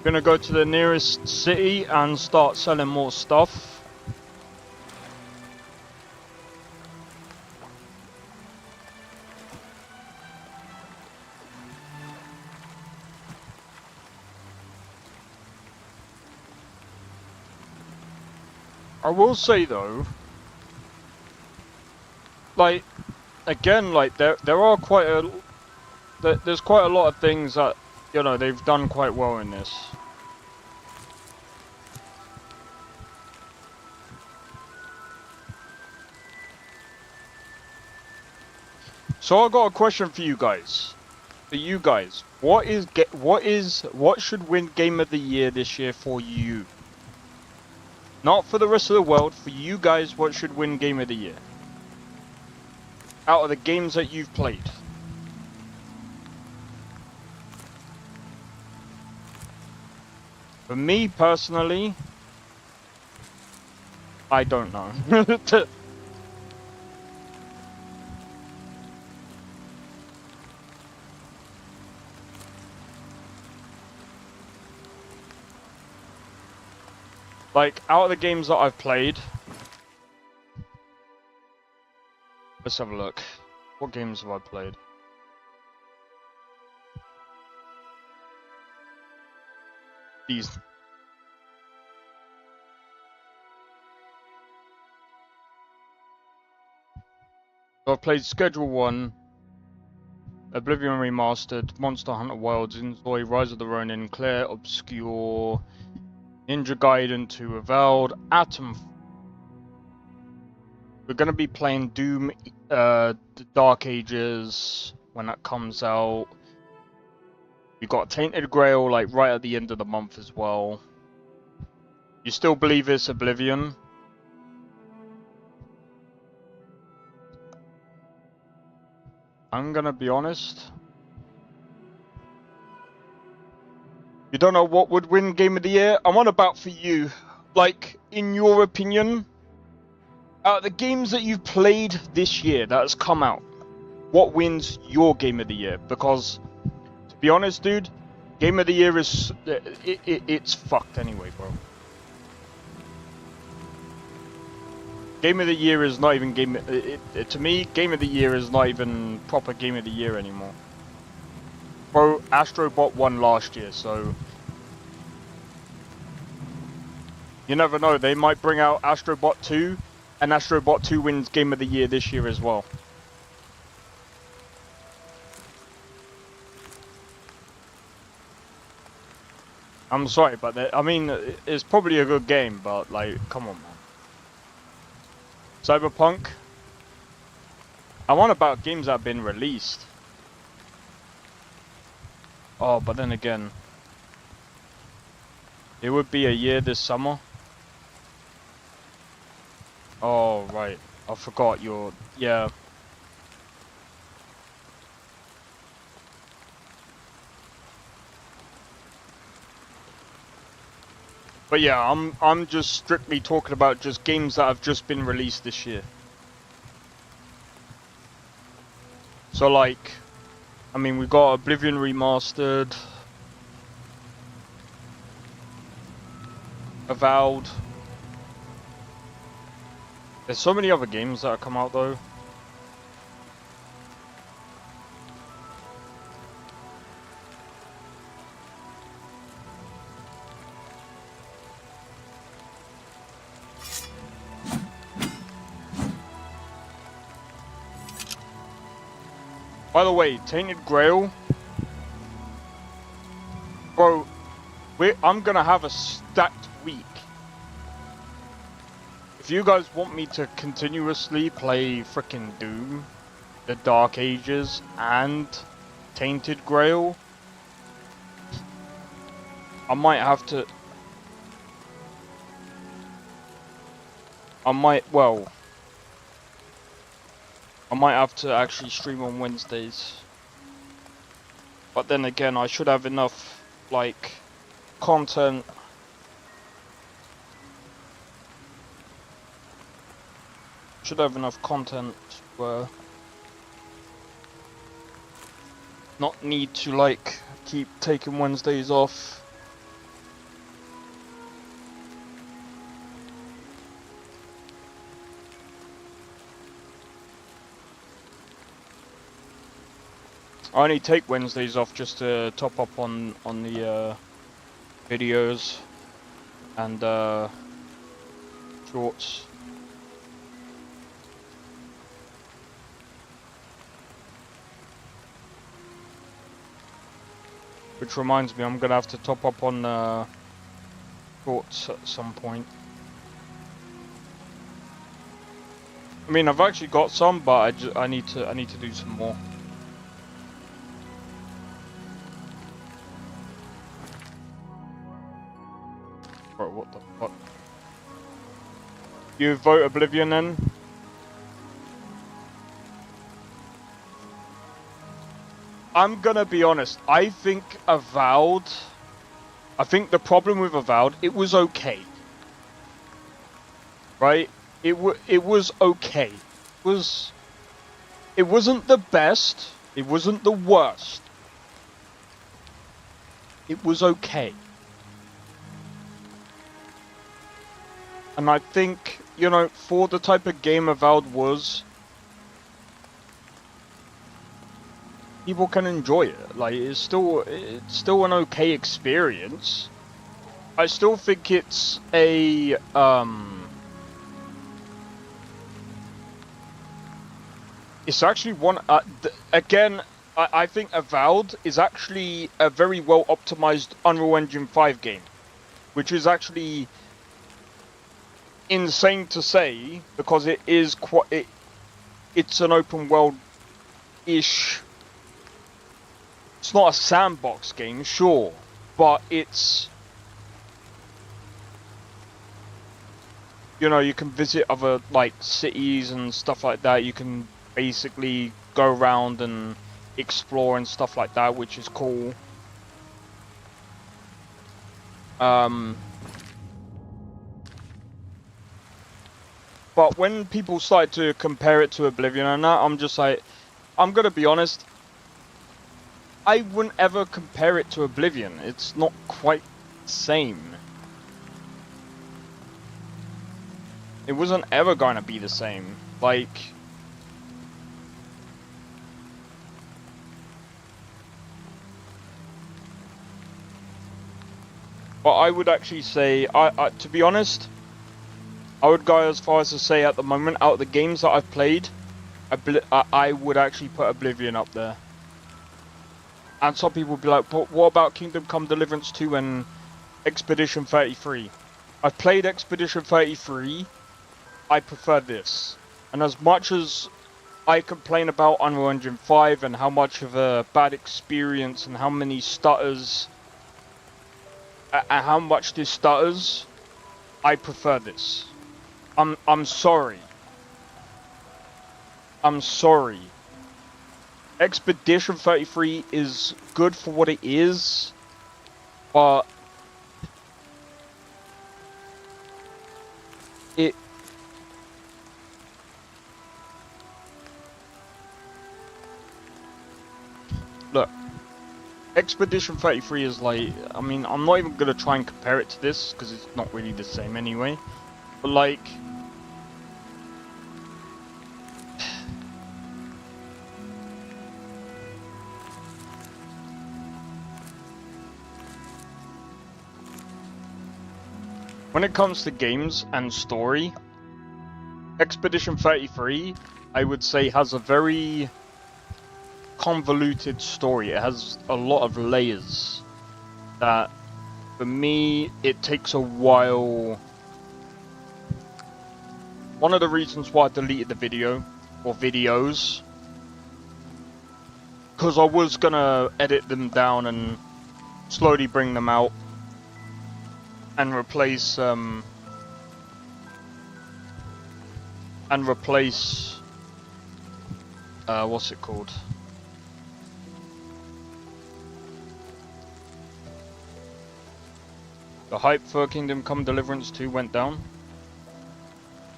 Gonna go to the nearest city and start selling more stuff. I will say though, like, again, like there are quite a, there's quite a lot of things that, you know, they've done quite well in this. So I got a question for you guys. What should win Game of the Year this year for you? Not for the rest of the world, for you guys, what should win Game of the Year? Out of the games that you've played. For me personally, I don't know. Like, out of the games that I've played... Let's have a look. What games have I played? These. So I've played Schedule 1, Oblivion Remastered, Monster Hunter Wilds, Inzoi, Rise of the Ronin, Claire Obscure, Ninja Gaiden 2 Avowed, Atom. We're gonna be playing Doom, the Dark Ages when that comes out. We got Tainted Grail like right at the end of the month as well. You still believe it's Oblivion? I'm gonna be honest. You don't know what would win Game of the Year? I'm on about for you. Like, in your opinion, out of the games that you've played this year that has come out, what wins your Game of the Year? Because, to be honest, dude, Game of the Year is... it's fucked anyway, bro. Game of the Year is not even to me, Game of the Year is not even proper Game of the Year anymore. Bro, Astrobot won last year, so... You never know, they might bring out Astrobot 2, and Astrobot 2 wins Game of the Year this year as well. I'm sorry, but I mean, it's probably a good game, but like, come on, man. Cyberpunk? I'm on about games that have been released. Oh, but then again, it would be a year this summer. Oh, right. I forgot your... Yeah. But yeah, I'm just strictly talking about just games that have just been released this year. So like, I mean, we got Oblivion Remastered, Avowed. There's so many other games that have come out though. By the way, Tainted Grail, bro, I'm gonna have a stacked week. If you guys want me to continuously play frickin' Doom, the Dark Ages, and Tainted Grail, I might have to... I might have to actually stream on Wednesdays. But then again, I should have enough, like, content. Should have enough content to, not need to, like, keep taking Wednesdays off. I only take Wednesdays off just to top up on the videos and shorts. Which reminds me, I'm gonna have to top up on shorts at some point. I mean, I've actually got some, but I need to do some more. Bro, what the fuck? You vote Oblivion then? I'm gonna be honest, I think Avowed... I think the problem with Avowed, it was okay. Right? It was okay. It wasn't the best, it wasn't the worst. It was okay. And I think, you know, for the type of game Avowed was, people can enjoy it. Like, it's still an okay experience. I still think it's a, it's actually one, again, I think Avowed is actually a very well optimized Unreal Engine 5 game. Which is actually insane to say, because it is quite, it's an open world-ish. It's not a sandbox game, sure, but it's, you know, you can visit other, like, cities and stuff like that. You can basically go around and explore and stuff like that, which is cool. But when people started to compare it to Oblivion and that, I'm just like, I'm gonna be honest, I wouldn't ever compare it to Oblivion. It's not quite the same. It wasn't ever going to be the same. Like, but I would actually say, to be honest, I would go as far as to say at the moment, out of the games that I've played, I would actually put Oblivion up there. And some people would be like, but what about Kingdom Come Deliverance 2 and Expedition 33? I've played Expedition 33, I prefer this. And as much as I complain about Unreal Engine 5 and how much of a bad experience and how many stutters, and how much this stutters, I prefer this. I'm sorry. I'm sorry. Expedition 33 is good for what it is, but it... Look, Expedition 33 is like, I mean, I'm not even gonna try and compare it to this, because it's not really the same anyway. But like... when it comes to games and story, Expedition 33, I would say, has a very convoluted story. It has a lot of layers that, for me, it takes a while. One of the reasons why I deleted the video, or videos, because I was gonna edit them down and slowly bring them out and replace what's it called? The hype for Kingdom Come Deliverance 2 went down.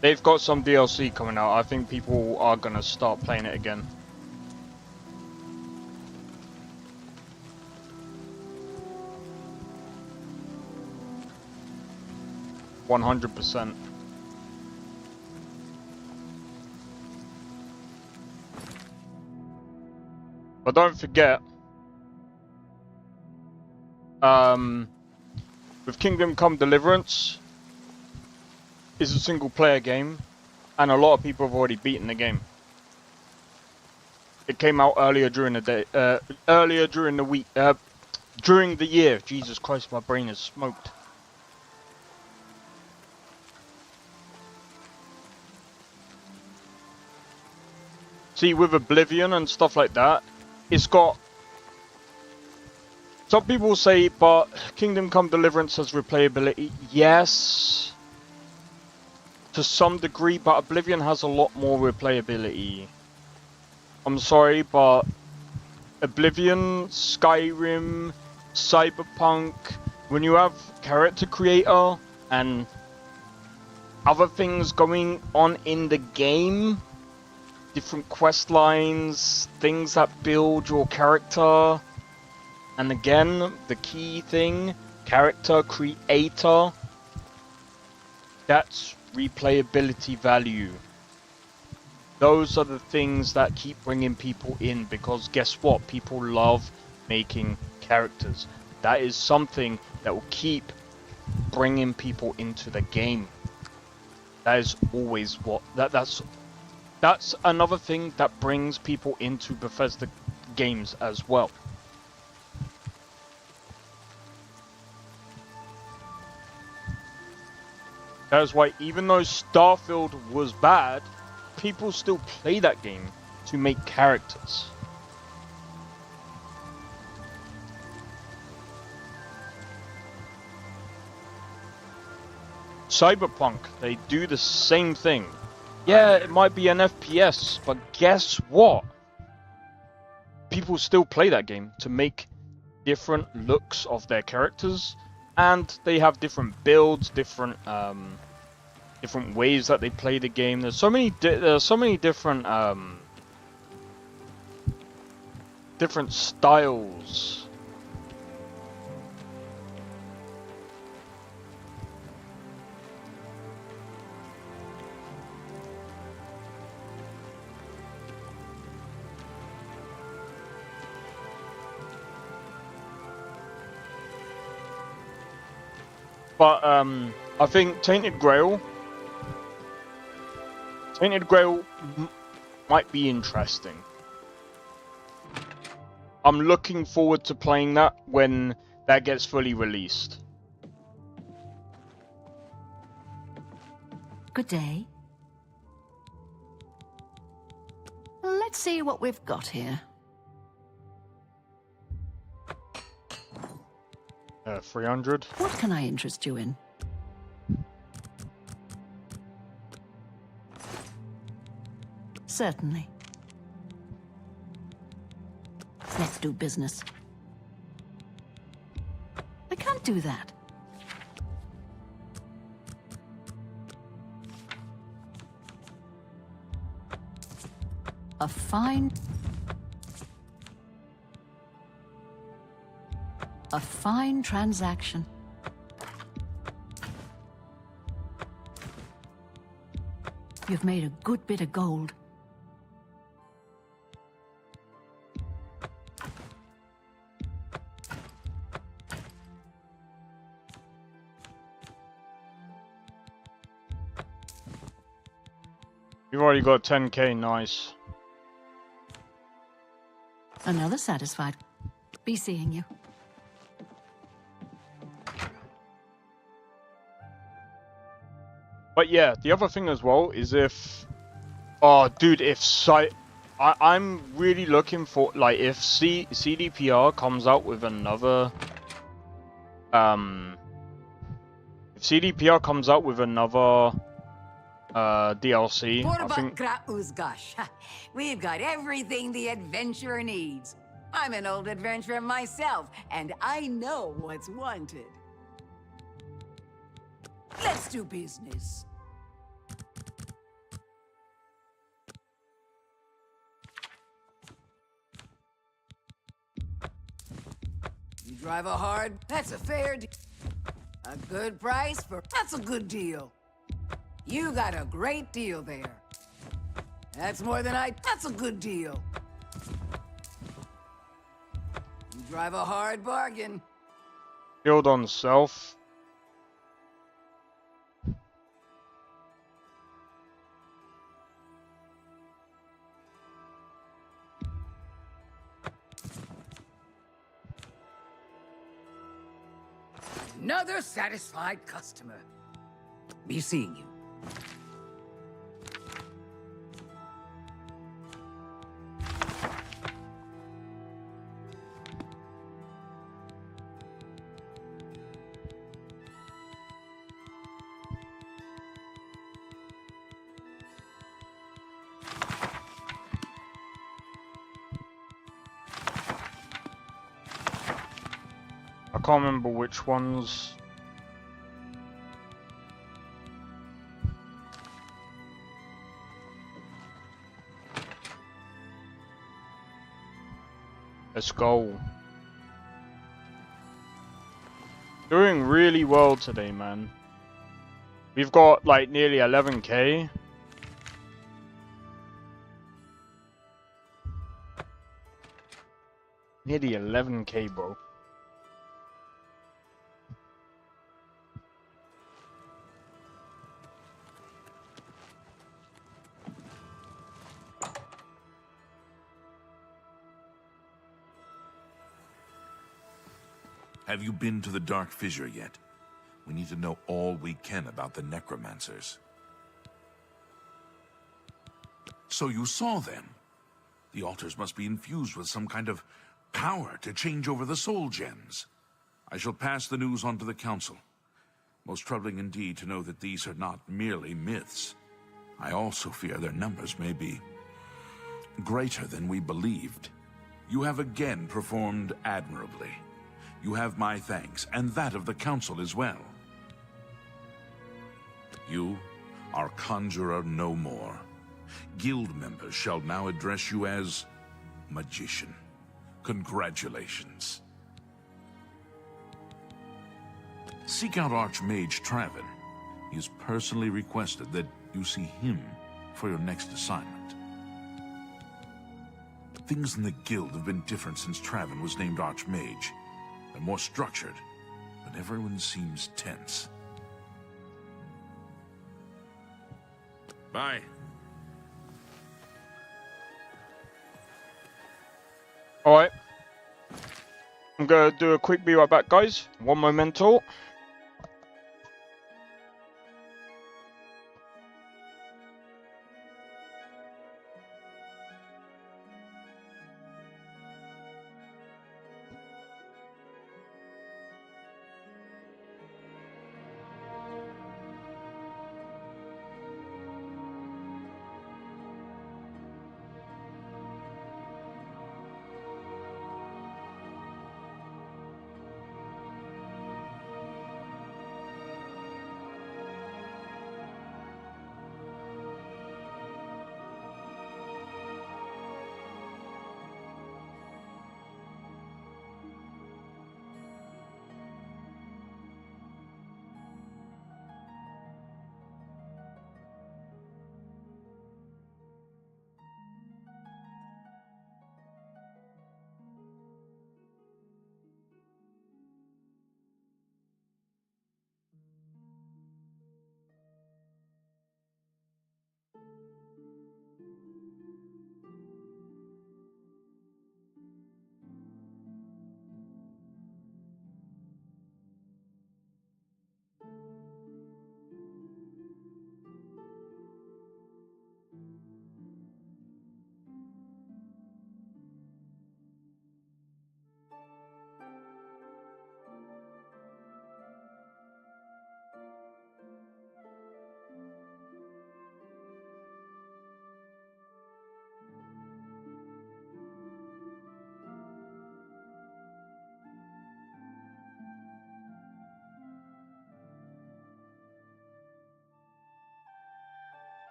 They've got some DLC coming out. I think people are gonna start playing it again. %100%. But don't forget, with Kingdom Come Deliverance, it's a single player game, and a lot of people have already beaten the game. It came out earlier during the day, earlier during the week, during the year. Jesus Christ, my brain is smoked. See, with Oblivion and stuff like that, it's got... Some people say, but Kingdom Come Deliverance has replayability. Yes, to some degree, but Oblivion has a lot more replayability. I'm sorry, but Oblivion, Skyrim, Cyberpunk, when you have character creator and other things going on in the game, different quest lines, things that build your character, and again, the key thing, character creator, that's replayability value. Those are the things that keep bringing people in, because guess what? People love making characters. That is something that will keep bringing people into the game. That is always what... That's another thing that brings people into Bethesda games as well. That is why, even though Starfield was bad, people still play that game to make characters. Cyberpunk, they do the same thing. Yeah, it might be an FPS, but guess what? People still play that game to make different looks of their characters, and they have different builds, different ways that they play the game. There's so many different different styles. But I think Tainted Grail might be interesting. I'm looking forward to playing that when that gets fully released. Good day. Let's see what we've got here. 300. What can I interest you in? Certainly. Let's do business. I can't do that. A fine transaction. You've made a good bit of gold. You've already got 10k, nice. Another satisfied. Be seeing you. But yeah, the other thing as well is if... Oh, dude, if I'm really looking for... Like, if CDPR comes out with another... If CDPR comes out with another... DLC, I think... We've got everything the adventurer needs. I'm an old adventurer myself, and I know what's wanted. Let's do business. You drive a hard, that's a fair deal. A good price for, that's a good deal. You got a great deal there. That's more than that's a good deal. You drive a hard bargain. Build on self. Another satisfied customer. Be seeing you. I can't remember which ones. Let's go. Doing really well today, man. We've got like nearly 11k. Nearly 11k, bro. Have you been to the Dark Fissure yet? We need to know all we can about the necromancers. So you saw them? The altars must be infused with some kind of power to change over the soul gems. I shall pass the news on to the Council. Most troubling indeed to know that these are not merely myths. I also fear their numbers may be greater than we believed. You have again performed admirably. You have my thanks, and that of the Council as well. You are Conjurer no more. Guild members shall now address you as Magician. Congratulations. Seek out Archmage Traven. He has personally requested that you see him for your next assignment. Things in the Guild have been different since Traven was named Archmage. They're more structured, but everyone seems tense. Bye. Alright. I'm gonna do a quick be right back, guys. One momento.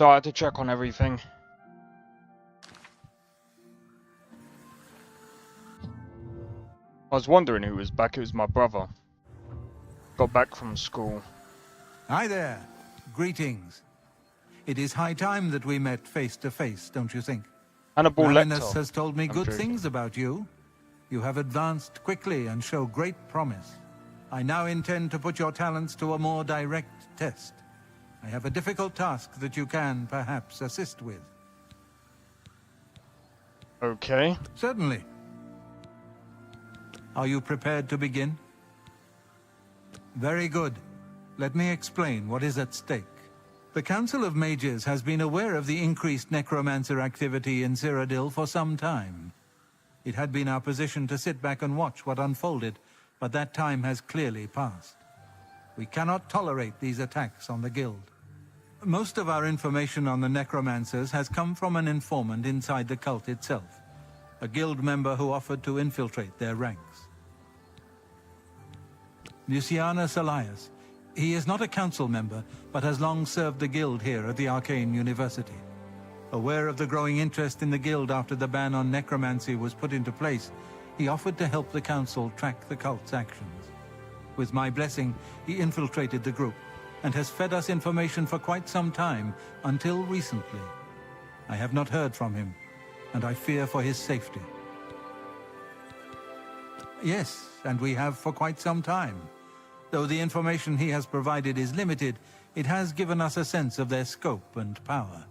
So I had to check on everything. I was wondering who was back. It was my brother. Got back from school. Hi there. Greetings. It is high time that we met face to face, don't you think? Hannibal Ravenous Lecter. has told me I'm good joking. things about you. You have advanced quickly and show great promise. I now intend to put your talents to a more direct test. I have a difficult task that you can, perhaps, assist with. Okay. Certainly. Are you prepared to begin? Very good. Let me explain what is at stake. The Council of Mages has been aware of the increased necromancer activity in Cyrodiil for some time. It had been our position to sit back and watch what unfolded, but that time has clearly passed. We cannot tolerate these attacks on the Guild. Most of our information on the necromancers has come from an informant inside the cult itself, a Guild member who offered to infiltrate their ranks. Lucianus Elias. He is not a council member, but has long served the Guild here at the Arcane University. Aware of the growing interest in the Guild after the ban on necromancy was put into place, he offered to help the council track the cult's actions. With my blessing, he infiltrated the group, and has fed us information for quite some time, until recently. I have not heard from him, and I fear for his safety. Yes, and we have for quite some time. Though the information he has provided is limited, it has given us a sense of their scope and power.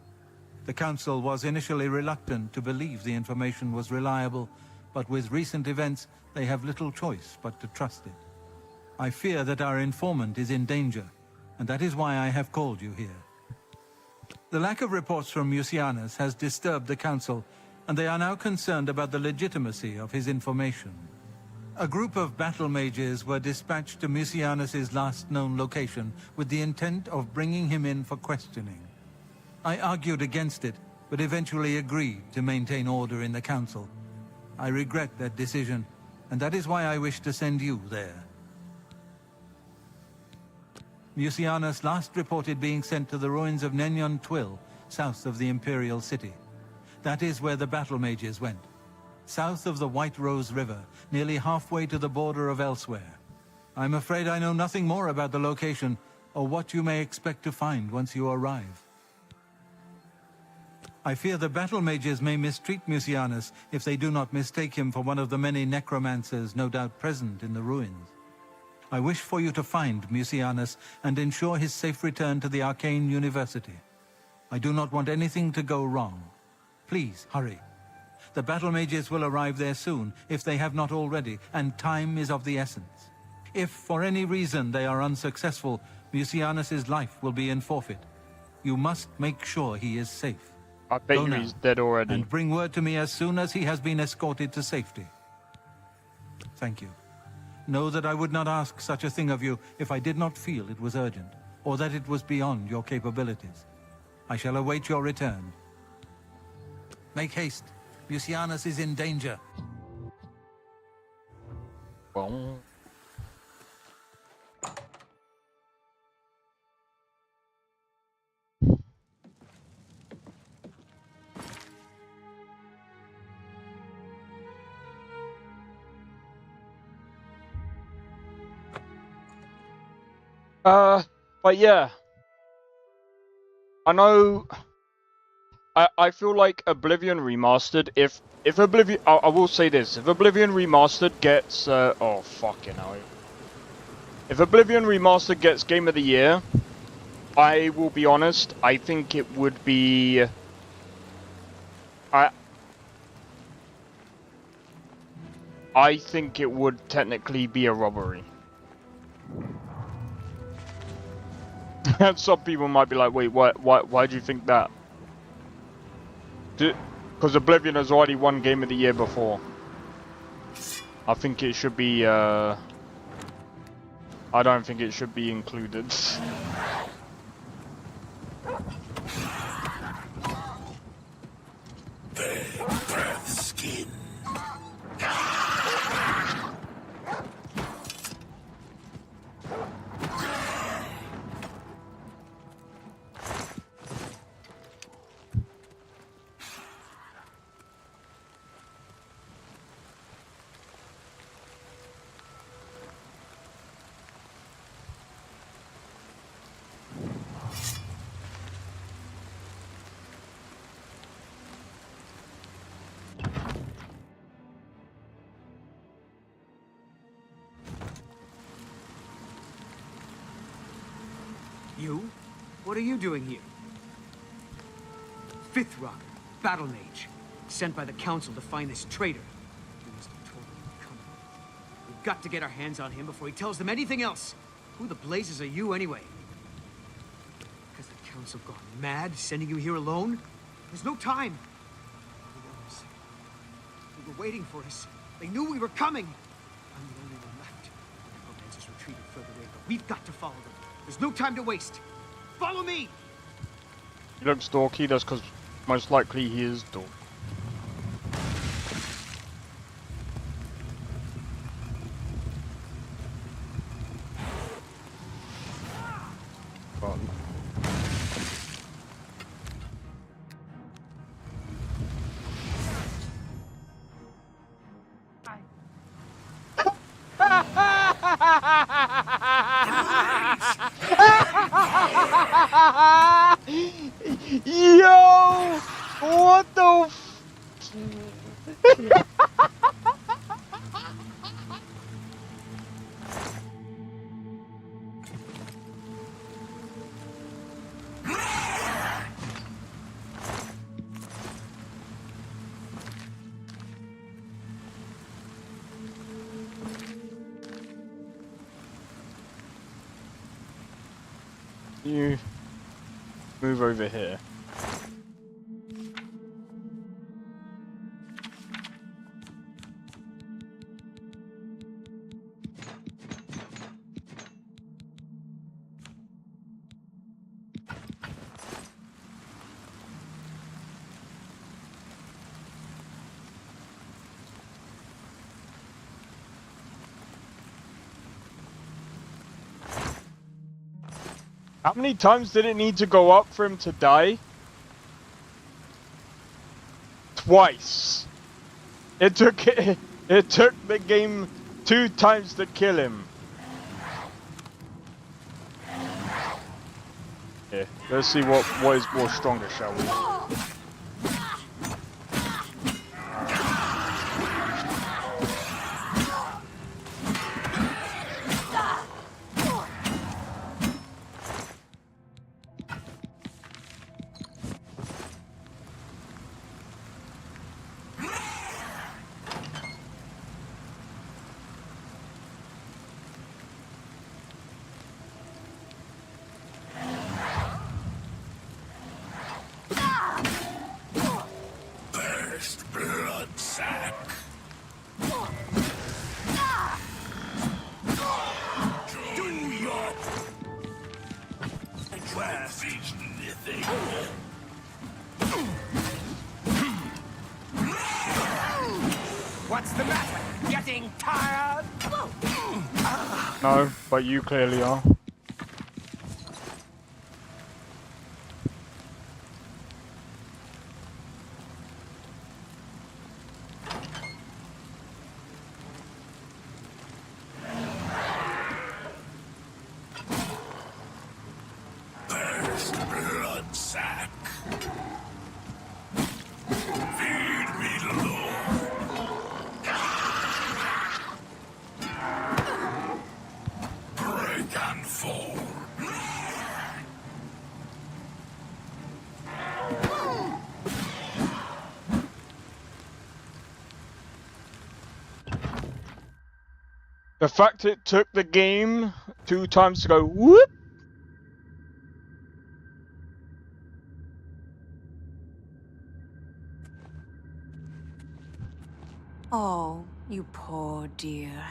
The Council was initially reluctant to believe the information was reliable, but with recent events, they have little choice but to trust it. I fear that our informant is in danger, and that is why I have called you here. The lack of reports from Mucianus has disturbed the Council, and they are now concerned about the legitimacy of his information. A group of battle mages were dispatched to Mucianus's last known location with the intent of bringing him in for questioning. I argued against it, but eventually agreed to maintain order in the Council. I regret that decision, and that is why I wish to send you there. Mucianus last reported being sent to the ruins of Nenyon Twill, south of the Imperial City. That is where the battle mages went. South of the White Rose River, nearly halfway to the border of elsewhere. I'm afraid I know nothing more about the location, or what you may expect to find once you arrive. I fear the battle mages may mistreat Mucianus if they do not mistake him for one of the many necromancers no doubt present in the ruins. I wish for you to find Mucianus and ensure his safe return to the Arcane University. I do not want anything to go wrong. Please, hurry. The battle mages will arrive there soon, if they have not already, and time is of the essence. If, for any reason, they are unsuccessful, Mucianus's life will be in forfeit. You must make sure he is safe. I bet Go you now, he's dead already. and bring word to me as soon as he has been escorted to safety. Thank you. Know that I would not ask such a thing of you if I did not feel it was urgent, or that it was beyond your capabilities. I shall await your return. Make haste. Mucianus is in danger. Well. But yeah. I know... I feel like Oblivion Remastered, if Oblivion... I will say this, if Oblivion Remastered gets... oh, fucking hell. If Oblivion Remastered gets Game of the Year, I will be honest, I think it would be... I think it would technically be a robbery. And some people might be like, wait, why do you think that? Because Oblivion has already won Game of the Year before. I think it should be, I don't think it should be included. Skin. You? What are you doing here? Fifth Rocker, Battle Mage, sent by the Council to find this traitor. You must have told them you're coming. We've got to get our hands on him before he tells them anything else. Who the blazes are you, anyway? Has the Council gone mad, sending you here alone? There's no time. All the others, they were waiting for us. They knew we were coming. I'm the only one left. The Romance has retreated further away, but we've got to follow them. There's no time to waste. Follow me! He looks dorky, that's because most likely he is dorky. Yo! What the f- You move over here. How many times did it need to go up for him to die? Twice. It took the game 2 times to kill him. Yeah, let's see what is more stronger, shall we? What's the matter? Getting tired? No, but you clearly are. The fact it took the game 2 times to go whoop. Oh, you poor dear.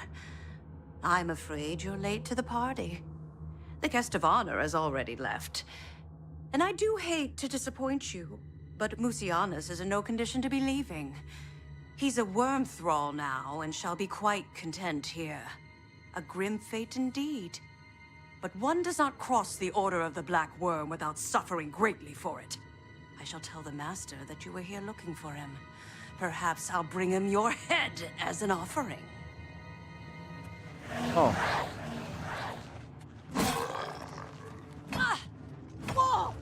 I'm afraid you're late to the party. The guest of honor has already left. And I do hate to disappoint you, but Musianus is in no condition to be leaving. He's a worm thrall now, and shall be quite content here. A grim fate indeed. But one does not cross the Order of the Black Worm without suffering greatly for it. I shall tell the Master that you were here looking for him. Perhaps I'll bring him your head as an offering. Oh. Whoa!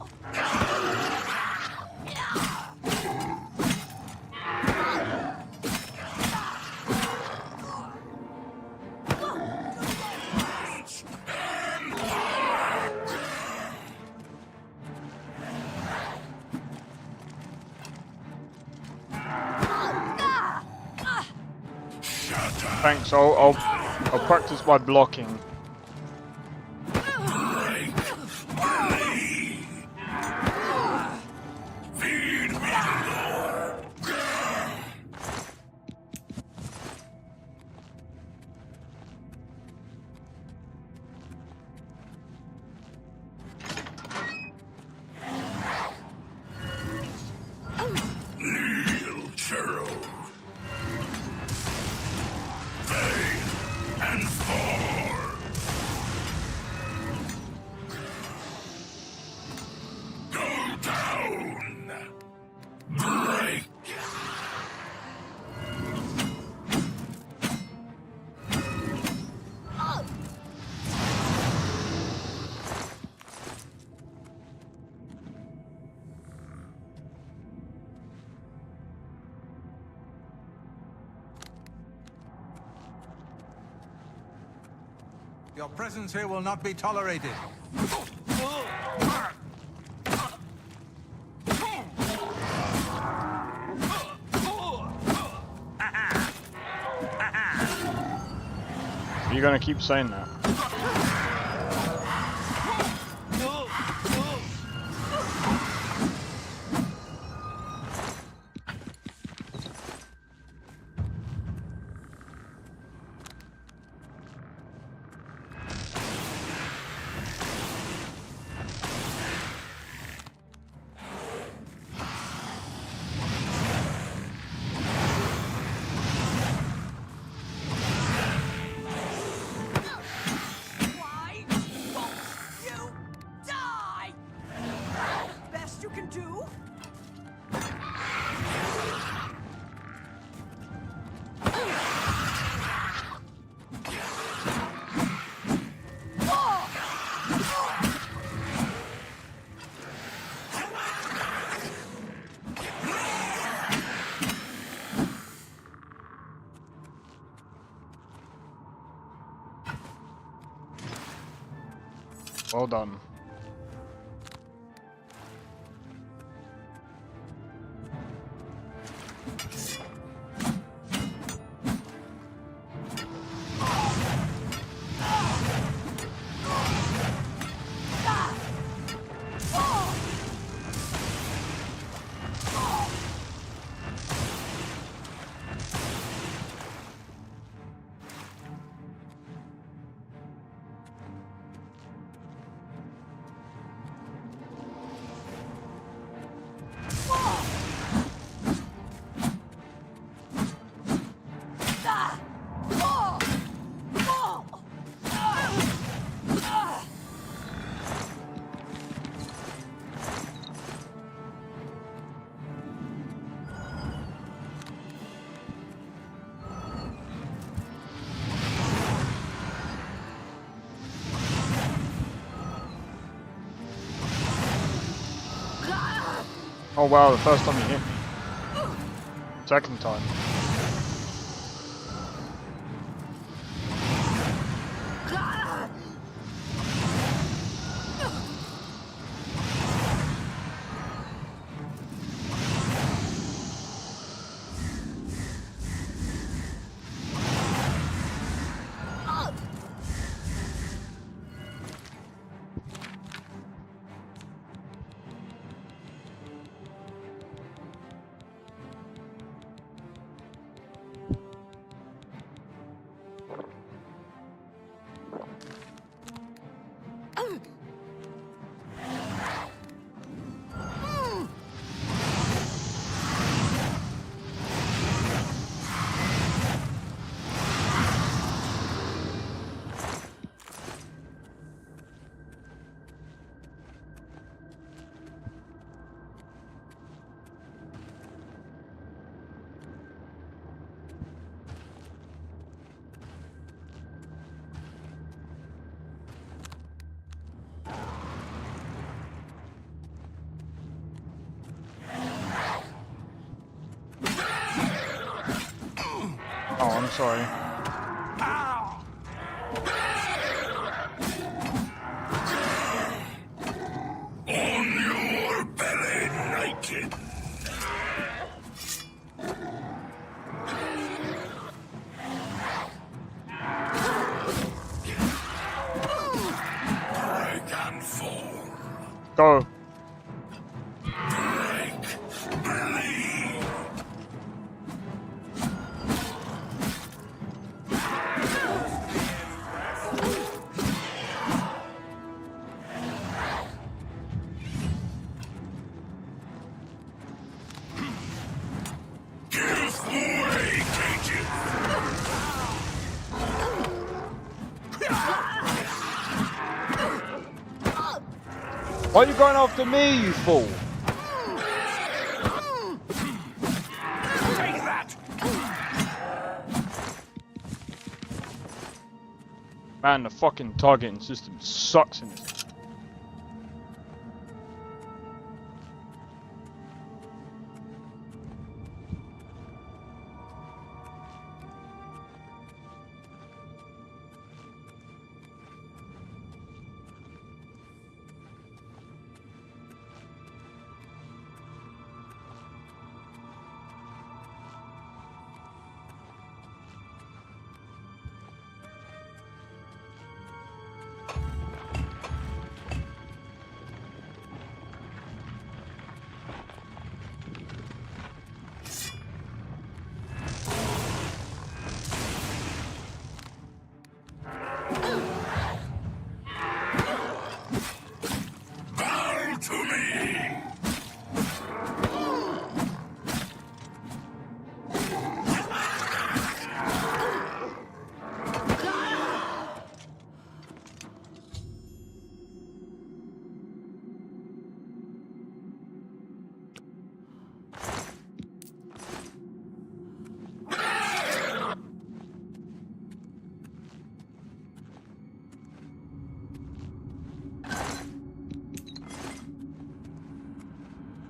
Thanks. I'll practice by blocking. Your presence here will not be tolerated. You're gonna keep saying that. Well done. Oh wow, the first time you hit me. Second time. Oh, I'm sorry. On your belly, naked. Go. Why are you going after me, you fool? Take that! Man, the fucking targeting system sucks in this.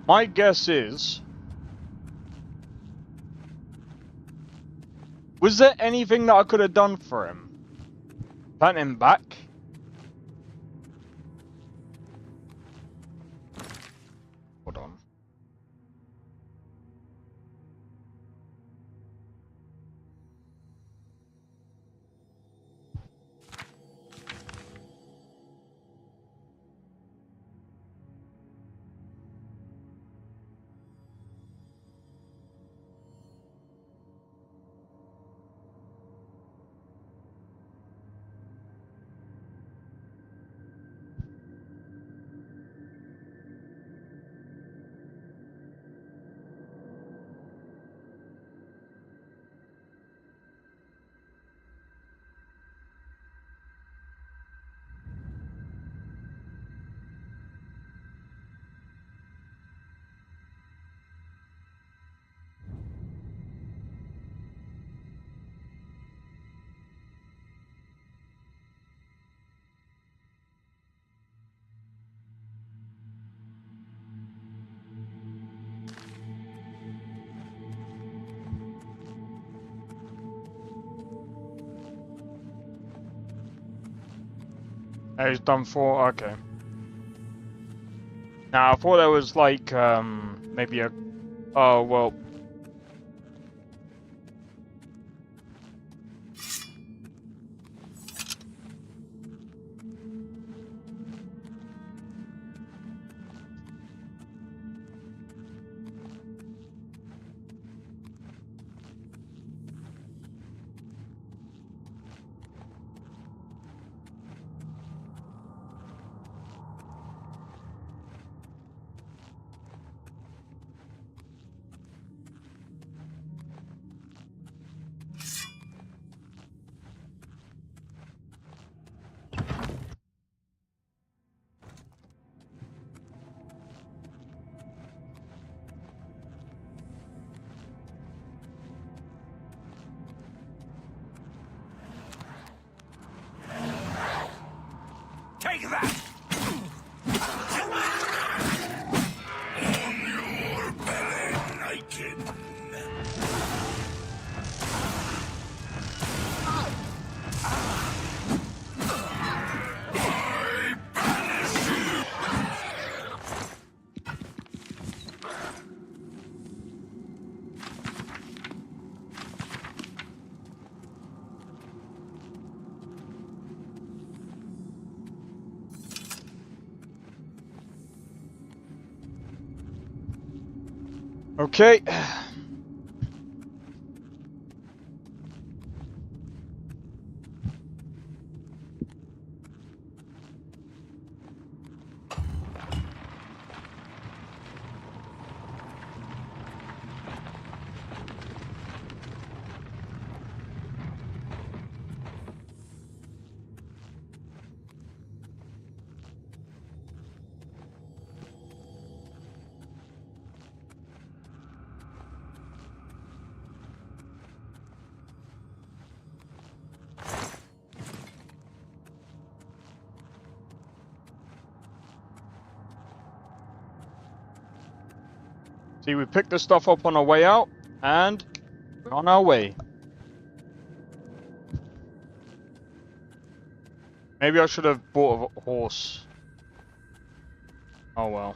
My guess is... Was there anything that I could have done for him? Plant him back? Hold on. Oh, he's done 4, okay. Now, I thought there was like, maybe a... Oh, well... Take that! On your belly, Niken. I banish you! Okay. See, we picked the stuff up on our way out, and we're on our way. Maybe I should have bought a horse. Oh well.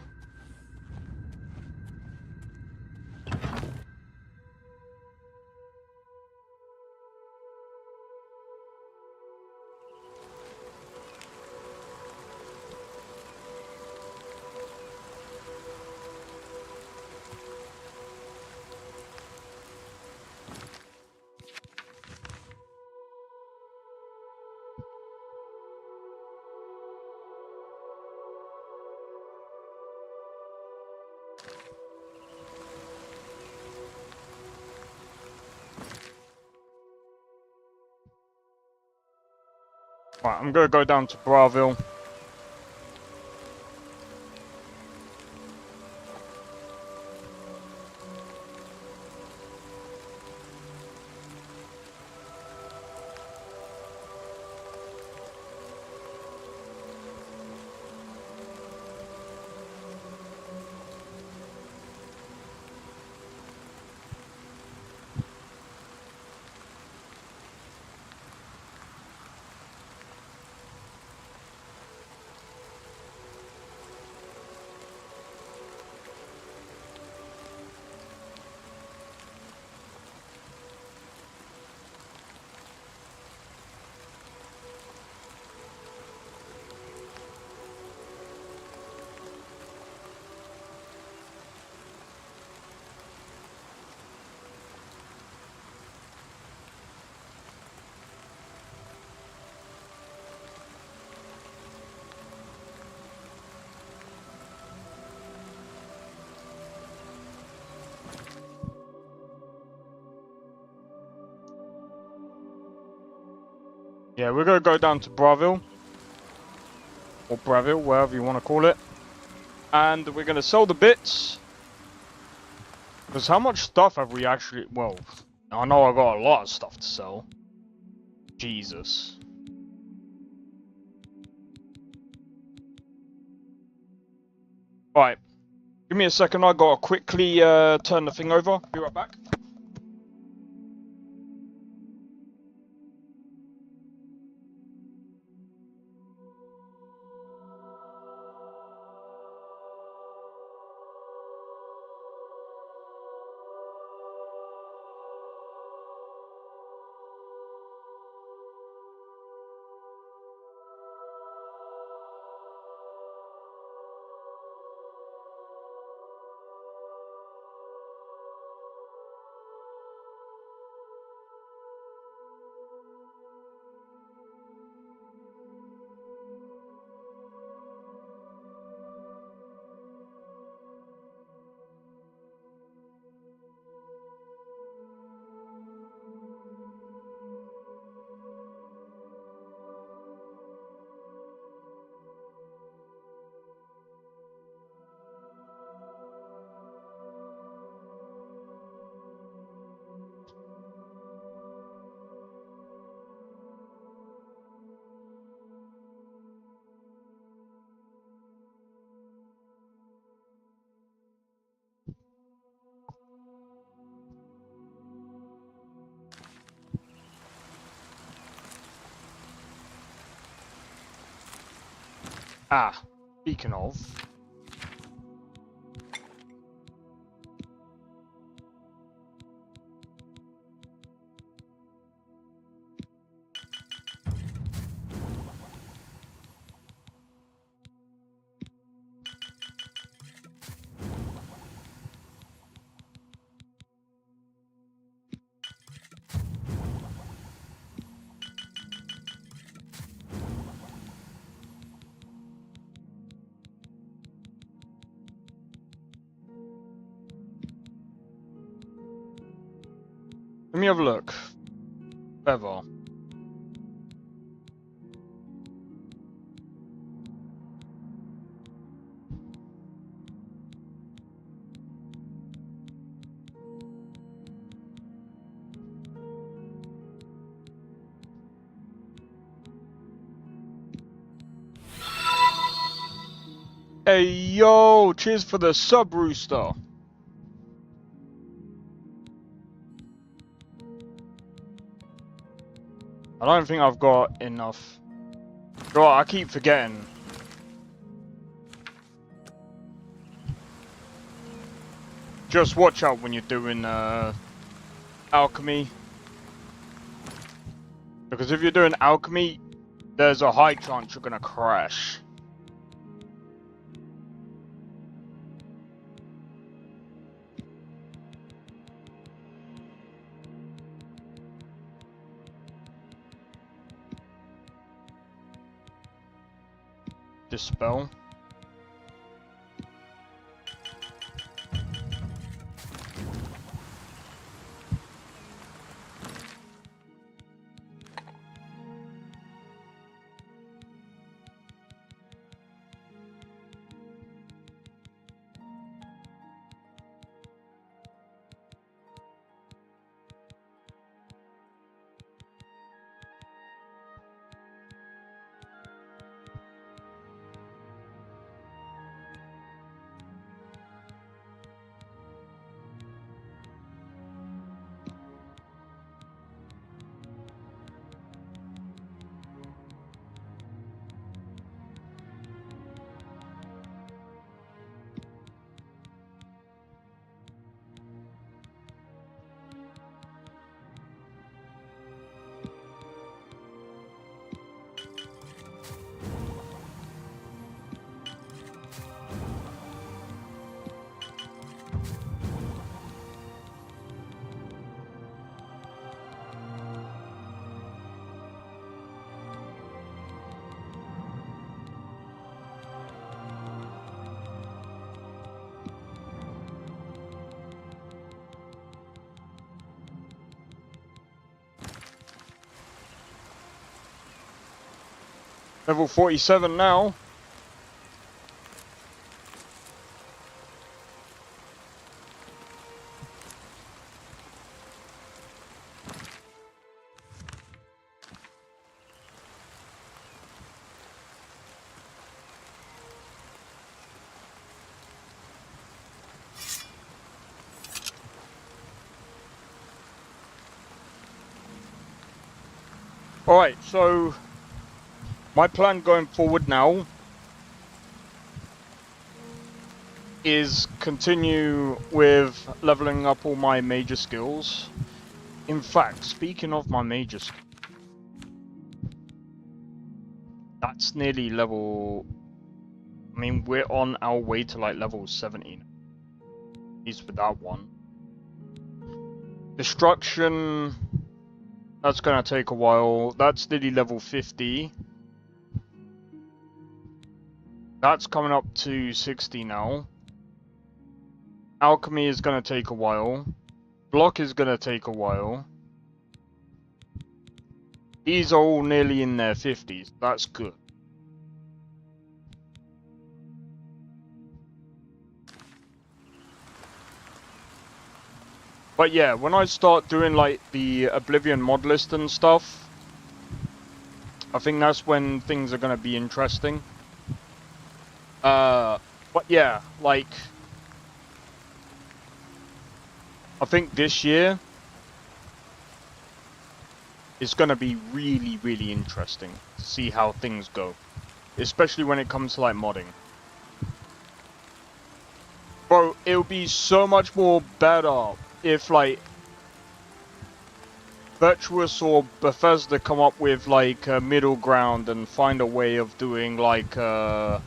Right, I'm gonna go down to Braville. Yeah, we're gonna go down to Braville. Or Braville, wherever you want to call it. And we're gonna sell the bits. Because how much stuff have we actually... Well, I know I got a lot of stuff to sell. Jesus. Right. Give me a second, I gotta quickly turn the thing over. Be right back. Ah, speaking of... Let me have a look. Ever. Hey yo, cheers for the sub, Rooster. I don't think I've got enough. Oh, I keep forgetting. Just watch out when you're doing alchemy. Because if you're doing alchemy, there's a high chance you're gonna crash. Dispel. Level 47 now. Alright, so my plan going forward now is continue with leveling up all my major skills. In fact, speaking of my major skills, that's nearly level... I mean, we're on our way to like level 17. At least with that one. Destruction... That's gonna take a while. That's nearly level 50. That's coming up to 60 now. Alchemy is gonna take a while. Block is gonna take a while. These are all nearly in their 50s. That's good. But yeah, when I start doing like the Oblivion mod list and stuff, I think that's when things are gonna be interesting. But yeah, like, I think this year is gonna be really, really interesting to see how things go, especially when it comes to like modding. Bro, it'll be so much more better if like Virtuous or Bethesda come up with like a middle ground and find a way of doing like a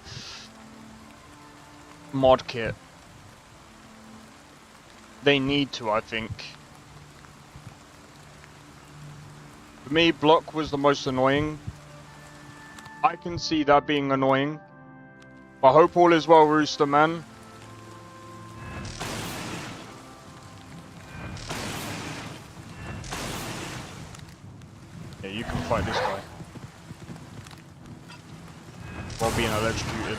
mod kit. They need to, I think. For me, block was the most annoying. I can see that being annoying. I hope all is well, Rooster Man. you can fight this guy while being electrocuted.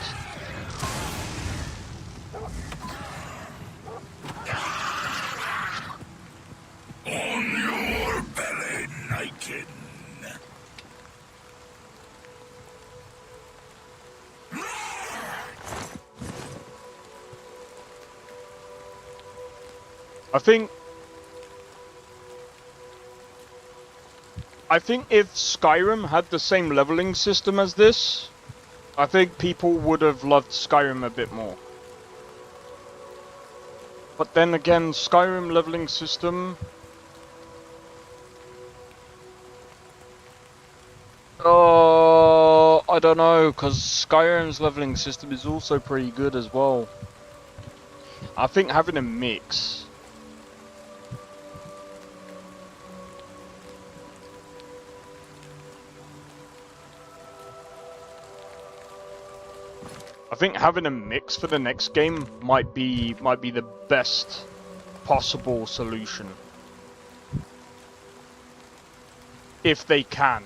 On your belly, Niken. I think if Skyrim had the same leveling system as this, I think people would have loved Skyrim a bit more. But then again, Skyrim leveling system... I don't know, because Skyrim's leveling system is also pretty good as well. I think having a mix... I think having a mix for the next game might be the best possible solution. If they can.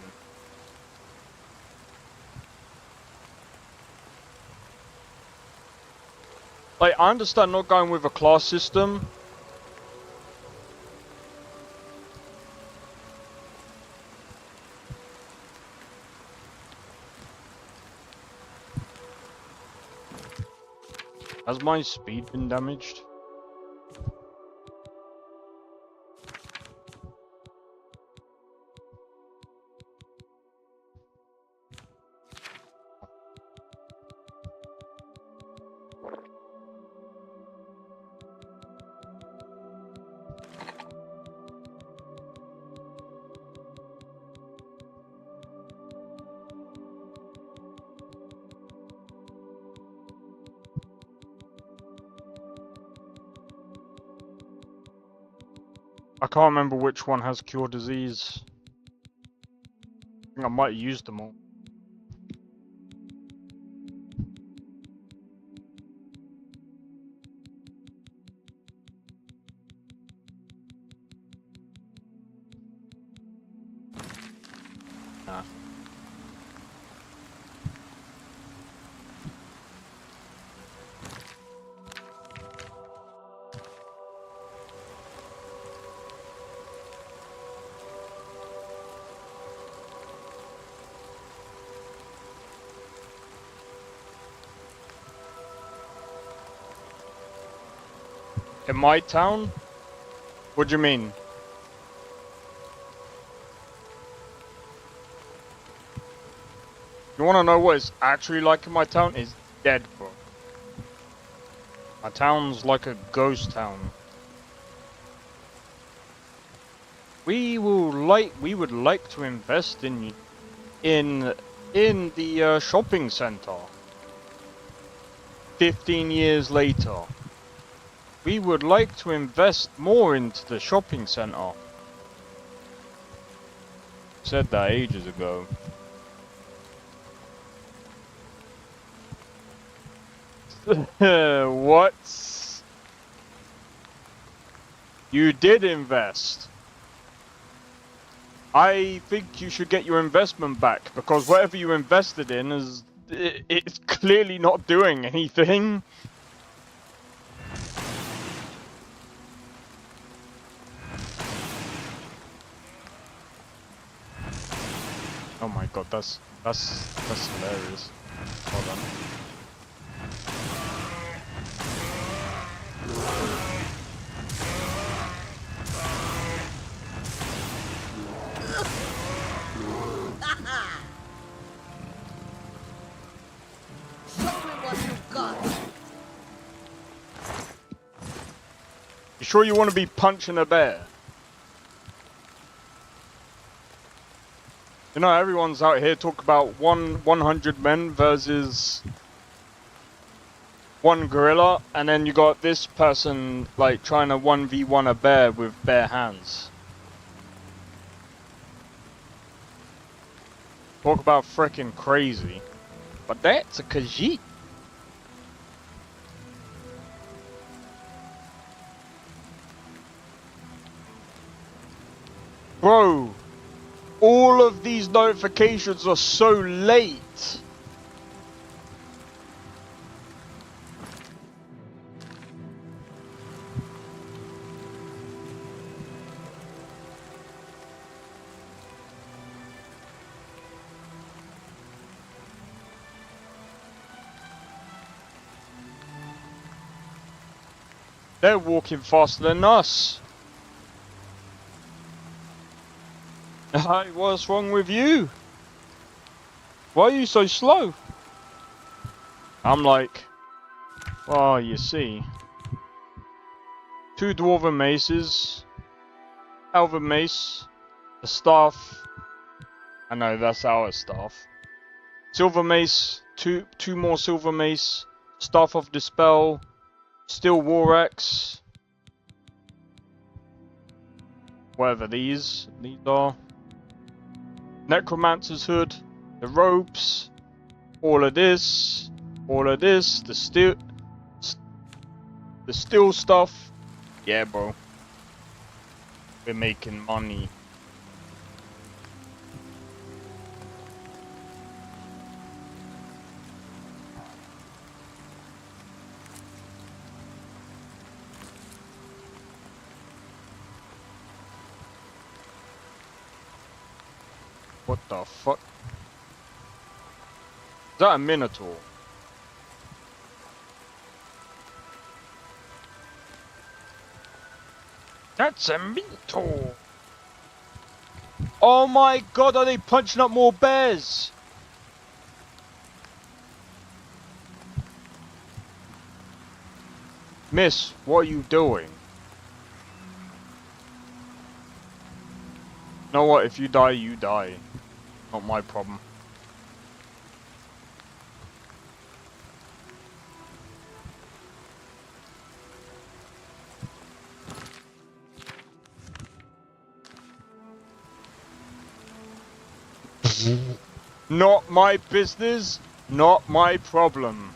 Like, I understand not going with a class system. Has my speed been damaged? I can't remember which one has cure disease. I think I might have used them all. Nah. In my town? What do you mean? You wanna know what it's actually like in my town? It's dead, bro. My town's like a ghost town. We would like to invest in the shopping center. 15 years later. We would like to invest more into the shopping center. Said that ages ago. What? You did invest. I think you should get your investment back, because whatever you invested in it's clearly not doing anything. Oh my god, that's hilarious. Hold on. Show me what you've got. You sure you want to be punching a bear? You know, everyone's out here talking about 100 men versus one gorilla, and then you got this person like trying to 1v1 a bear with bare hands. Talk about freaking crazy. But that's a Khajiit. Bro, All of these notifications are so late. They're walking faster than us. Hey, what's wrong with you? Why are you so slow? I'm like, well, you see. 2 dwarven maces, elven mace, a staff. I know that's our staff. Silver mace, two more silver mace, staff of dispel, steel war axe. Whatever these are. Necromancer's hood, the ropes, all of this, the steel stuff. Yeah, bro. We're making money. What the fuck? Is that a minotaur? That's a minotaur! Oh my god, are they punching up more bears? Miss, what are you doing? You know what, if you die, you die. Not my problem. Not my business, not my problem.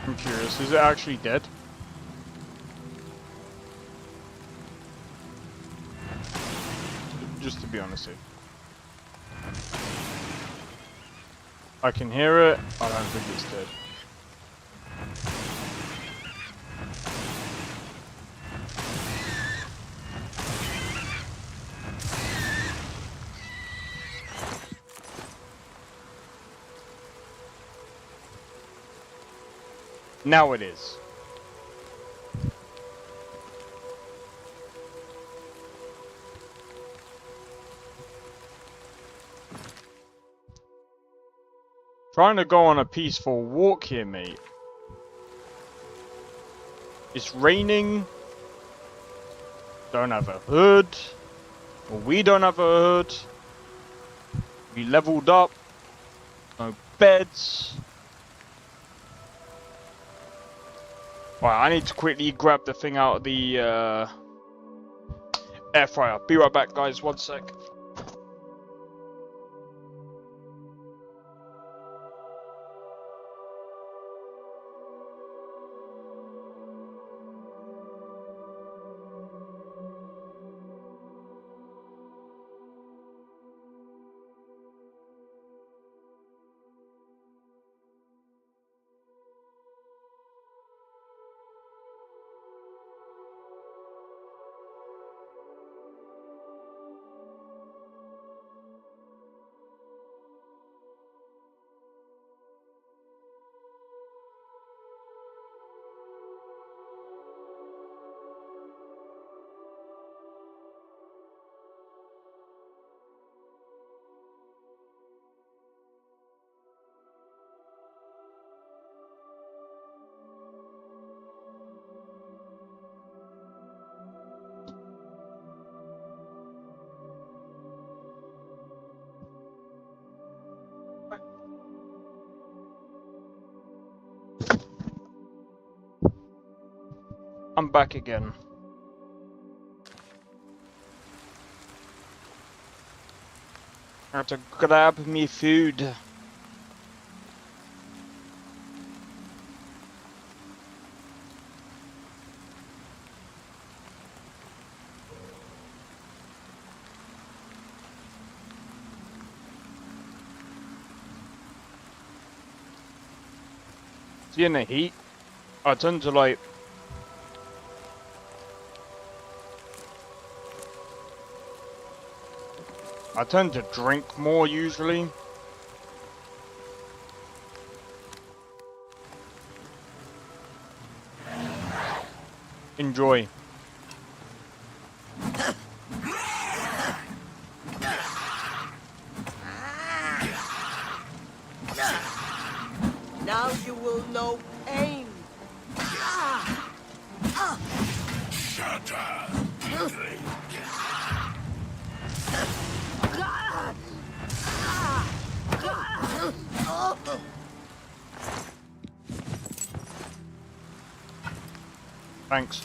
I'm curious, is it actually dead? Just to be honest here. I can hear it, I don't think it's dead. Now it is. Trying to go on a peaceful walk here, mate. It's raining. Don't have a hood. Or we don't have a hood. We leveled up. No beds. Right, I need to quickly grab the thing out of the air fryer. Be right back, guys. 1 sec. I'm back again. I have to grab me food. See, in the heat, I tend to like drink more usually. Enjoy. Now you will know pain. Shut up. Thanks.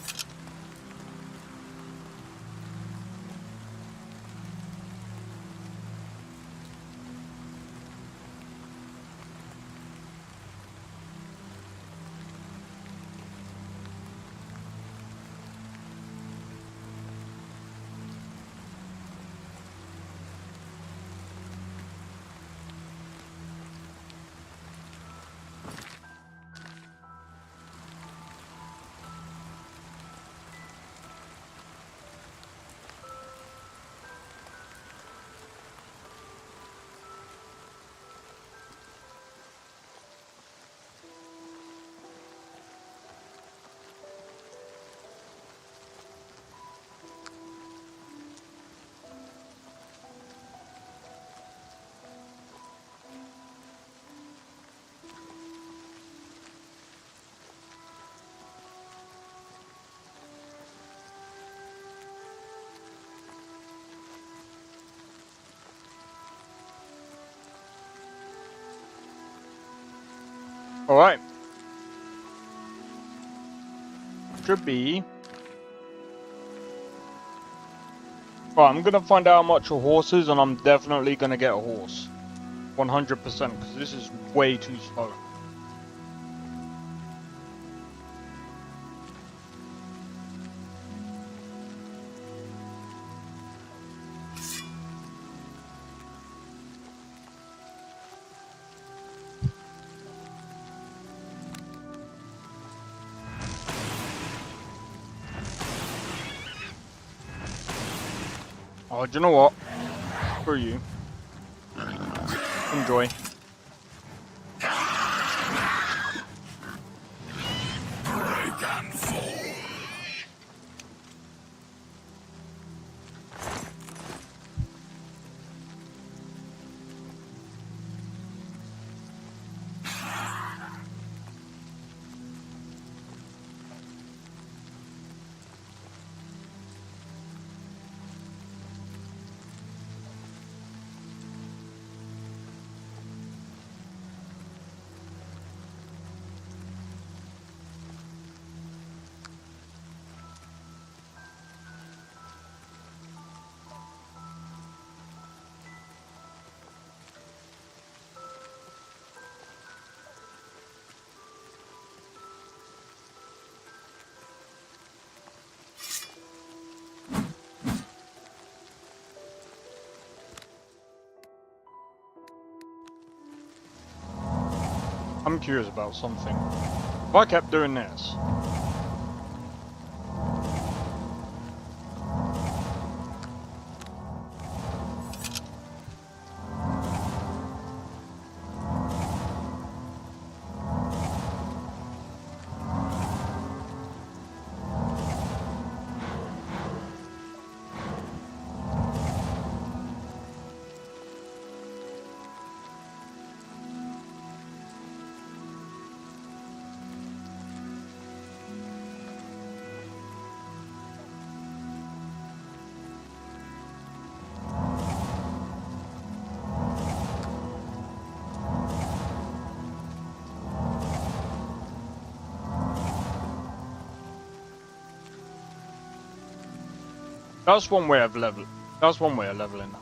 Alright. Should be. Well, I'm gonna find out how much a horse is, and I'm definitely gonna get a horse. 100%, because this is way too slow. Oh, do you know what? Screw you. Enjoy. Break and fall. I'm curious about something. If I kept doing this, That's one way of leveling. That's one way of leveling that.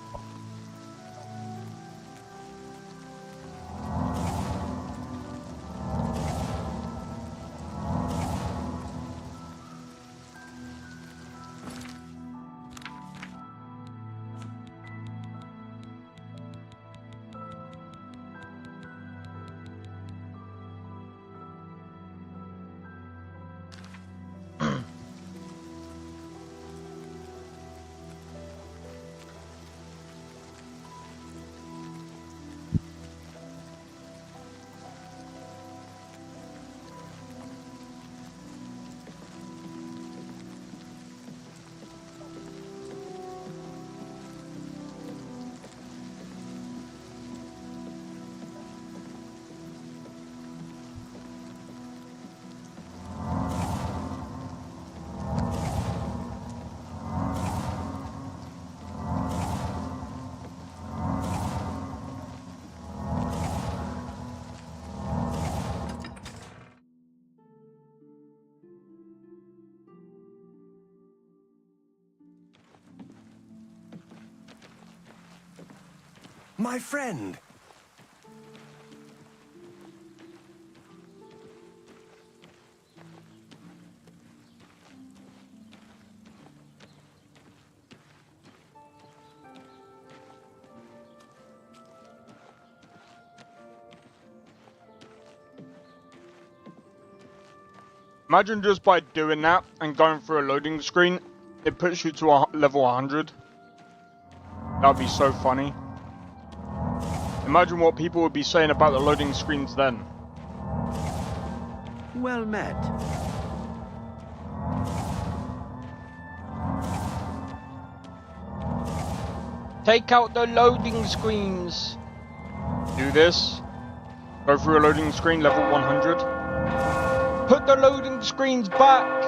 My friend! Imagine just by doing that and going through a loading screen, it puts you to a level 100. That'd be so funny. Imagine what people would be saying about the loading screens then. Well met. Take out the loading screens. Do this. Go through a loading screen, level 100. Put the loading screens back.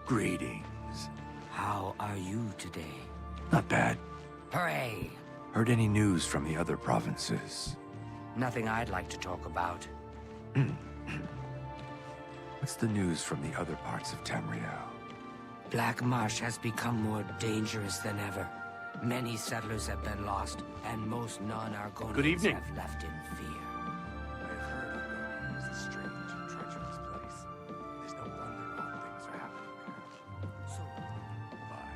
Greetings. How are you today? Not bad. Hooray! Heard any news from the other provinces? Nothing I'd like to talk about. What's the news from the other parts of Tamriel? Black Marsh has become more dangerous than ever. Many settlers have been lost, and most non-Argonians Good evening. have left in fear. I've heard Oblivion is a strange and treacherous place. There's no wonder odd things are happening there. So, bye.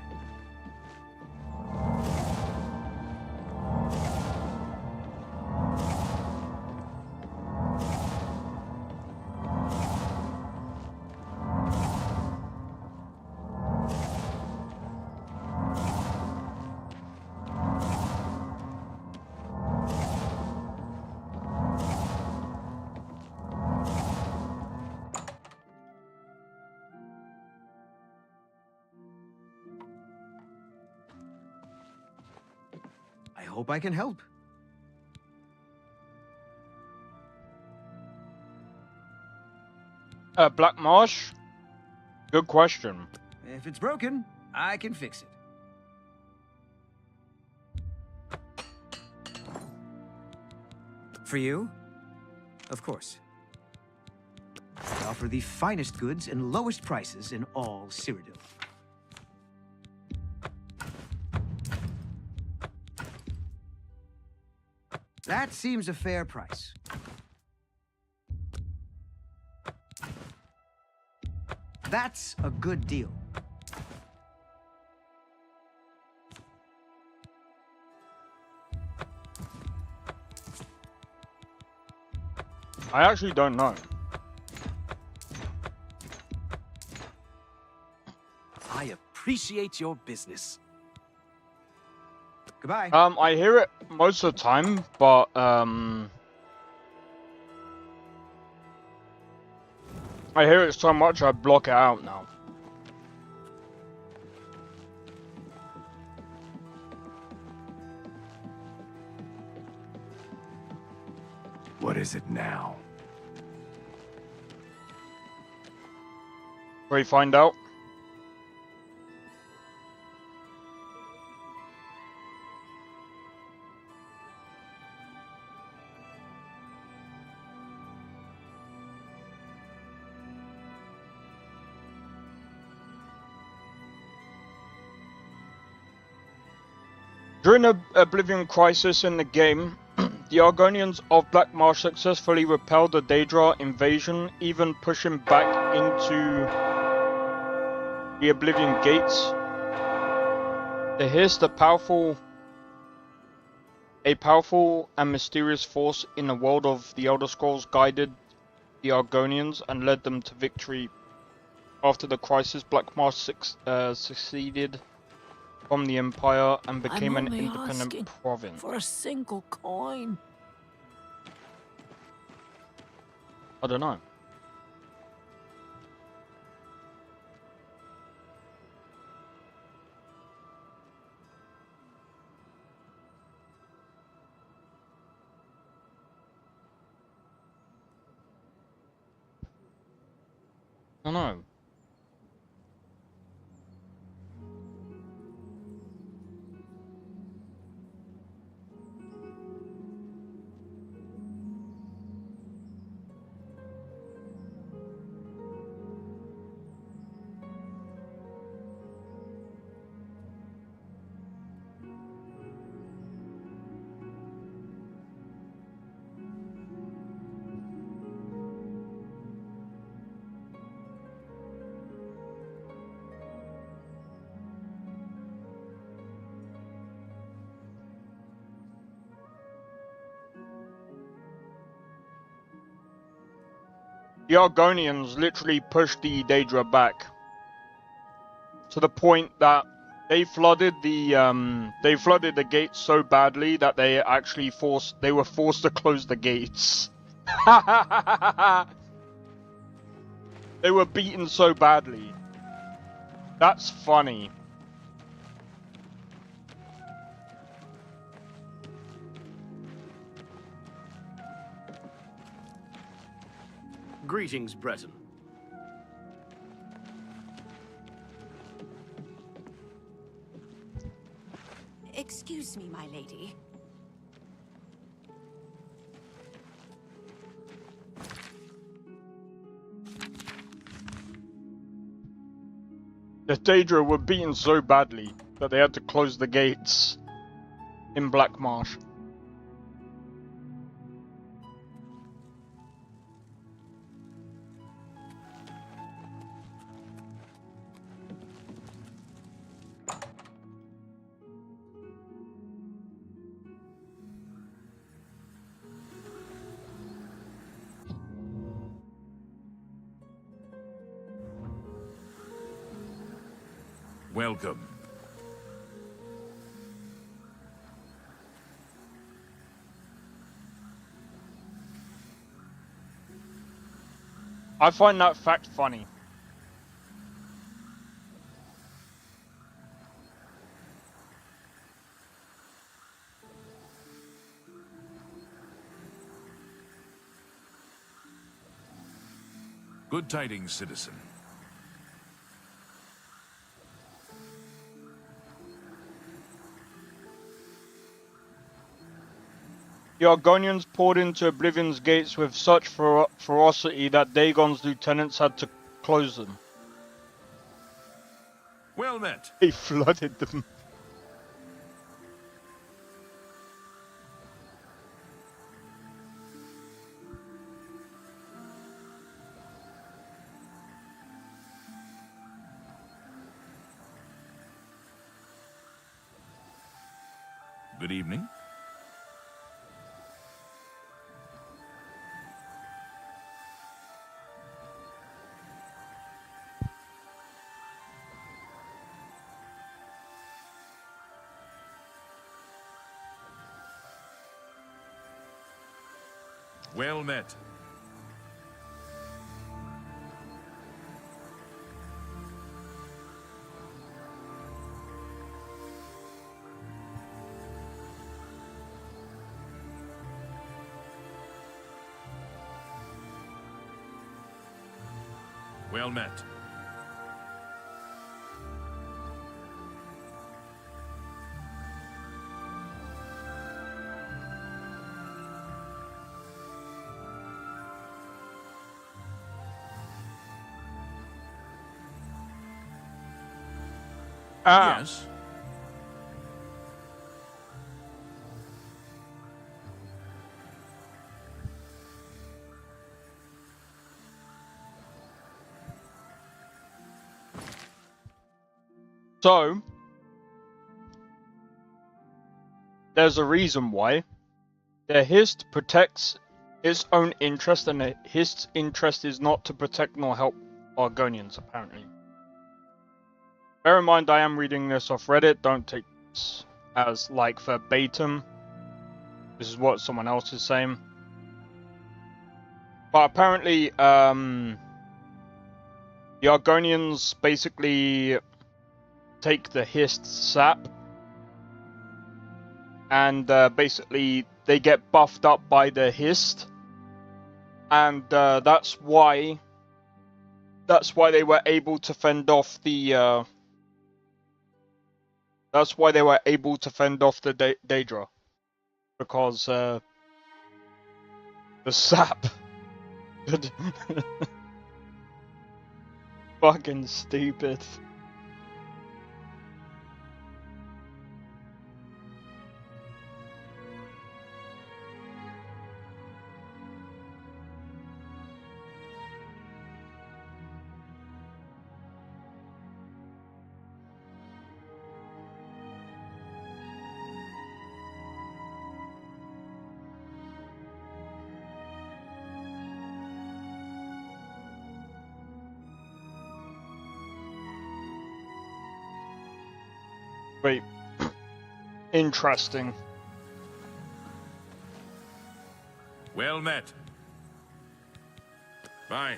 I hope I can help. Black Marsh? Good question. If it's broken, I can fix it. For you? Of course. I offer the finest goods and lowest prices in all Cyrodiil. That seems a fair price. That's a good deal. I actually don't know. I appreciate your business. Goodbye. I hear it most of the time, but I hear it so much I block it out now. What is it now? We find out. During the Oblivion crisis in the game, the Argonians of Black Marsh successfully repelled the Daedra invasion, even pushing back into the Oblivion Gates. The Hiss, a powerful and mysterious force in the world of the Elder Scrolls, guided the Argonians and led them to victory. After the crisis, Black Marsh succeeded from the Empire and became an independent province. For a single coin. I don't know. I don't know. The Argonians literally pushed the Daedra back to the point that they flooded the gates so badly that they were forced to close the gates. They were beaten so badly. That's funny. Greetings, Breton. Excuse me, my lady. The Daedra were beaten so badly that they had to close the gates in Black Marsh. Welcome. I find that fact funny. Good tidings, citizen. The Argonians poured into Oblivion's gates with such ferocity that Dagon's lieutenants had to close them. Well met. They flooded them. Good evening. Well met. Well met. Ah. Yes. So, there's a reason why. The Hist protects its own interest, and the Hist's interest is not to protect nor help Argonians, apparently. Bear in mind, I am reading this off Reddit. Don't take this as, like, verbatim. This is what someone else is saying. But apparently, the Argonians basically take the Hist sap, and basically they get buffed up by the Hist, and that's why they were able to fend off the Daedra, because the sap. Fucking stupid. Wait. Interesting. Well met. Bye.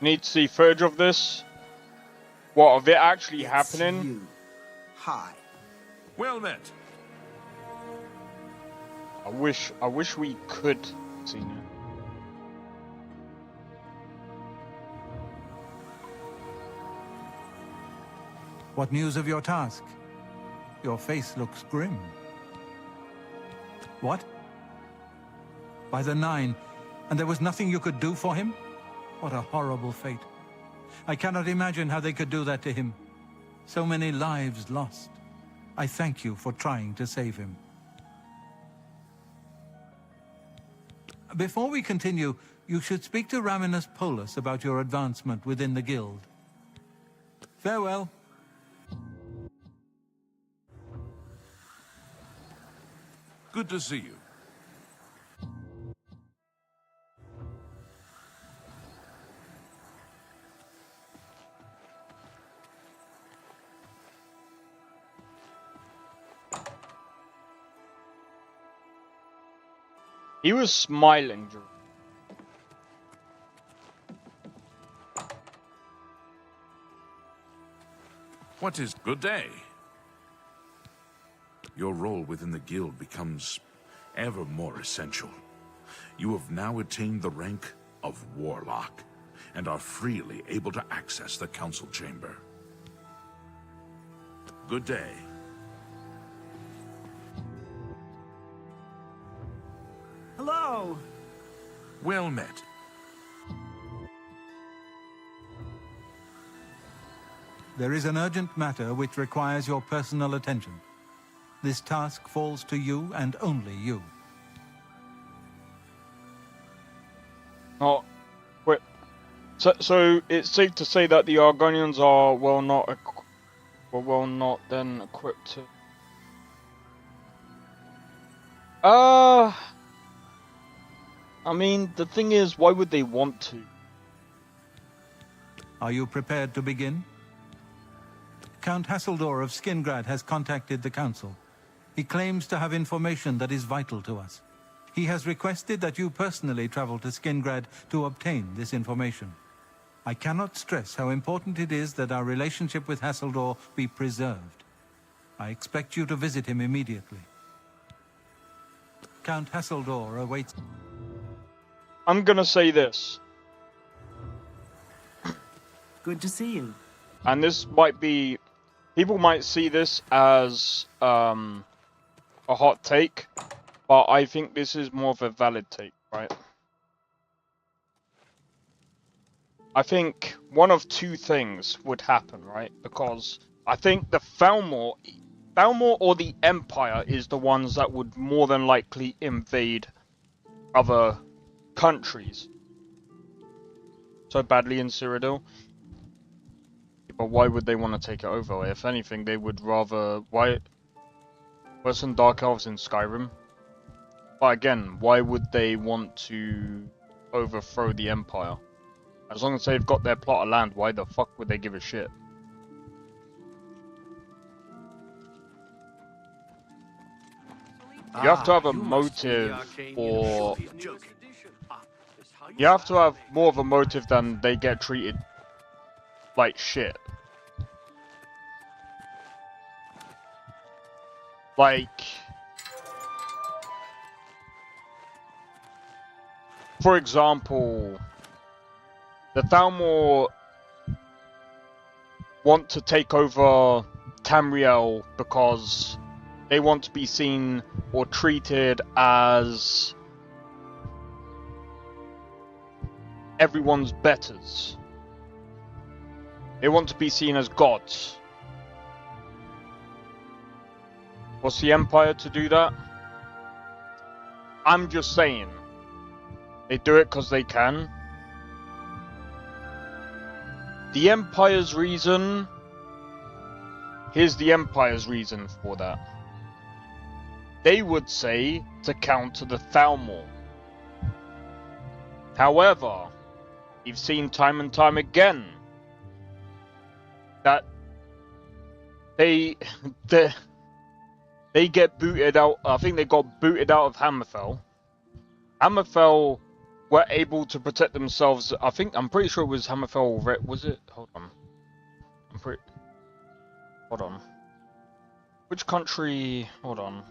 Need to see footage of this. What, of it actually happening? You. Hi. Well met. I wish we could have seen it. What news of your task? Your face looks grim. What? By the Nine, and there was nothing you could do for him? What a horrible fate. I cannot imagine how they could do that to him. So many lives lost. I thank you for trying to save him. Before we continue, you should speak to Raminus Polus about your advancement within the guild. Farewell. Good to see you. He was smiling. What is good day? Your role within the guild becomes ever more essential. You have now attained the rank of Warlock, and are freely able to access the council chamber. Good day. Hello. Well met. There is an urgent matter which requires your personal attention. This task falls to you and only you. Oh, wait. So it's safe to say that the Argonians are not then equipped to. I mean, the thing is, why would they want to? Are you prepared to begin? Count Hasseldor of Skingrad has contacted the Council. He claims to have information that is vital to us. He has requested that you personally travel to Skingrad to obtain this information. I cannot stress how important it is that our relationship with Hasseldor be preserved. I expect you to visit him immediately. Count Hasseldor awaits. I'm gonna say this. Good to see you. And this might be... People might see this as a hot take, but I think this is more of a valid take, right? I think one of two things would happen, right? Because I think the Thalmor or the Empire is the ones that would more than likely invade other countries. So badly in Cyrodiil. But why would they want to take it over? If anything, they would rather... Why... Worse than Dark Elves in Skyrim. But again, why would they want to overthrow the Empire? As long as they've got their plot of land, why the fuck would they give a shit? You have to have a motive for... You have to have more of a motive than they get treated like shit. Like... For example, the Thalmor want to take over Tamriel because they want to be seen or treated as everyone's betters. They want to be seen as gods. What's the Empire to do that? I'm just saying. They do it because they can. The Empire's reason... Here's the Empire's reason for that. They would say to counter the Thalmor. However, you've seen time and time again that they get booted out. I think they got booted out of Hammerfell. Hammerfell were able to protect themselves. I'm pretty sure it was Hammerfell. Was it? Hold on. Hold on. Which country? Hold on.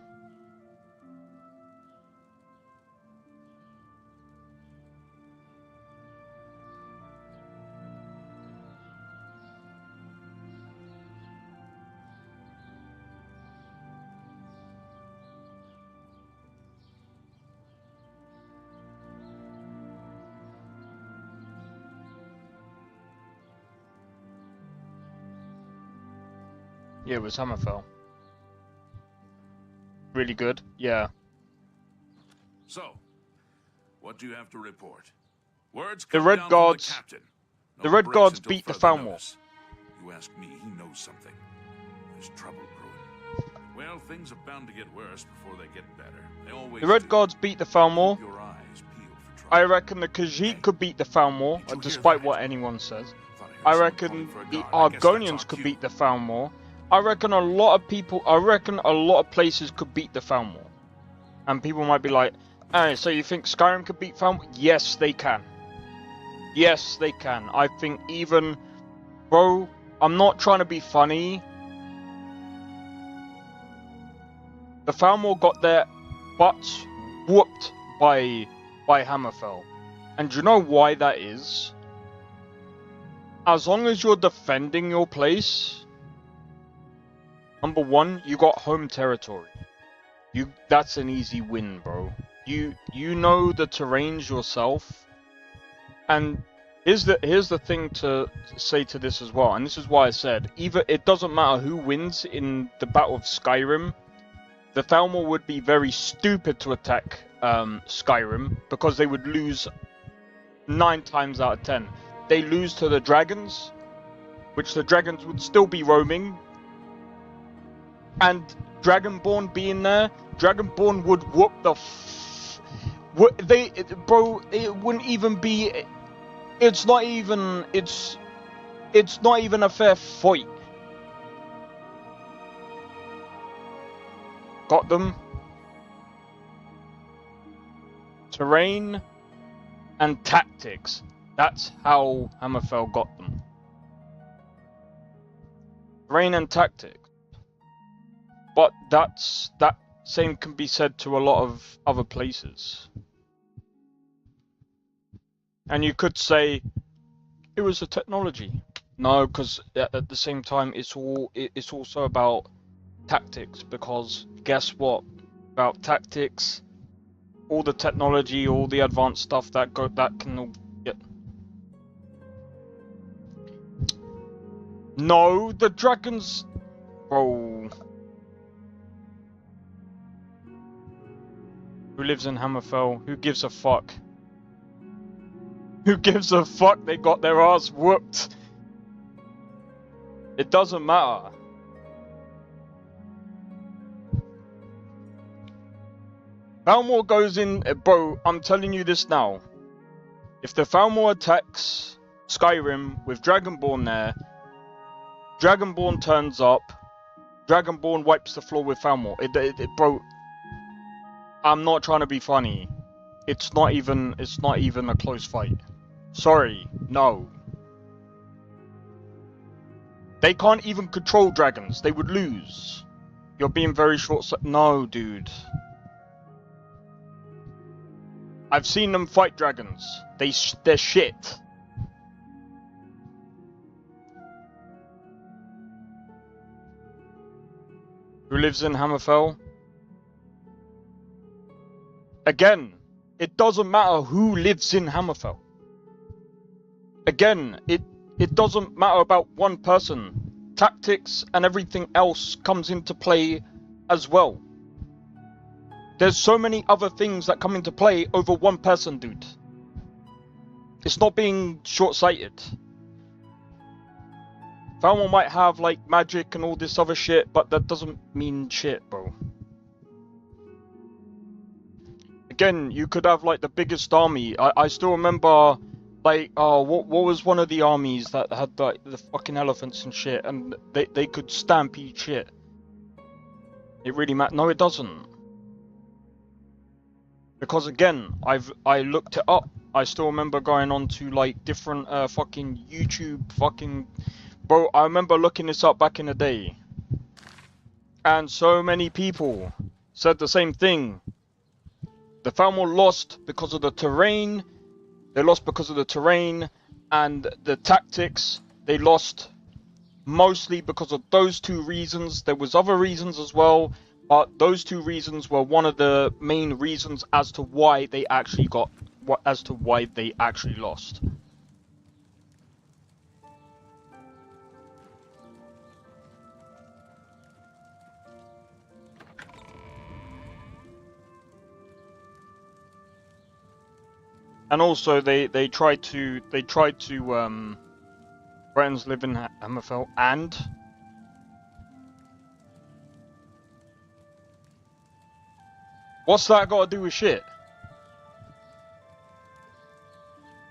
Yeah, it was Hammerfell. Really good, yeah. So, what do you have to report? Words The come Red down from Guards. the captain. The No Red breaks Guards until beat the further Thalmor. notice. You ask me, he knows something. There's trouble brewing. Well, things are bound to get worse before they get better. They always The Red do. Guards beat the Thalmor. Keep your eyes peeled for trouble. I reckon the Khajiit could beat the Thalmor, despite what anyone says. I reckon the Argonians could beat the Thalmor. I reckon a lot of places could beat the Thalmor. And people might be like, hey, so you think Skyrim could beat Thalmor? Yes, they can. Yes, they can. I think even... Bro, I'm not trying to be funny. The Thalmor got their butts whooped by Hammerfell. And do you know why that is? As long as you're defending your place, number one, you got home territory. That's an easy win, bro. You know the terrains yourself. And here's the thing to say to this as well, and this is why I said, it doesn't matter who wins in the Battle of Skyrim. The Thalmor would be very stupid to attack Skyrim because they would lose 9 times out of 10. They lose to the dragons, which the dragons would still be roaming, and Dragonborn being there, Dragonborn would whoop the bro, it wouldn't even be, it's not even a fair fight. Got them. Terrain and tactics. That's how Hammerfell got them. Terrain and tactics. But that same can be said to a lot of other places. And you could say it was the technology. No, because at the same time it's also about tactics, because guess what? About tactics, all the technology, all the advanced stuff that can all get. No, the dragons... Bro. Who lives in Hammerfell? Who gives a fuck? Who gives a fuck? They got their ass whooped. It doesn't matter. Falmor goes in... Bro, I'm telling you this now. If the Falmor attacks Skyrim with Dragonborn there, Dragonborn turns up, Dragonborn wipes the floor with Falmor. Bro, I'm not trying to be funny. It's not even a close fight. Sorry, no. They can't even control dragons. They would lose. You're being very short-sighted. No, dude. I've seen them fight dragons. They're shit. Who lives in Hammerfell? Again, it doesn't matter who lives in Hammerfell. Again, it doesn't matter about one person. Tactics and everything else comes into play as well. There's so many other things that come into play over one person, dude. It's not being short-sighted. Falmor might have, like, magic and all this other shit, but that doesn't mean shit, bro. Again, you could have, like, the biggest army. I still remember, like, what was one of the armies that had, like, the fucking elephants and shit, and they could stampede shit. It really matters. No, it doesn't. Because again, I looked it up. I still remember going on to like different fucking YouTube fucking... Bro, I remember looking this up back in the day. And so many people said the same thing. The Falmor lost because of the terrain. They lost because of the terrain and the tactics. They lost mostly because of those two reasons. There was other reasons as well. But those two reasons were one of the main reasons as to why they actually lost. And also they tried to friends live in Hammerfell and what's that got to do with shit?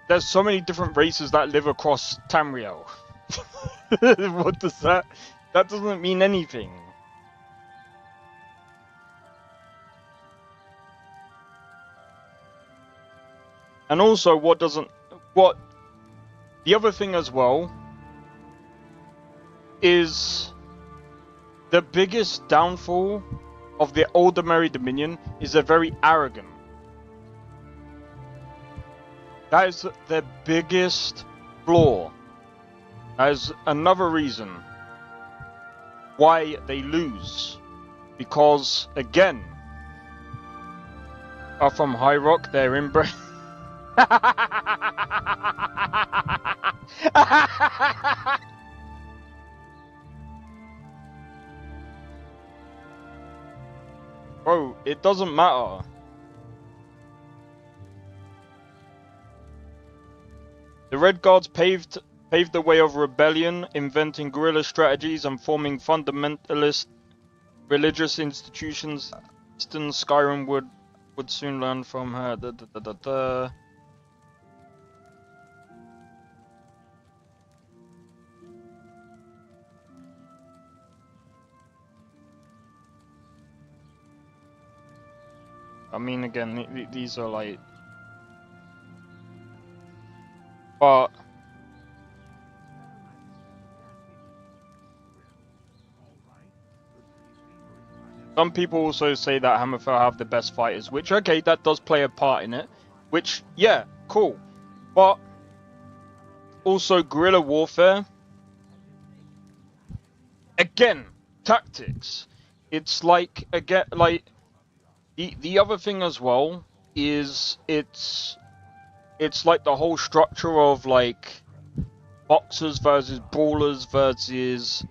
There's so many different races that live across Tamriel. What does that... That doesn't mean anything. And also, the other thing as well is the biggest downfall of the older Merry Dominion is they're very arrogant. That is their biggest flaw. That is another reason why they lose. Because, again, are from High Rock, they're inbred. Bro, it doesn't matter. The Red Guards paved the way of rebellion, inventing guerrilla strategies and forming fundamentalist religious institutions. Eastern Skyrim would soon learn from her. I mean, again, these are like... But... Some people also say that Hammerfell have the best fighters, which, okay, that does play a part in it. Which, yeah, cool. But... Also, guerrilla warfare. Again, tactics. It's like, again, like... The other thing as well is it's like the whole structure of like boxers versus brawlers versus...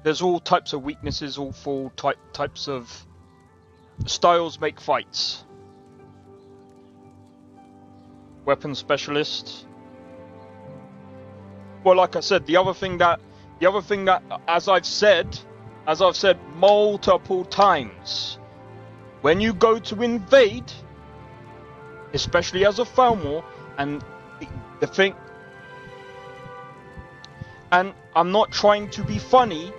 There's all types of weaknesses, all four types of styles make fights. Weapon specialist. Well, like I said, the other thing that, as I've said multiple times, when you go to invade, especially as a Thalmor, and the thing, and I'm not trying to be funny,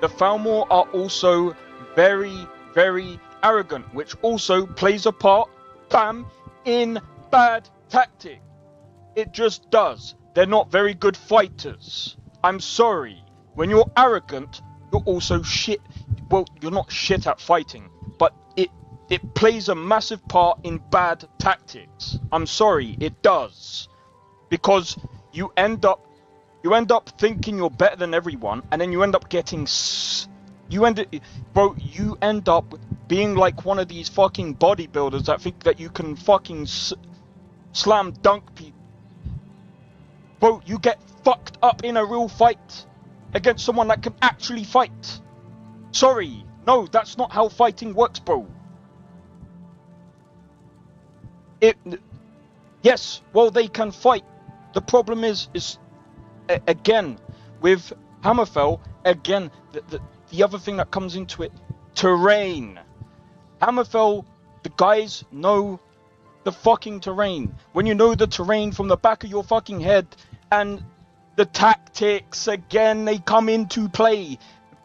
the Thalmor are also very, very arrogant, which also plays a part, bam, in bad tactic. It just does. They're not very good fighters. I'm sorry. When you're arrogant, you're also shit. Well, you're not shit at fighting, but it plays a massive part in bad tactics. I'm sorry, it does. Because you end up thinking you're better than everyone, and then you end up getting you end up being like one of these fucking bodybuilders that think that you can fucking slam dunk people. Bro, you get fucked up in a real fight against someone that can actually fight. Sorry, no, that's not how fighting works, bro. Yes, well, they can fight. The problem is again, with Hammerfell, again, the other thing that comes into it, terrain. Hammerfell, the guys know the fucking terrain. When you know the terrain from the back of your fucking head, and the tactics, again, they come into play.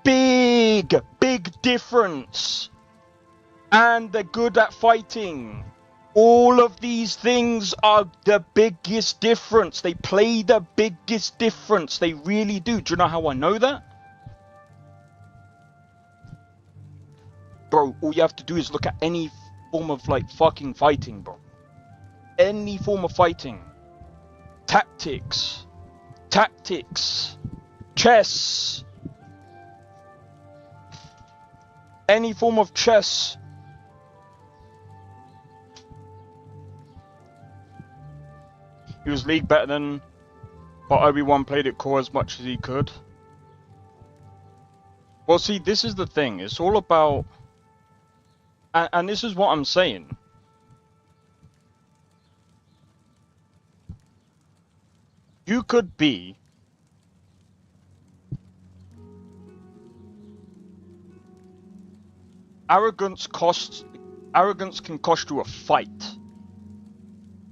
Big difference. And they're good at fighting. All of these things are the biggest difference. They play the biggest difference. They really do. Do you know how I know that? Bro, all you have to do is look at any form of, like, fucking fighting, bro. Any form of fighting. Tactics. Chess. Any form of chess. He was league better than, but Obi-Wan played it core as much as he could. Well, see, this is the thing. It's all about, and this is what I'm saying. You could be arrogance can cost you a fight.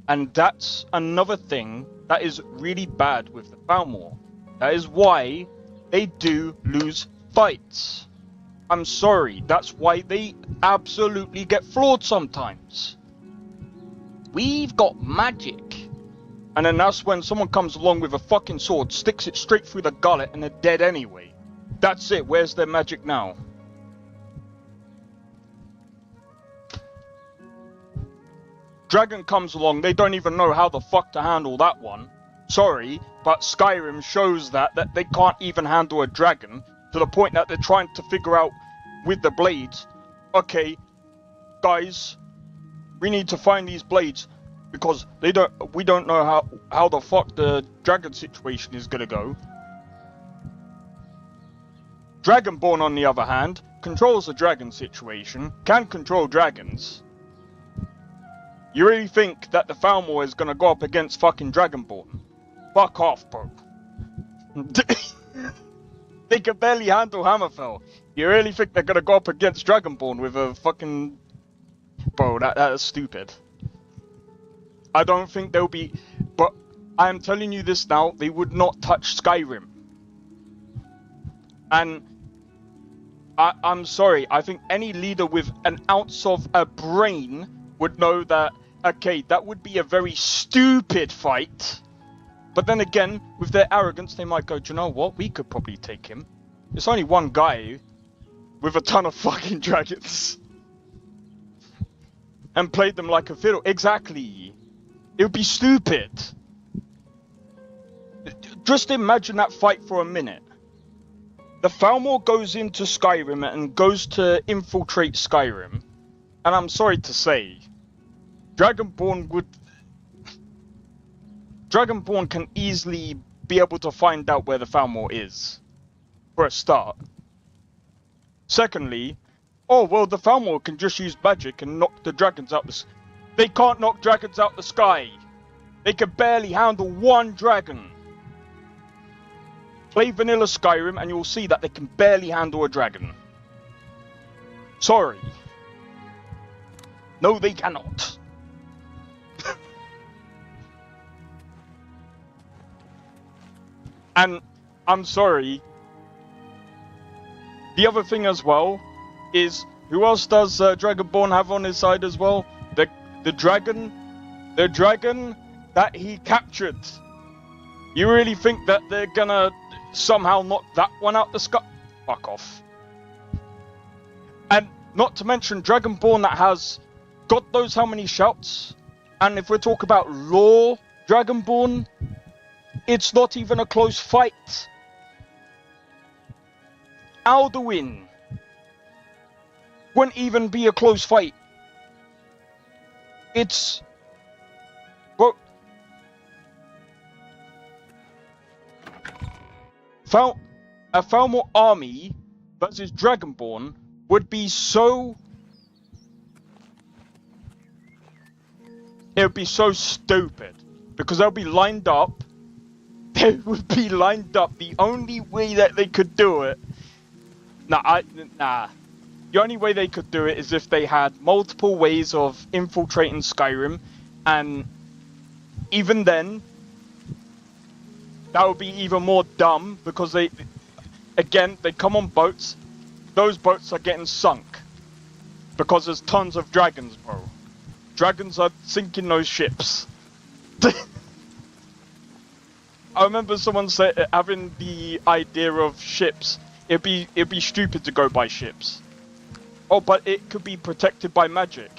And that's another thing that is really bad with the Thalmor. That is why they do lose fights. I'm sorry, that's why they absolutely get flawed sometimes. We've got magic. And then that's when someone comes along with a fucking sword, sticks it straight through the gullet, and they're dead anyway. That's it, where's their magic now? Dragon comes along, they don't even know how the fuck to handle that one. Sorry, but Skyrim shows that they can't even handle a dragon, to the point that they're trying to figure out with the blades, okay, guys, we need to find these blades, because we don't know how the fuck the dragon situation is gonna go. Dragonborn, on the other hand, controls the dragon situation, can control dragons. You really think that the Thalmor is gonna go up against fucking Dragonborn? Fuck off, bro. They can barely handle Hammerfell. You really think they're gonna go up against Dragonborn with a fucking... Bro, that is stupid. I don't think they'll be... But I am telling you this now, they would not touch Skyrim. And I'm sorry, I think any leader with an ounce of a brain would know that, okay, that would be a very stupid fight. But then again, with their arrogance, they might go, do you know what? We could probably take him. It's only one guy with a ton of fucking dragons. And played them like a fiddle. Exactly. It would be stupid. Just imagine that fight for a minute. The Thalmor goes into Skyrim and goes to infiltrate Skyrim. And I'm sorry to say, Dragonborn would... Dragonborn can easily be able to find out where the Falmor is, for a start. Secondly, oh well, the Falmor can just use magic and knock the dragons out the sky. They can't knock dragons out the sky. They can barely handle one dragon. Play vanilla Skyrim and you'll see that they can barely handle a dragon. Sorry. No, they cannot. And I'm sorry. The other thing as well is, who else does Dragonborn have on his side as well? The dragon that he captured. You really think that they're gonna somehow knock that one out the sky? Fuck off. And not to mention Dragonborn that has God knows how many shouts. And if we're talking about lore Dragonborn, it's not even a close fight. Alduin wouldn't even be a close fight. It's... Well... A Falmor army versus Dragonborn would be so... It would be so stupid. Because they'll be lined up. They would be lined up. The only way that they could do it... Nah. The only way they could do it is if they had multiple ways of infiltrating Skyrim. And even then, that would be even more dumb. Because they come on boats. Those boats are getting sunk. Because there's tons of dragons, bro. Dragons are sinking those ships. I remember someone having the idea of ships. It'd be stupid to go by ships. Oh, but it could be protected by magic.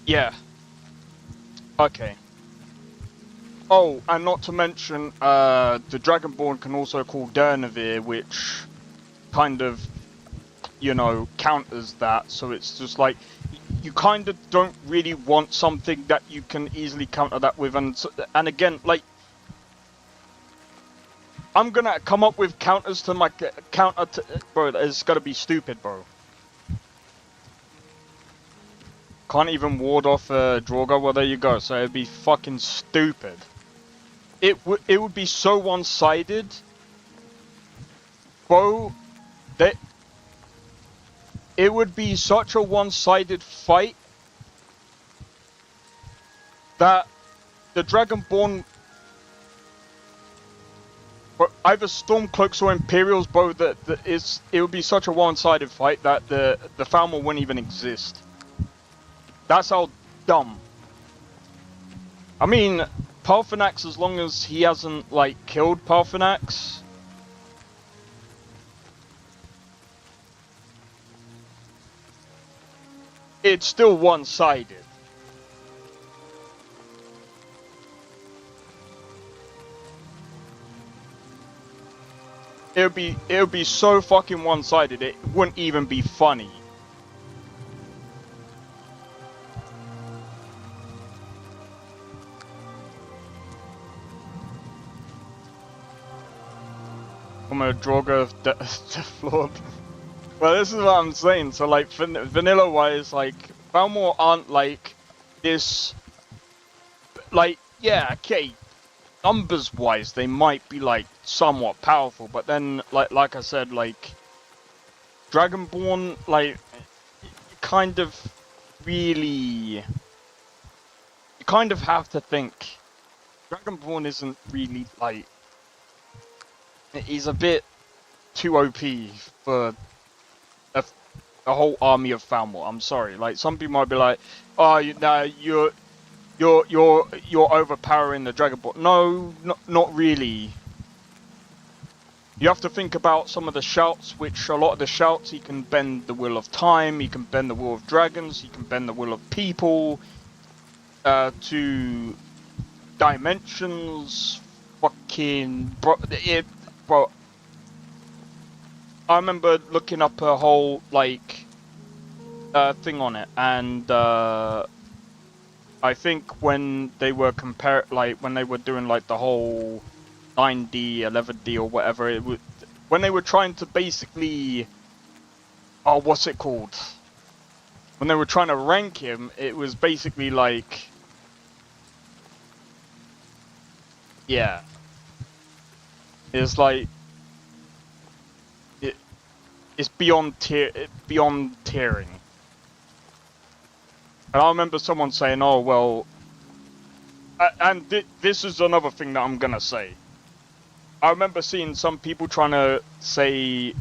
Yeah. Okay. Oh, and not to mention, the Dragonborn can also call Durnavir, which kind of, you know, counters that. So it's just like, you kind of don't really want something that you can easily counter that with. And again, like, I'm gonna come up with counters to my counter to... Bro, it's gotta be stupid, bro. Can't even ward off Draugr. Well, there you go. So it'd be fucking stupid. It would be so one-sided. Bro, it would be such a one-sided fight that the Dragonborn, either Stormcloaks or Imperials, bro, it would be such a one-sided fight that the Falmor wouldn't even exist. That's how dumb. I mean, Paarthurnax, as long as he hasn't, like, killed Paarthurnax, it's still one-sided. It would be so fucking one-sided, it wouldn't even be funny. From a Draugr Deflord. Well, this is what I'm saying. So, like, vanilla-wise, like, Falmor aren't, like, this... Like, yeah, okay, numbers-wise, they might be, like, somewhat powerful. But then, like I said, like, Dragonborn, like, kind of really... You kind of have to think. Dragonborn isn't really, like... He's a bit too OP for a whole army of Falmor. I'm sorry. Like, some people might be like, "Oh, you're overpowering the Dragonborn." No, not really. You have to think about some of the shouts, which a lot of the shouts, he can bend the will of time, he can bend the will of dragons, he can bend the will of people, to dimensions. Fucking bro, I remember looking up a whole, like, thing on it, and I think when they were when they were doing like the whole 9D, 11D or whatever, it would, when they were trying to basically, oh, what's it called? When they were trying to rank him, it was basically like, yeah, it's like it's beyond tiering. And I remember someone saying, "Oh well," and this is another thing that I'm gonna say. I remember seeing some people trying to say,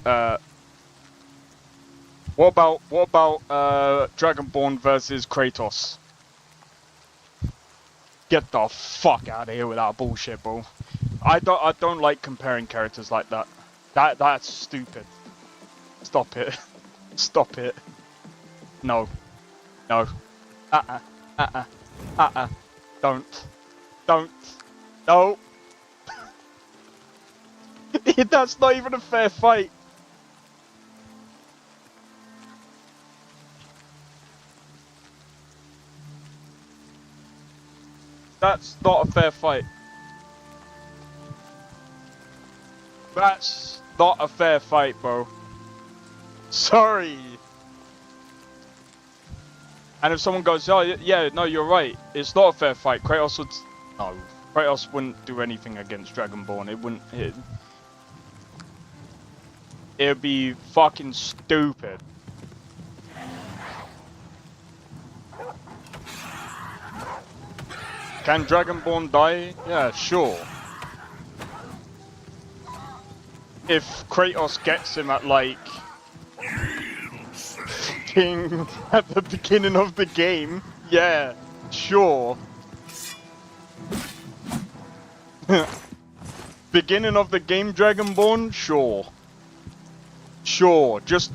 "What about Dragonborn versus Kratos?" Get the fuck out of here with that bullshit, bro. I don't like comparing characters like that. That's stupid. Stop it. Stop it. No. No. Don't. No. That's not even a fair fight. That's not a fair fight. That's not a fair fight, bro. Sorry. And if someone goes, oh yeah, no, you're right, it's not a fair fight, Kratos would... No. Kratos wouldn't do anything against Dragonborn. It wouldn't... It'd be fucking stupid. Can Dragonborn die? Yeah, sure. If Kratos gets him at like... at the beginning of the game, yeah, sure. Beginning of the game, Dragonborn, sure. Sure, just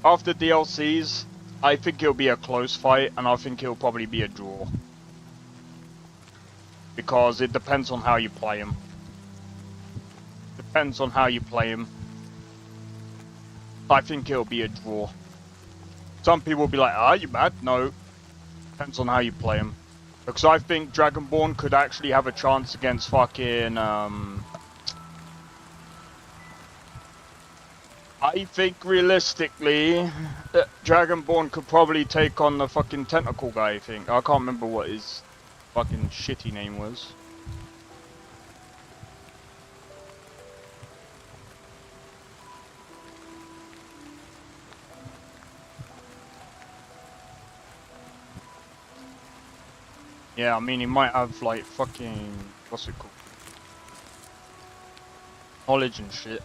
after DLCs, I think it'll be a close fight, and I think it'll probably be a draw. Because it depends on how you play him. Depends on how you play him. I think it'll be a draw. Some people will be like, are you mad? No. Depends on how you play him. Because I think Dragonborn could actually have a chance against fucking, I think realistically, Dragonborn could probably take on the fucking tentacle guy, I think. I can't remember what his fucking shitty name was. Yeah, I mean, he might have, like, fucking... what's it called? Knowledge and shit.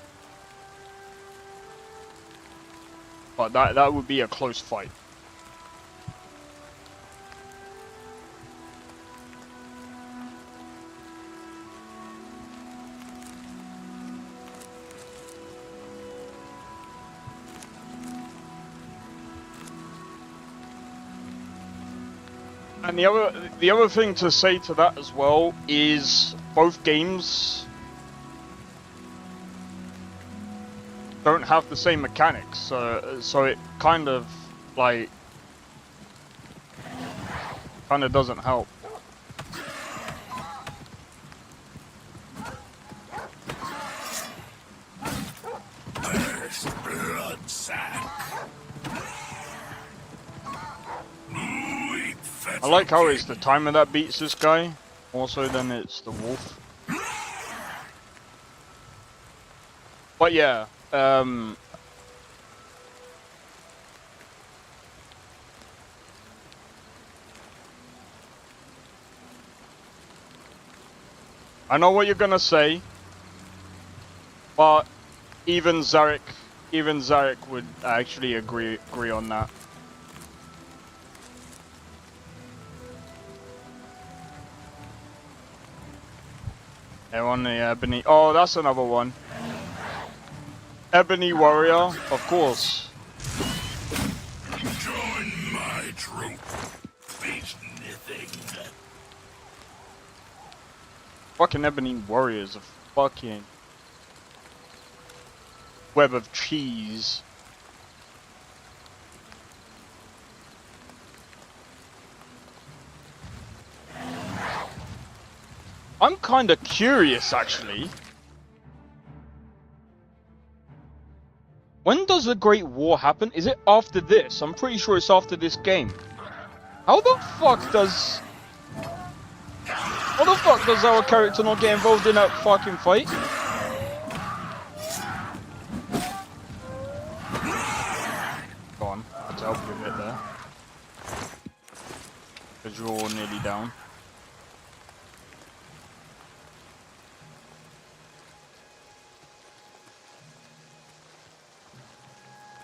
But that would be a close fight. And the other thing to say to that as well is both games don't have the same mechanics, so it kind of like doesn't help. I like how it's the timer that beats this guy, more so than it's the wolf. But yeah, I know what you're gonna say, but even Zarek would actually agree on that. They're on the Ebony. Oh, that's another one. Ebony Warrior, of course. Join my troop. Face nothing. Fucking Ebony Warriors of fucking web of cheese. I'm kind of curious, actually. When does the Great War happen? Is it after this? I'm pretty sure it's after this game. How the fuck does our character not get involved in that fucking fight? Go on, let's help you a bit there. Because you're all nearly down.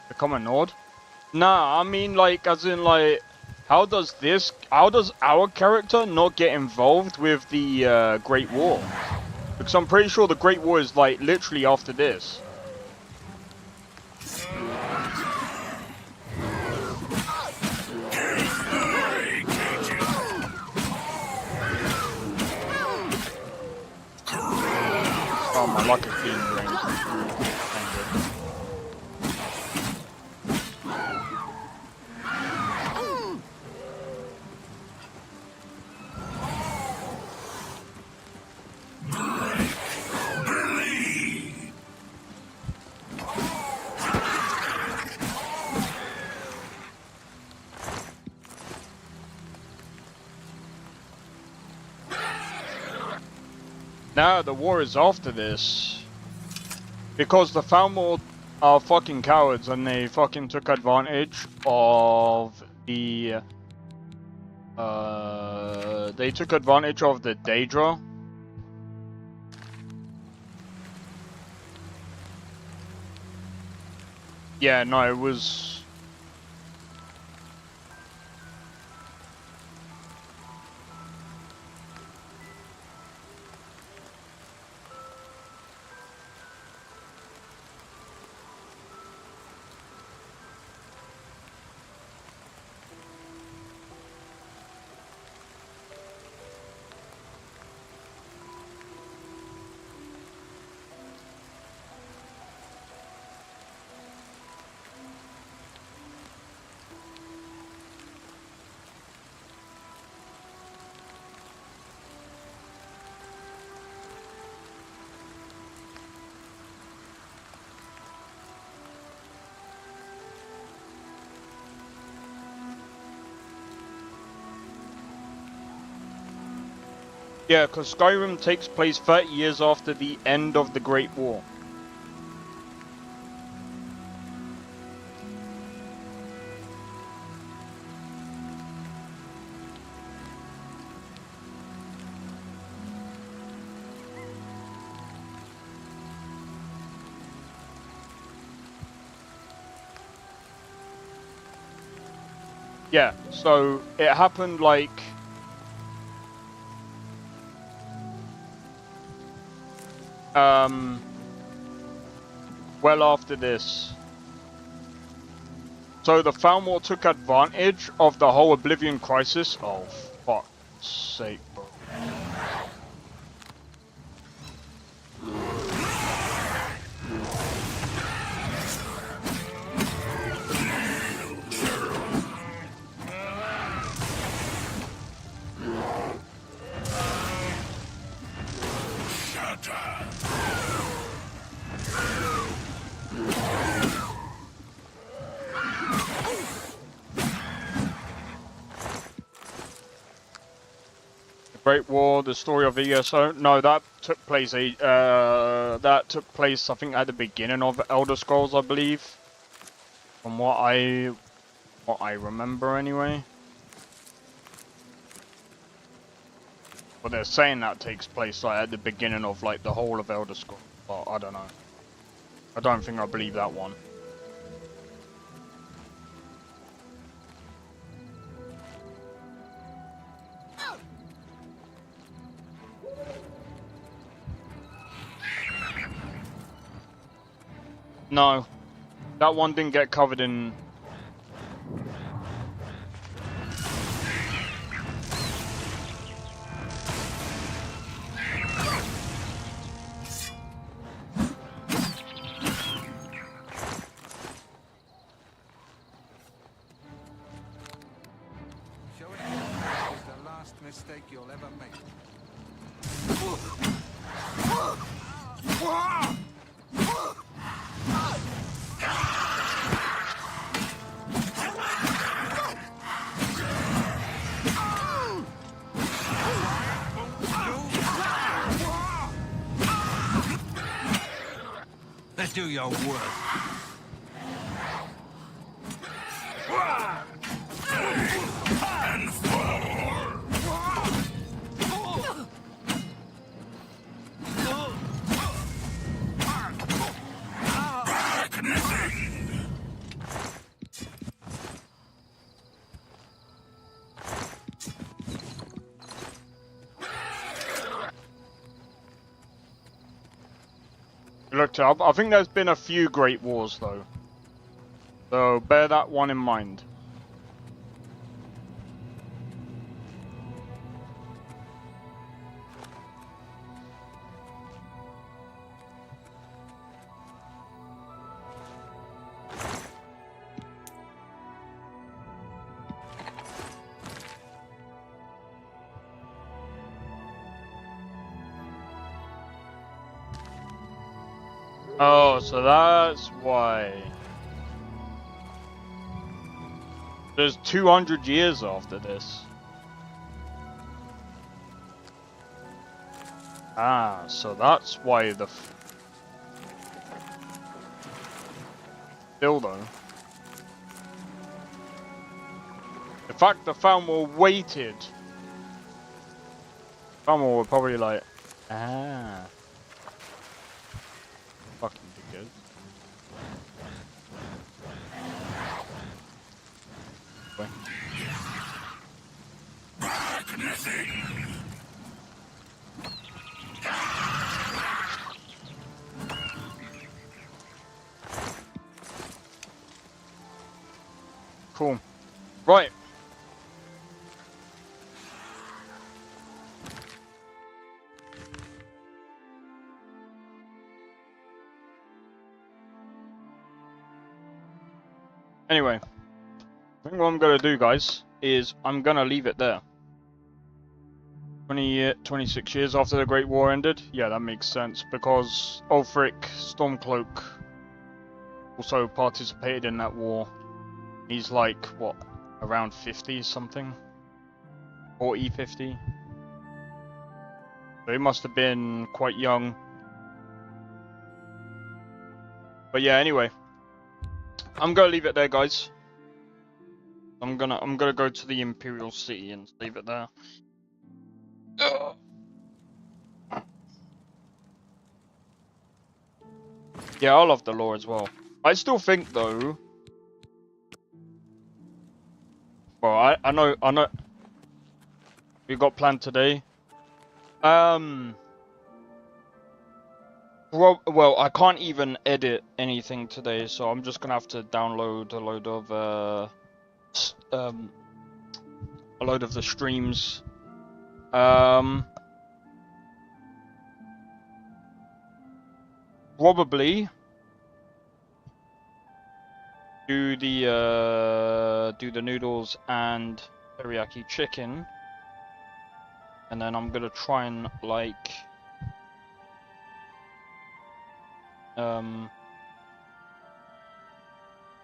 Become a Nord? Nah, I mean like, as in like, how does our character not get involved with the Great War? Because I'm pretty sure the Great War is like literally after this. Oh, my luck is being drained. No, the war is after this. Because the Falmor are fucking cowards and they fucking took advantage of the... they took advantage of the Daedra. Yeah, no, it was... Yeah, because Skyrim takes place 30 years after the end of the Great War. Yeah, so it happened like... well after this. So the Falmor took advantage of the whole Oblivion crisis. Oh, fuck's sake, bro. Great War, the story of ESO. No, that took place I think at the beginning of Elder Scrolls, I believe. From what I remember anyway. But they're saying that takes place like at the beginning of like the whole of Elder Scrolls. But I don't know. I don't think I believe that one. No, that one didn't get covered in... Showing you is the last mistake you'll ever make. Let's do your work. Looked up. I think there's been a few Great Wars though, so bear that one in mind. Oh, so that's why. There's 200 years after this. Ah, so that's why the... Still though. In fact, the Falmor waited. Falmor were probably like, ah. Fucking be good. Cool. Right. Anyway, I think what I'm going to do, guys, is I'm going to leave it there. 26 years after the Great War ended? Yeah, that makes sense, because Ulfric Stormcloak also participated in that war. He's like, what, around 50 something? 40, 50? So he must have been quite young. But yeah, anyway. I'm gonna leave it there, guys. I'm gonna go to the Imperial City and leave it there. Yeah, I love the lore as well. I still think though. Well, I know. We got planned today. Well, I can't even edit anything today, so I'm just gonna have to download a load of the streams. Probably do the noodles and teriyaki chicken, and then I'm gonna try and like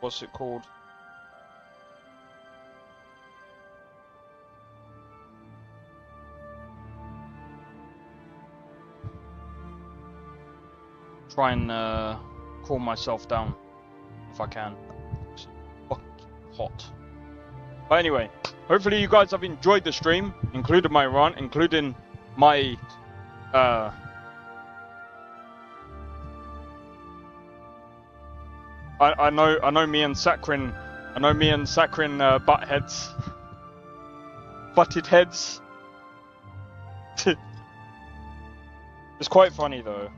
what's it called? Try and calm myself down if I can. It's fucking hot. But anyway, hopefully you guys have enjoyed the stream, including my rant, including my I know me and Sakrin butt heads. Butted heads. It's quite funny though.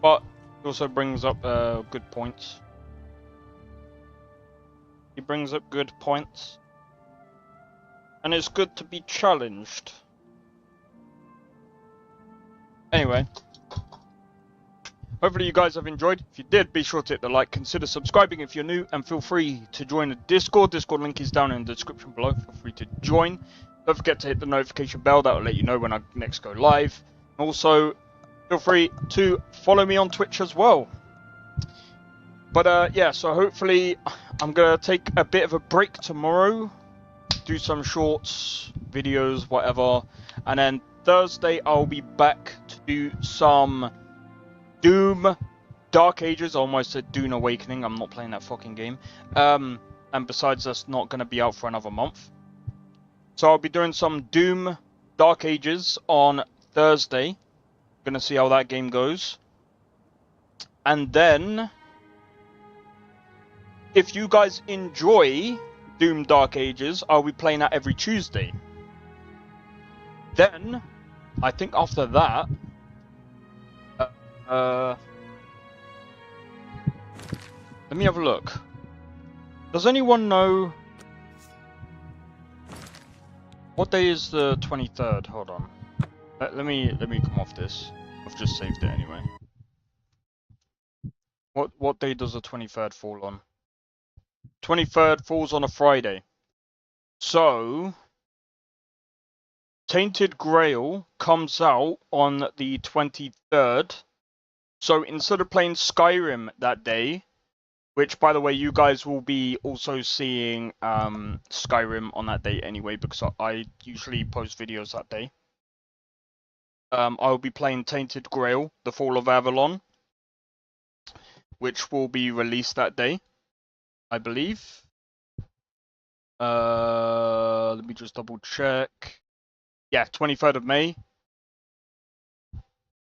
But it also brings up good points. He brings up good points. And it's good to be challenged. Anyway, hopefully you guys have enjoyed. If you did, be sure to hit the like, consider subscribing if you're new, and feel free to join the Discord. Discord link is down in the description below. Feel free to join. Don't forget to hit the notification bell. That will let you know when I next go live. Also, feel free to follow me on Twitch as well. But yeah, so hopefully I'm going to take a bit of a break tomorrow. Do some shorts, videos, whatever. And then Thursday, I'll be back to do some Doom Dark Ages. I almost said Dune Awakening. I'm not playing that fucking game. And besides, that's not going to be out for another month. So I'll be doing some Doom Dark Ages on Thursday. Gonna see how that game goes. And then, if you guys enjoy Doom Dark Ages, I'll be playing that every Tuesday. Then, I think after that, let me have a look. Does anyone know what day is the 23rd? Hold on. Let me come off this. I've just saved it anyway. What day does the 23rd fall on? 23rd falls on a Friday. So Tainted Grail comes out on the 23rd. So instead of playing Skyrim that day, which by the way you guys will be also seeing Skyrim on that day anyway, because I usually post videos that day. I'll be playing Tainted Grail, The Fall of Avalon, which will be released that day, I believe. Let me just double check. Yeah, 23rd of May.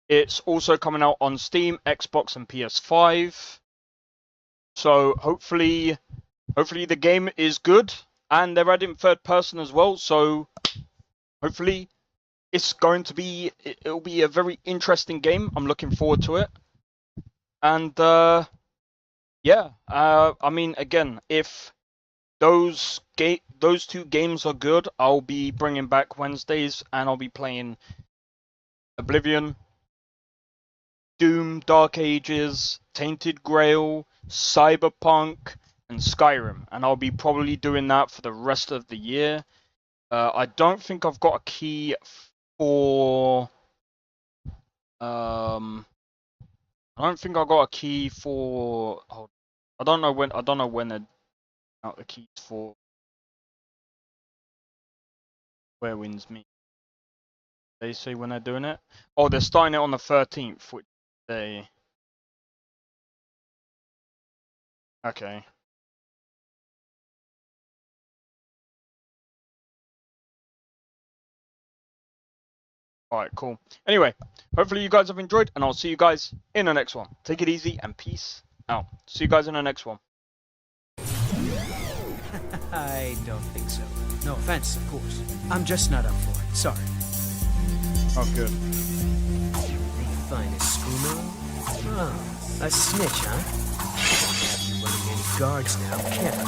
It's also coming out on Steam, Xbox, and PS5. So hopefully the game is good, and they're adding third person as well. So hopefully it'll be a very interesting game. I'm looking forward to it. And yeah, I mean, again, if those two games are good, I'll be bringing back Wednesdays, and I'll be playing Oblivion, Doom, Dark Ages, Tainted Grail, Cyberpunk, and Skyrim, and I'll be probably doing that for the rest of the year. I don't think I've got a key for I don't think I got a key for. Oh, I don't know when they're out the keys for Where Winds Meet. They say when they're doing it. Oh, they're starting it on the 13th, which they. Okay. Alright, cool. Anyway, hopefully you guys have enjoyed, and I'll see you guys in the next one. Take it easy, and peace out. See you guys in the next one. I don't think so. No offense, of course. I'm just not up for it. Sorry. Oh, good. The finest schooner? Oh, a snitch, huh? Don't have you running any guards now, can I?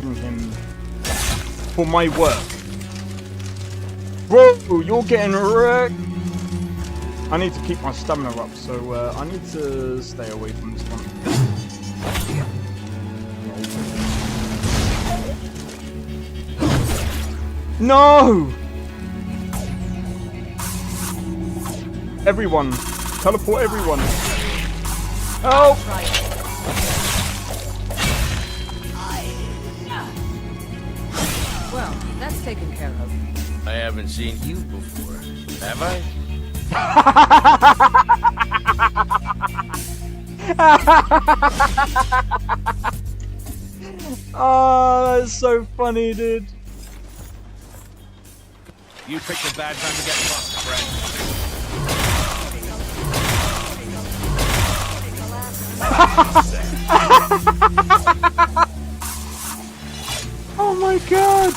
Him for my work. Bro, you're getting wrecked. I need to keep my stamina up, so I need to stay away from this one. No! Everyone! Teleport everyone! Help! Well, that's taken care of. I haven't seen you before, have I? Oh, that's so funny, dude. You picked a bad time to get lost, friend. Oh my god!